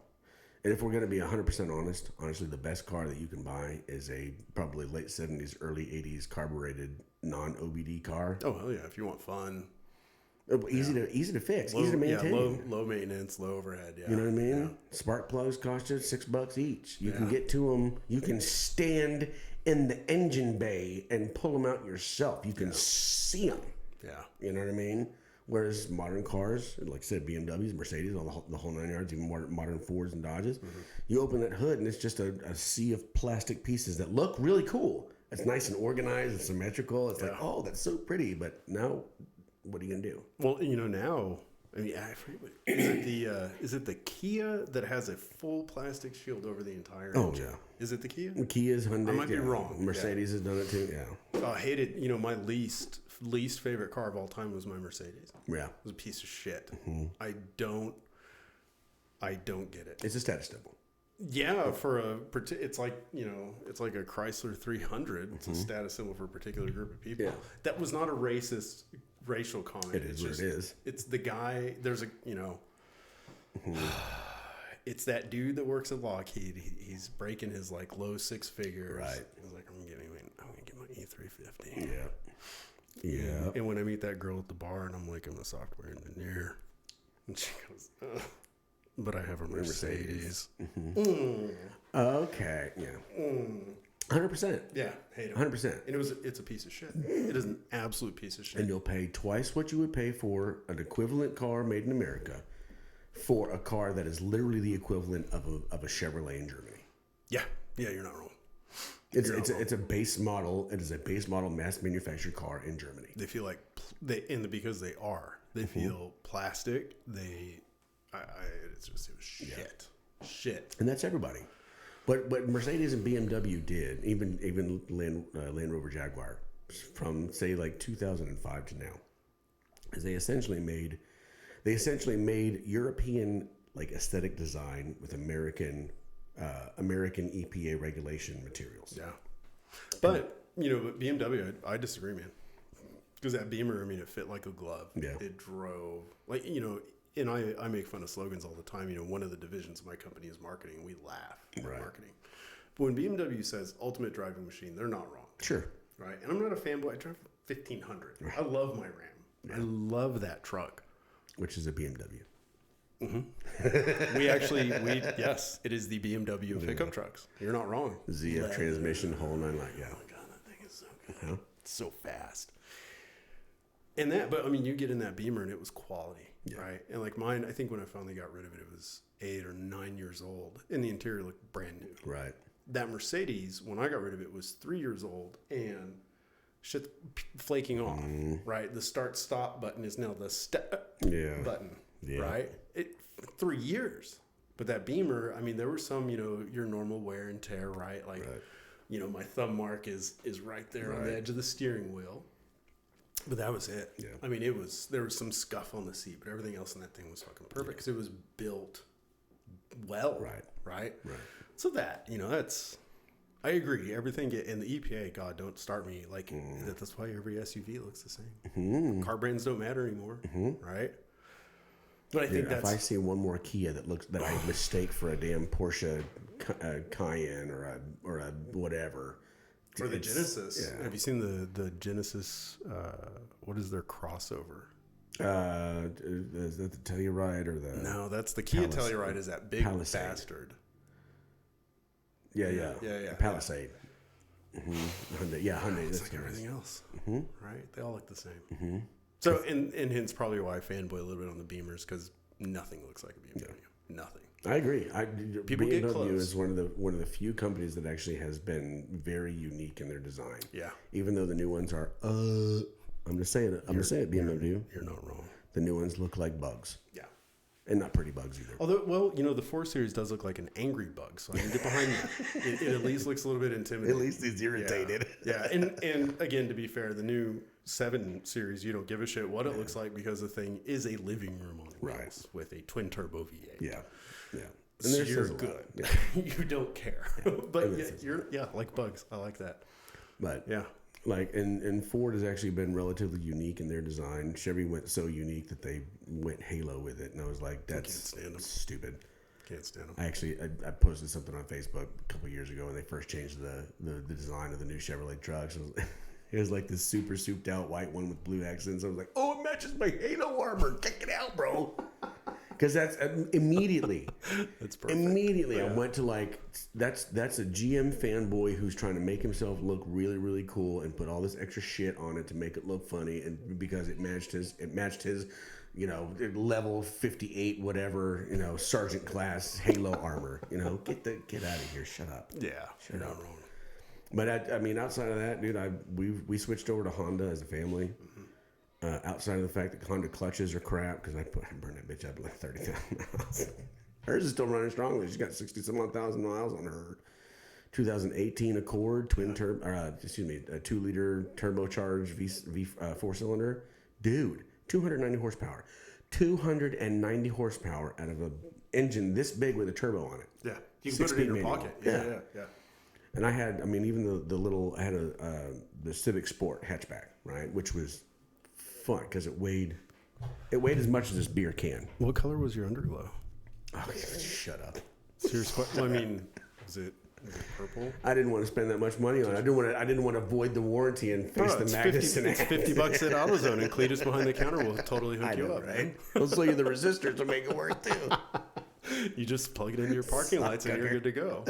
And if we're going to be 100% honest, honestly, the best car that you can buy is a probably late 70s, early 80s carbureted non-OBD car. Oh, hell yeah. If you want fun. Easy to fix, easy to maintain. Yeah, low maintenance, low overhead. Yeah. You know what I mean? Yeah. Spark plugs cost you $6 each. You can get to them. You can stand in the engine bay and pull them out yourself. You can see them. Yeah. You know what I mean? Whereas modern cars, like I said, BMWs, Mercedes, all the whole 9 yards, even modern Fords and Dodges, you open that hood and it's just a sea of plastic pieces that look really cool. It's nice and organized and symmetrical. It's like, oh, that's so pretty. But now, what are you gonna do? Well, now, I mean, is it the Kia that has a full plastic shield over the entire engine? Yeah. Is it the Kia? Kia's, Hyundai. I might be wrong. Mercedes has done it too. Yeah. I hated. My least favorite car of all time was my Mercedes. Yeah. It was a piece of shit. I don't get it. It's a status symbol. Yeah, it's like it's like a Chrysler 300. It's a status symbol for a particular group of people. Yeah. That was not a racial comment. It is what it is. It's the guy. There's a it's that dude that works at Lockheed. He's breaking his like low six figures. Right. He's like, I'm gonna get my E350. Yeah. Yeah. And when I meet that girl at the bar, and I'm like, I'm a software engineer, and she goes, ugh. But I have a Mercedes. Okay. Yeah. 100%. Yeah. Hate it. 100%. And it's a piece of shit. It is an absolute piece of shit. And you'll pay twice what you would pay for an equivalent car made in America for a car that is literally the equivalent of a Chevrolet in Germany. Yeah. Yeah, you're not wrong. It's a base model. It is a base model mass manufactured car in Germany. They feel like because they feel plastic. It was shit. Yeah. Shit. And that's everybody. But Mercedes and BMW did, even Land Rover Jaguar, from say like 2005 to now, is they essentially made European like aesthetic design with American EPA regulation materials. Yeah. But BMW, I disagree, man. Because that Beamer, I mean, it fit like a glove. Yeah. It drove like and I make fun of slogans all the time. One of the divisions of my company is marketing. We laugh at marketing. But when BMW says ultimate driving machine, they're not wrong. Sure. Right? And I'm not a fanboy. I drive 1500. Right. I love my Ram. Yeah. I love that truck. Which is a BMW. Mm-hmm. Yes, it is the BMW pickup trucks. You're not wrong. ZF transmission, whole nine like, yeah. Oh my God, that thing is so good. It's so fast. But I mean, you get in that Beamer and it was quality. Yeah. Right. And like mine, I think when I finally got rid of it, it was 8 or 9 years old and the interior looked brand new. Right. That Mercedes, when I got rid of it, was 3 years old and shit flaking off. Right. The start stop button is now the button. Yeah. Right. 3 years. But that Beamer, I mean, there were some, your normal wear and tear, right? Like, my thumb mark is right there on the edge of the steering wheel. But that was it. Yeah. I mean, there was some scuff on the seat, but everything else in that thing was fucking perfect because it was built well. Right. So that, I agree. Everything, and the EPA, God, don't start me. Like, that's why every SUV looks the same. Car brands don't matter anymore. Right. But I think if I see one more Kia that I mistake for a damn Porsche Cayenne or a whatever. Or the Genesis. Yeah. Have you seen the Genesis? What is their crossover? Is that the Telluride or the? No, that's the Kia Telluride. Is that big Palisade. Bastard? Yeah. Palisade. Hyundai. Yeah, Hyundai. It's like everything else, right? They all look the same. So, and hence probably why I fanboy a little bit on the Beamers because nothing looks like a BMW. Yeah. Nothing. I agree. People BMW get close. is one of the few companies that actually has been very unique in their design. Yeah. Even though the new ones are, I'm just saying it. BMW. You're not wrong. The new ones look like bugs. Yeah. And not pretty bugs either. Although, the 4 Series does look like an angry bug, so I can get behind that. It at least looks a little bit intimidating. At least he's irritated. Yeah. And again, to be fair, the new 7 Series, you don't give a shit what it looks like because the thing is a living room on wheels with a twin turbo V8. Yeah. And so you're good. You don't care. But you're like bugs. I like that. But yeah. Like, and Ford has actually been relatively unique in their design. Chevy went so unique that they went Halo with it, and I was like, that's stupid. Can't stand them. I posted something on Facebook a couple of years ago when they first changed the design of the new Chevrolet trucks. It was like this super souped out white one with blue accents. I was like, oh, it matches my Halo armor. Check it out, bro. Because that's immediately. That's perfect. Immediately, yeah. I went to like that's a GM fanboy who's trying to make himself look really, really cool and put all this extra shit on it to make it look funny, and because it matched his you know, level 58 whatever, you know, sergeant class Halo armor. You know, get out of here. Shut up. Yeah, you're not wrong. But I mean, outside of that, dude, we switched over to Honda as a family. Mm-hmm. Outside of the fact that Honda clutches are crap, because I burned that bitch up like 30,000 miles. Hers is still running strongly. She's got 60-some-odd-thousand miles on her 2018 Accord a 2-liter turbocharged four-cylinder. Dude, 290 horsepower. 290 horsepower out of an engine this big with a turbo on it. Yeah, you can put it in your pocket. Yeah. And I had, I mean, even the little, I had the Civic Sport hatchback, right, which was fun because it weighed as much as this beer can. What color was your underglow? Oh, shut up. Serious question. Well, I mean, was it purple? I didn't want to spend that much money on it. I didn't want to void the warranty and face the Magnus. It's $50 at AutoZone, and Cletus behind the counter will totally hook you up, right? We'll sell you the resistors to make it work too. You just plug it into your parking lights and you're good to go.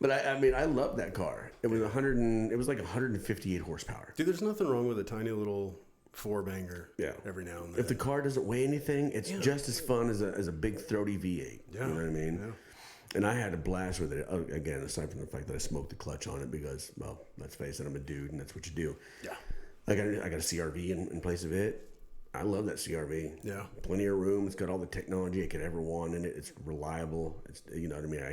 But I mean, I love that car. It was it was like 158 horsepower. Dude, there's nothing wrong with a tiny little four-banger. Yeah. Every now and then. If the car doesn't weigh anything, it's just as fun as a big throaty V8. Yeah. You know what I mean? Yeah. And I had a blast with it. Again, aside from the fact that I smoked the clutch on it because, well, let's face it, I'm a dude and that's what you do. Yeah. I got a CRV in place of it. I love that CRV. Yeah. Plenty of room. It's got all the technology I could ever want in it. It's reliable. It's, you know what I mean? I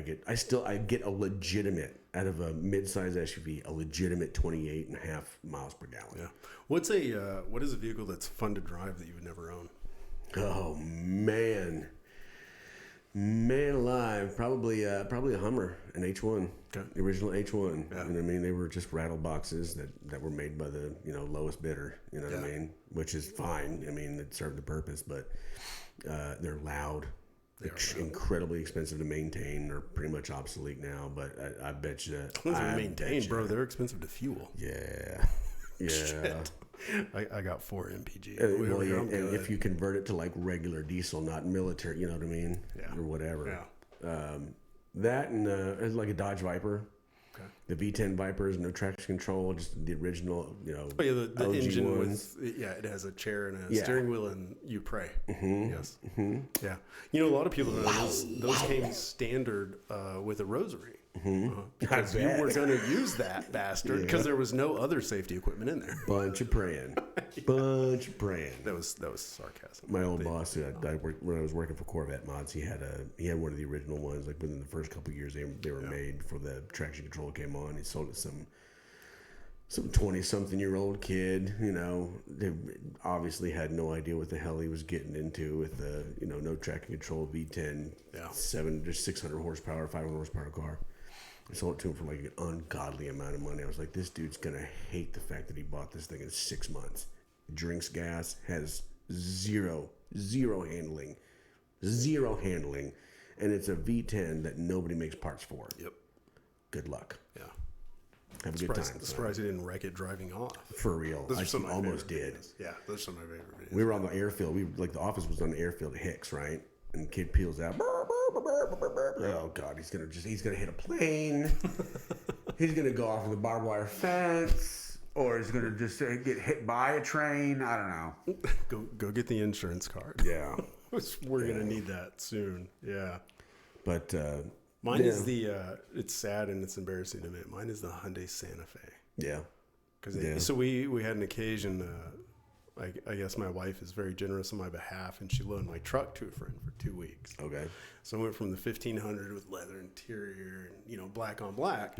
get a legitimate, out of a mid-size SUV, a legitimate 28.5 miles per gallon. Yeah. What is a vehicle that's fun to drive that you would never own? Oh man. Man alive, probably a Hummer, an H1, the original H1. Yeah. You know what I mean? They were just rattle boxes that were made by the lowest bidder. You know what I mean? Which is fine. I mean, it served the purpose, but they're loud. They're incredibly expensive to maintain. They're pretty much obsolete now. But I bet you. Maintain, bro. They're expensive to fuel. Yeah. Yeah. Shit. I got 4 MPG. And if you convert it to like regular diesel, not military, you know what I mean? Yeah. Or whatever. Yeah. That and it's like a Dodge Viper. Okay. The V10 Vipers, no traction control, just the original, the engine ones. It has a chair and a steering wheel, and you pray. Mm-hmm. Yes. Mm-hmm. Yeah. A lot of people know those came standard with a rosary. Mm-hmm. Because you were going to use that bastard because there was no other safety equipment in there. Bunch of praying. That was sarcasm. My old boss, when I was working for Corvette Mods, he had one of the original ones. Like within the first couple of years, they were made before the traction control came on. He sold it to some 20-something-year-old kid. They obviously had no idea what the hell he was getting into with the no traction control V10, 600 horsepower, 500 horsepower car. I sold it to him for like an ungodly amount of money. I was like, this dude's going to hate the fact that he bought this thing in 6 months. Drinks gas, has zero handling, and it's a V10 that nobody makes parts for. Yep. Good luck. Yeah. Have a good time. Surprised he didn't wreck it driving off. For real. I almost did. Yeah, those are some of my favorite videos. We were on the airfield. The office was on the airfield at Hicks, right? And the kid peels out. Oh God, he's gonna hit a plane. He's gonna go off of the barbed wire fence, or he's gonna just get hit by a train. I don't know. Go get the insurance card. Yeah, we're gonna need that soon. Yeah, but mine is it's sad and it's embarrassing to admit. Mine is the Hyundai Santa Fe. Yeah, so we had an occasion. I guess my wife is very generous on my behalf, and she loaned my truck to a friend for 2 weeks. Okay. So I went from the 1500 with leather interior and black on black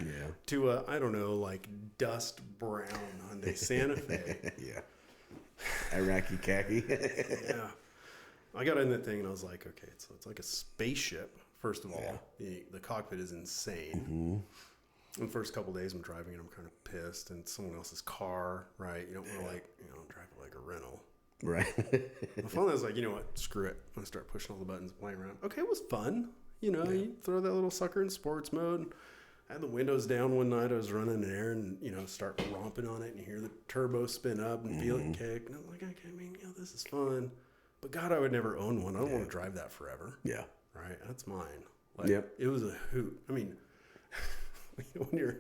to I don't know, like dust brown Hyundai Santa Fe. Yeah. Iraqi khaki. Yeah. I got in that thing and I was like, okay, so it's like a spaceship. First of all, the cockpit is insane. the first couple days I'm driving and I'm kind of pissed, and someone else's car, right? You don't want to drive it like a rental. Right. Finally I was like, you know what? Screw it. I'm going to start pushing all the buttons and playing around. Okay, it was fun. You throw that little sucker in sports mode. I had the windows down one night. I was running an errand and, start romping on it, and you hear the turbo spin up and feel it kick. And I'm like, this is fun. But God, I would never own one. I don't want to drive that forever. Yeah. Right? That's mine. It was a hoot. I mean, when you're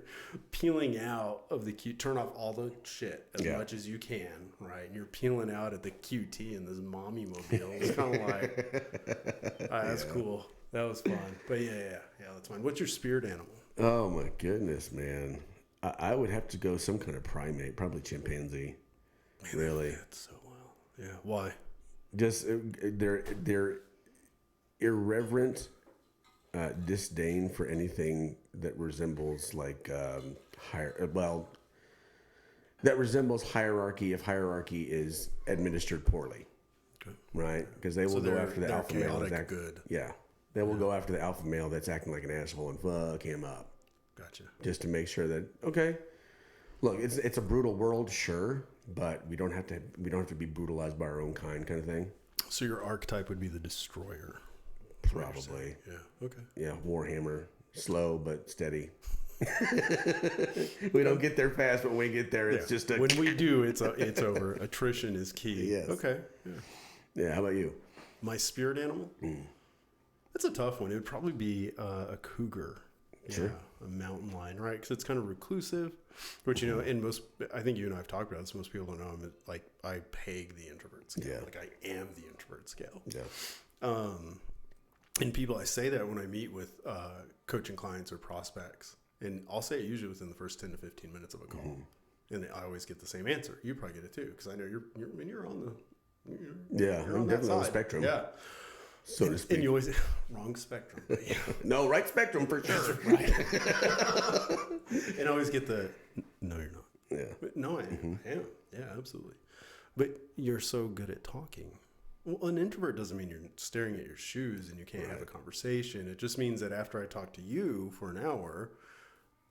peeling out of the queue, turn off all the shit as much as you can, right? And you're peeling out at the QT in this mommy mobile. It's kind of like, that's cool. That was fun. But yeah, that's fine. What's your spirit animal? Oh my goodness, man. I would have to go some kind of primate, probably chimpanzee. Man, really? That's so well. Yeah. Why? Just they're irreverent disdain for anything that resembles that resembles hierarchy if hierarchy is administered poorly. Okay. Right? Because they will go after the alpha male that's good. Yeah. They will go after the alpha male that's acting like an asshole and fuck him up. Gotcha. Just to make sure that, okay, look, it's a brutal world, sure, but we don't have to be brutalized by our own kind of thing. So your archetype would be the destroyer. Probably. Yeah. Okay. Yeah, Warhammer. Slow but steady. We don't get there fast, but when we get there, it's just when we do, it's over. Attrition is key. Yes. Okay. Yeah. How about you? My spirit animal? That's a tough one. It would probably be a cougar. Sure. Yeah, a mountain lion, right? Because it's kind of reclusive, which, and I think you and I have talked about this. Most people don't know I'm like, I peg the introvert scale. Yeah. Like I am the introvert scale. Yeah. And people, I say that when I meet with coaching clients or prospects, and I'll say it usually within the first 10 to 15 minutes of a call. And I always get the same answer. You probably get it too, because I know you're on the, I'm definitely on the spectrum. Yeah. So to speak. And you always, wrong spectrum. Yeah. No, right spectrum for sure. Right. And I always get no, you're not. Yeah. No, I am. Yeah, absolutely. But you're so good at talking. Well, an introvert doesn't mean you're staring at your shoes and you can't have a conversation. It just means that after I talk to you for an hour,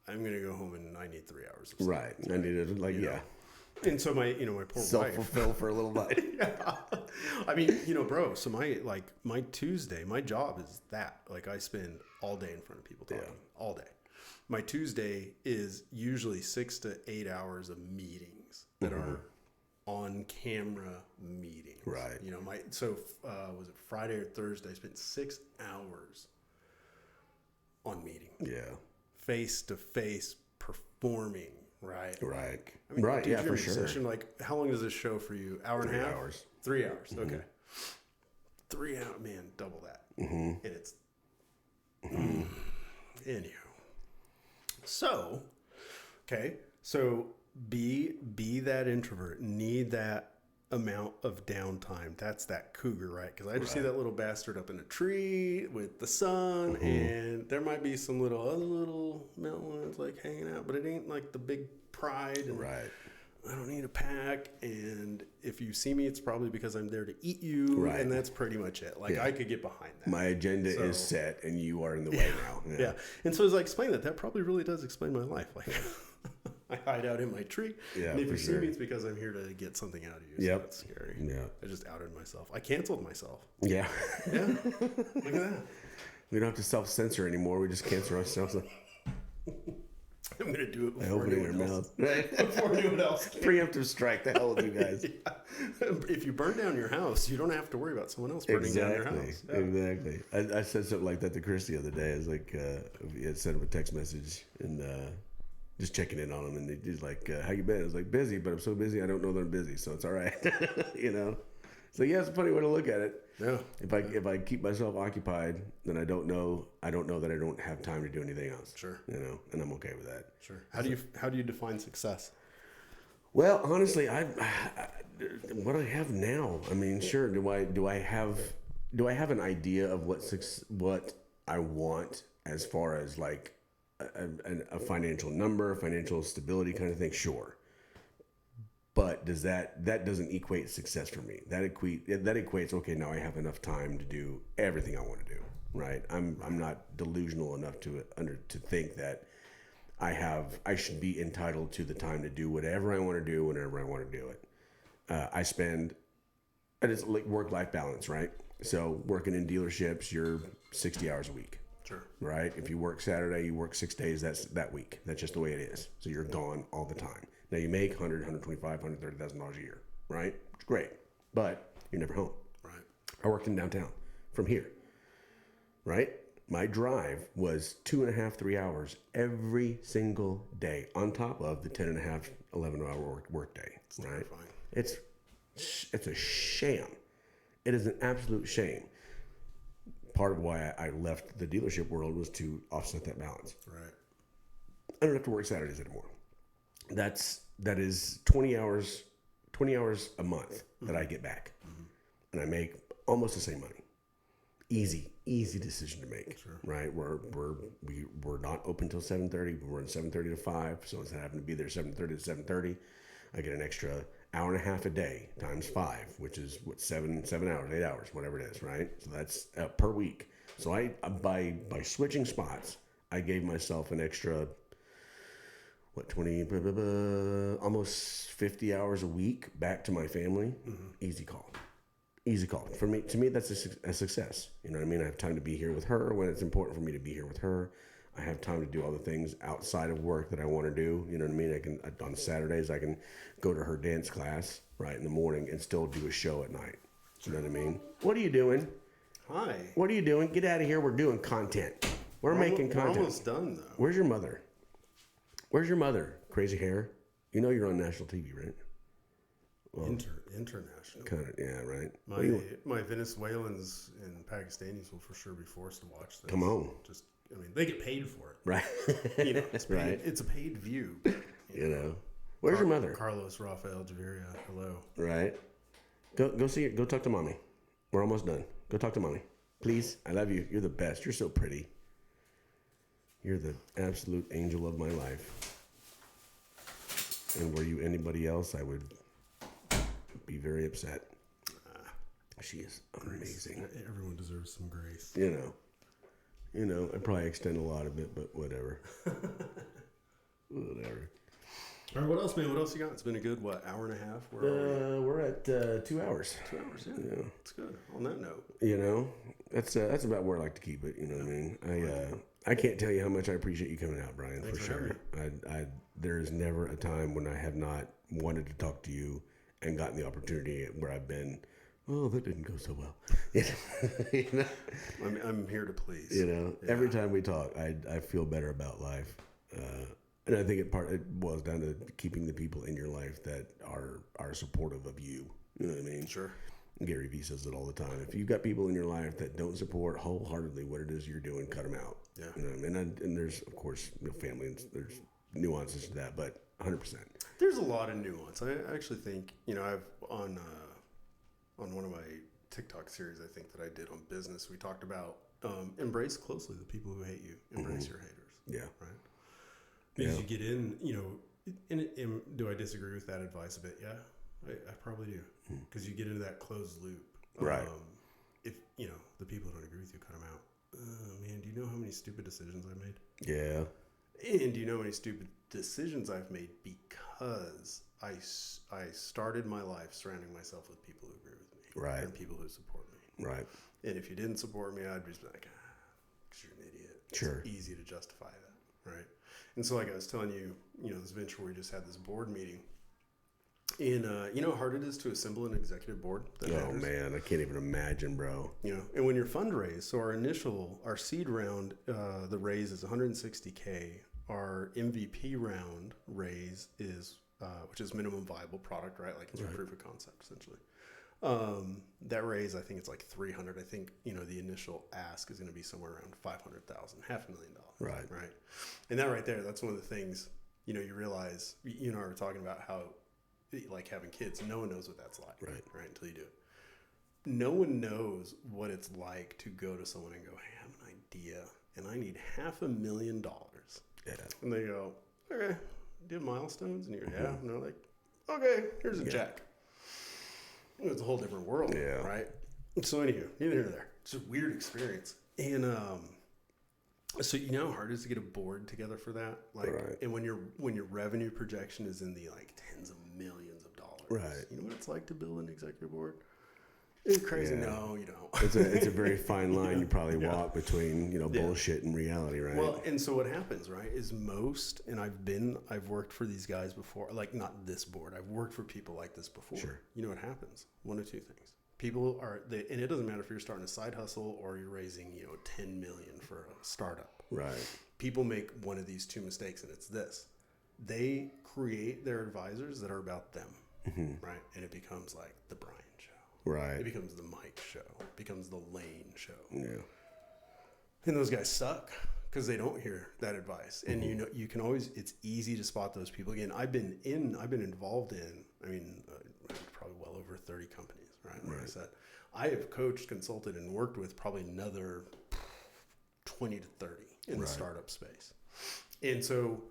I'm going to go home and I need 3 hours of sleep. Right. I need to, And so my poor self-fulfill for a little bit. Yeah. I mean, bro, so my Tuesday, my job is that. Like, I spend all day in front of people talking. All day. My Tuesday is usually 6 to 8 hours of meetings that are on camera meetings. Right. Was it Friday or Thursday? I spent 6 hours on meetings. Yeah. Face to face performing. Right. Right. I mean, right. Dude, Yeah, for sure. Like, how long does this show for you? Hour and a half? 3 hours. 3 hours. Okay. 3 hours, man, double that. And it's, anyhow. So, okay. So be that introvert. Need that amount of downtime. That's that cougar, right? Because I just see that little bastard up in a tree with the sun, and there might be some other little mountain lions like hanging out, but it ain't like the big pride. And right. I don't need a pack, and if you see me, it's probably because I'm there to eat you, right. and that's pretty much it. Like, I could get behind that. My agenda is set, and you are in the way now. Yeah. And so as I explain that probably really does explain my life. Like, I hide out in my tree. Yeah, and if you see me, it's because I'm here to get something out of you. So that's scary. Yeah. I just outed myself. I canceled myself. Yeah. Yeah. Look at that. We don't have to self-censor anymore. We just cancel ourselves. I'm going to do it before opening your mouth. Right? Before anyone else can. Preemptive strike. The hell with you guys. If you burn down your house, you don't have to worry about someone else burning down your house. Yeah. Exactly. I said something like that to Chris the other day. I was like, I sent him a text message and just checking in on him. And he's like, how you been? I was like, busy, but I'm so busy I don't know that I'm busy. So it's all right. So yeah, it's a funny way to look at it. Yeah. If I keep myself occupied, then I don't know that I don't have time to do anything else. Sure. And I'm okay with that. Sure. How do you define success? Well, honestly, what I have now. I mean, sure. Do I have an idea of what I want as far as like a financial number, financial stability kind of thing? Sure. But that doesn't equate success for me. That equates, okay, now I have enough time to do everything I want to do, right? I'm not delusional enough to think that I should be entitled to the time to do whatever I want to do whenever I want to do it. And it's like work-life balance, right? So working in dealerships, you're 60 hours a week. Sure. Right? If you work Saturday, you work 6 days, that's that week. That's just the way it is. So you're gone all the time. Now you make $100, $125, $130,000 a year, right? It's great. But you're never home. Right. I worked in downtown from here, right? My drive was 2.5, 3 hours every single day on top of the 10.5, 11-hour work day, right? Terrifying. It's a sham. It is an absolute shame. Part of why I left the dealership world was to offset that balance. Right. I don't have to work Saturdays anymore. That is 20 hours a month that I get back, and I make almost the same money. Easy decision to make. Sure. Right? We're not open till 7:30. We're in 7:30 to 5. So instead of having to be there 7:30 to 7:30, I get an extra hour and a half a day times 5, which is what 7 hours, 8 hours, whatever it is, right? So that's per week. So I by switching spots, I gave myself an extra 20 almost 50 hours a week back to my family. Easy call for me. To me, that's a success. You know what I mean? I have time to be here with her when it's important for me to be here with her. I have time to do all the things outside of work that I want to do. You know what I mean? I can on Saturdays I can go to her dance class right in the morning and still do a show at night. You know what I mean? What are you doing? Hi. What are you doing? Get out of here. We're doing content. We're making content. We're almost done though. Where's your mother? Crazy hair. You know you're on national TV, right? Well, International. kind of, yeah, right. My Venezuelans and Pakistanis will for sure be forced to watch this. Come on. They get paid for it. Right. You know, it's paid, Right. It's a paid view. You know. Where's your mother? Carlos Rafael Javiria. Hello. Right. Go see it. Go talk to mommy. We're almost done. Go talk to mommy. Please. I love you. You're the best. You're so pretty. You're the absolute angel of my life. And were you anybody else, I would be very upset. She is amazing. Everyone deserves some grace. You know, I probably extend a lot of it, but whatever. Whatever. All right, what else, man? What else you got? It's been a good, hour and a half? Where are we? We're at 2 hours. 2 hours, yeah. Yeah. That's good. On that note. You know, that's about where I like to keep it. You know what I mean? I can't tell you how much I appreciate you coming out, Brian. Thanks for for sure. There is never a time when I have not wanted to talk to you and gotten the opportunity where I've been. Oh, that didn't go so well. You know? I'm here to please. You know, every time we talk, I feel better about life, and I think it boils down to keeping the people in your life that are supportive of you. You know what I mean? Sure. Gary Vee says it all the time. If you've got people in your life that don't support wholeheartedly what it is you're doing, cut them out. Yeah. You know, and there's of course family and there's nuances to that, but 100%. There's a lot of nuance. I actually think I've on one of my TikTok series I think that I did on business. We talked about embrace closely the people who hate you. Embrace your haters. Yeah. Right. Because you get in, and do I disagree with that advice a bit? Yeah, I probably do. Because you get into that closed loop. Right. If the people who don't agree with you, cut them out. Man, do you know how many stupid decisions I made? Yeah. And do you know how many stupid decisions I've made because I started my life surrounding myself with people who agree with me. Right. And people who support me. Right. And if you didn't support me, I'd just be like, because you're an idiot. Sure. It's easy to justify that. Right. And so like I was telling you, this venture where we just had this board meeting. And you know how hard it is to assemble an executive board? That matters? Man, I can't even imagine, bro. And when you're fundraised, so our seed round, the raise is $160K. Our MVP round raise is, which is minimum viable product, right? Like it's a proof of concept, essentially. That raise, I think it's like 300. I think, the initial ask is going to be somewhere around 500,000, $500,000. Right. Right. And that right there, that's one of the things, you realize, you and I were talking about how, like having kids, no one knows what that's like. Right. Until you do it. No one knows what it's like to go to someone and go, hey, I have an idea and I need $500,000. Yeah. And they go, okay, do you have milestones? And you're, yeah. And they're like, okay, here's a check. It's a whole different world. Yeah. Right. So anywho, neither here nor there. It's a weird experience. And So you know how hard it is to get a board together for that? Like, Right. and when your revenue projection is in the like tens of millions of dollars. Right. You know what it's like to build an executive board? It's crazy. Yeah. No, you don't. It's a very fine line you probably Yeah. walk between, bullshit and reality, right? Well, and so what happens, right, is and I've worked for these guys before, like not this board. I've worked for people like this before. Sure. You know what happens? One of two things. People and it doesn't matter if you're starting a side hustle or you're raising, 10 million for a startup. Right. People make one of these two mistakes, and it's this. They create their advisors that are about them, right? And it becomes like the Bryan show. Right. It becomes the Mike show. It becomes the Lane show. Yeah. And those guys suck because they don't hear that advice. And you can always, it's easy to spot those people. Again, I've been involved in, probably well over 30 companies, right? Like I said, I have coached, consulted, and worked with probably another 20 to 30 in the startup space. And so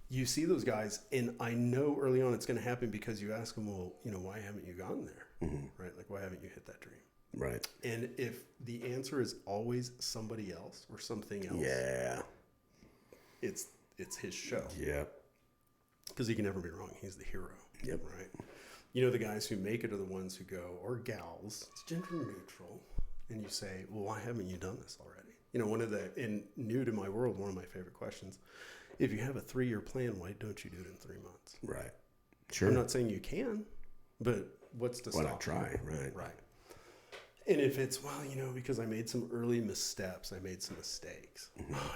you see those guys, and I know early on it's going to happen because you ask them, well, why haven't you gone there? Right? Like, why haven't you hit that dream? Right. And if the answer is always somebody else or something else, Yeah. it's his show. Yep. Because he can never be wrong. He's the hero. Yep. Right. The guys who make it are the ones who go, or gals, it's gender neutral. And you say, well, why haven't you done this already? New to my world, one of my favorite questions, if you have a 3-year plan, why don't you do it in 3 months? Right. Sure. I'm not saying you can, but what's to Why stop not try? you? Right. Right. And if it's, because I made some early missteps, I made some mistakes. Oh,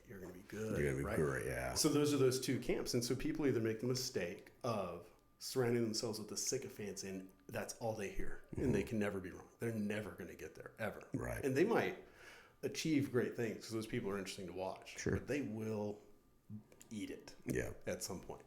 you're going to be good. You're gonna be right? great, yeah. So those are those two camps. And so people either make the mistake of surrounding themselves with the sycophants and that's all they hear. And they can never be wrong. They're never going to get there, ever. Right. And they might achieve great things because those people are interesting to watch. Sure. But they will eat it Yeah. at some point.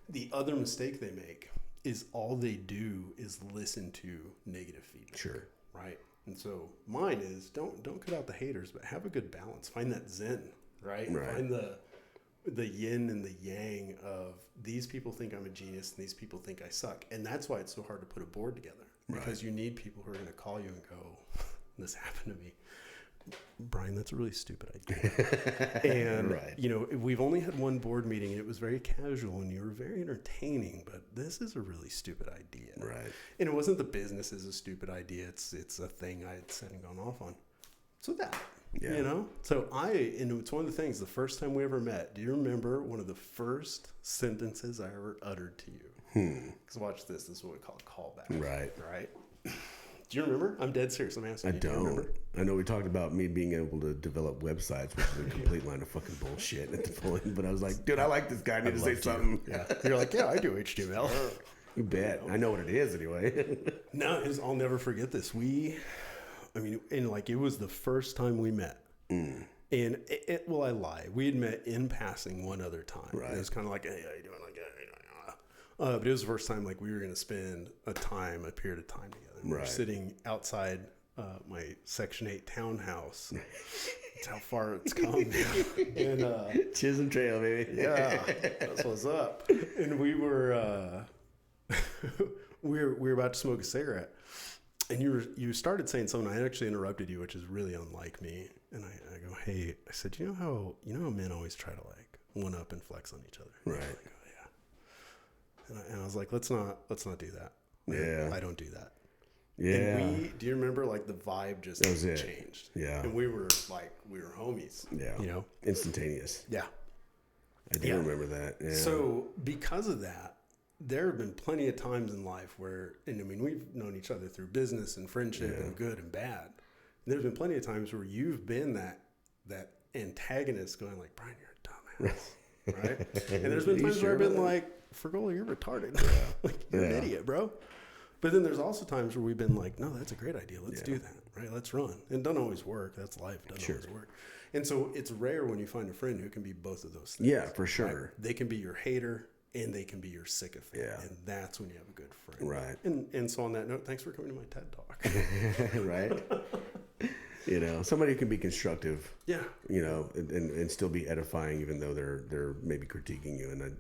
The other mistake they make is all they do is listen to negative feedback. Sure. Right. And so mine is don't cut out the haters, but have a good balance. Find that zen, right? Right. Find the yin and the yang of these people think I'm a genius and these people think I suck. And that's why it's so hard to put a board together. Because you need people who are going to call you and go, this happened to me. Bryan, that's a really stupid idea. And, we've only had one board meeting and it was very casual and you were very entertaining, but this is a really stupid idea. Right. And it wasn't the business is a stupid idea. It's a thing I had said and gone off on. So so and it's one of the things, the first time we ever met, do you remember one of the first sentences I ever uttered to you? Because watch this. This is what we call a callback. Right. Right. Do you remember? I'm dead serious. I'm asking I you. Do you don't. remember? I know we talked about me being able to develop websites, which is a complete line of fucking bullshit at the point. But I was like, dude, I like this guy. I need to say something. Yeah. You're like, yeah, I do HTML. You bet. I know what it is anyway. No, I'll never forget this. It was the first time we met. And I lie. We had met in passing one other time. Right. It was kind of like, hey, how you doing? Like, hey, how you doing? But it was the first time we were going to spend a period of time together. We were sitting outside my Section 8 townhouse. That's how far it's come. And Chisholm Trail, baby. yeah, that's what's up. And we were we were about to smoke a cigarette. And you started saying something. I actually interrupted you, which is really unlike me. And I go, hey, I said, you know how men always try to like one up and flex on each other. Right. I go, yeah. And I was like, let's not do that. Yeah. I don't do that. Yeah. And do you remember like the vibe just changed? Yeah. And we were homies. Yeah. Instantaneous. Yeah. I do remember that. Yeah. So because of that, there have been plenty of times in life where, we've known each other through business and friendship and good and bad. And there's been plenty of times where you've been that antagonist going like, Bryan, you're a dumbass. Right? And there's been times where I've been like, Fergola, you're retarded. Like, you're an idiot, bro. But then there's also times where we've been like, no, that's a great idea. Let's do that. Right? Let's run. And it doesn't always work. That's life. It doesn't always work. And so it's rare when you find a friend who can be both of those things. Yeah, for sure. Right? They can be your hater and they can be your sycophant. Yeah. And that's when you have a good friend. Right. And so on that note, thanks for coming to my TED Talk. Right. Somebody can be constructive. Yeah. And still be edifying, even though they're maybe critiquing you. And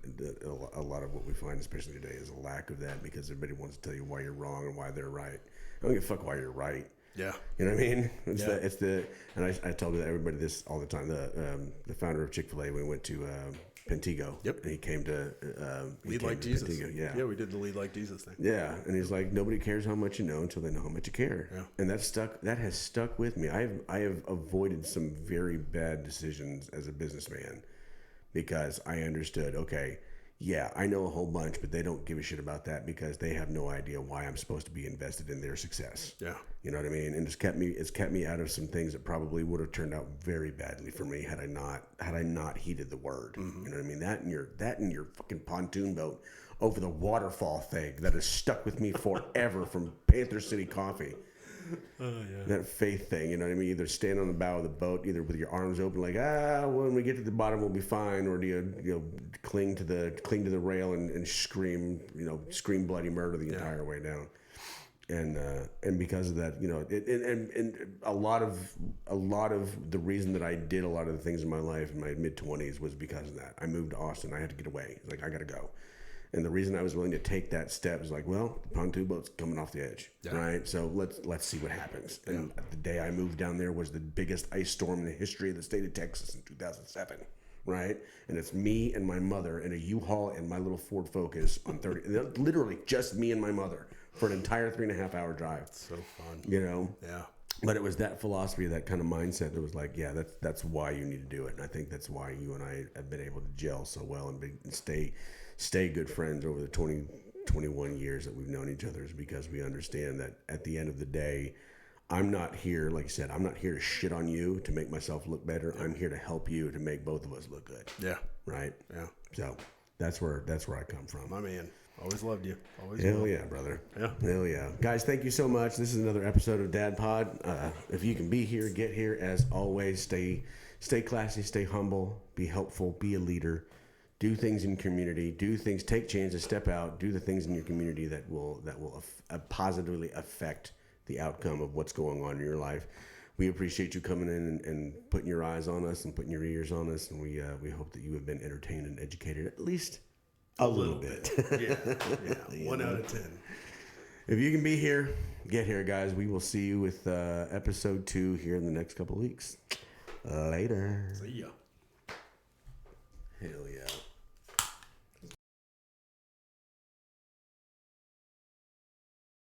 a lot of what we find, especially today, is a lack of that because everybody wants to tell you why you're wrong and why they're right. I don't give a fuck why you're right. Yeah. You know what I mean? And I tell everybody this all the time. The founder of Chick-fil-A, we went to Pentigo. Yep. And he came to Lead like Jesus. Pentigo. Yeah. Yeah, we did the lead like Jesus thing. Yeah, and he's like, nobody cares how much you know until they know how much you care. Yeah. And that has stuck with me. I have avoided some very bad decisions as a businessman because I understood, okay, yeah, I know a whole bunch, but they don't give a shit about that because they have no idea why I'm supposed to be invested in their success. Yeah. You know what I mean? And it's kept me out of some things that probably would have turned out very badly for me had I not heeded the word. Mm-hmm. You know what I mean? That and your fucking pontoon boat over the waterfall thing that has stuck with me forever from Panther City Coffee. Oh, yeah. That faith thing, you know what I mean? Either stand on the bow of the boat, either with your arms open, like when we get to the bottom, we'll be fine, or do you cling to the rail and scream bloody murder the entire way down. And because of that, and a lot of the reason that I did a lot of the things in my life in my mid-20s was because of that. I moved to Austin. I had to get away. It's like I got to go. And the reason I was willing to take that step is like, well, the pontoon boat's coming off the edge, right? So let's see what happens. And the day I moved down there was the biggest ice storm in the history of the state of Texas in 2007, right? And it's me and my mother in a U-Haul and my little Ford Focus on 30, literally just me and my mother for an entire 3.5-hour drive. So fun. Yeah. But it was that philosophy, that kind of mindset that was like, yeah, that's why you need to do it. And I think that's why you and I have been able to gel so well and stay good friends over the 21 years that we've known each other, is because we understand that at the end of the day, I'm not here, like I said, I'm not here to shit on you to make myself look better. I'm here to help you to make both of us look good. Yeah. Right? Yeah. So that's where I come from. My man. Always loved you. Always Hell will. yeah, brother. Yeah. Hell yeah. Guys, thank you so much. This is another episode of DadPod. If you can be here, get here. As always, stay classy, stay humble, be helpful, be a leader. Do things in community. Do things. Take chances. Step out. Do the things in your community that will positively affect the outcome of what's going on in your life. We appreciate you coming in and putting your eyes on us and putting your ears on us, and we hope that you have been entertained and educated at least a little bit. Yeah. 1 out of 10. If you can be here, get here, guys. We will see you with episode 2 here in the next couple of weeks. Later. See ya. Hell yeah.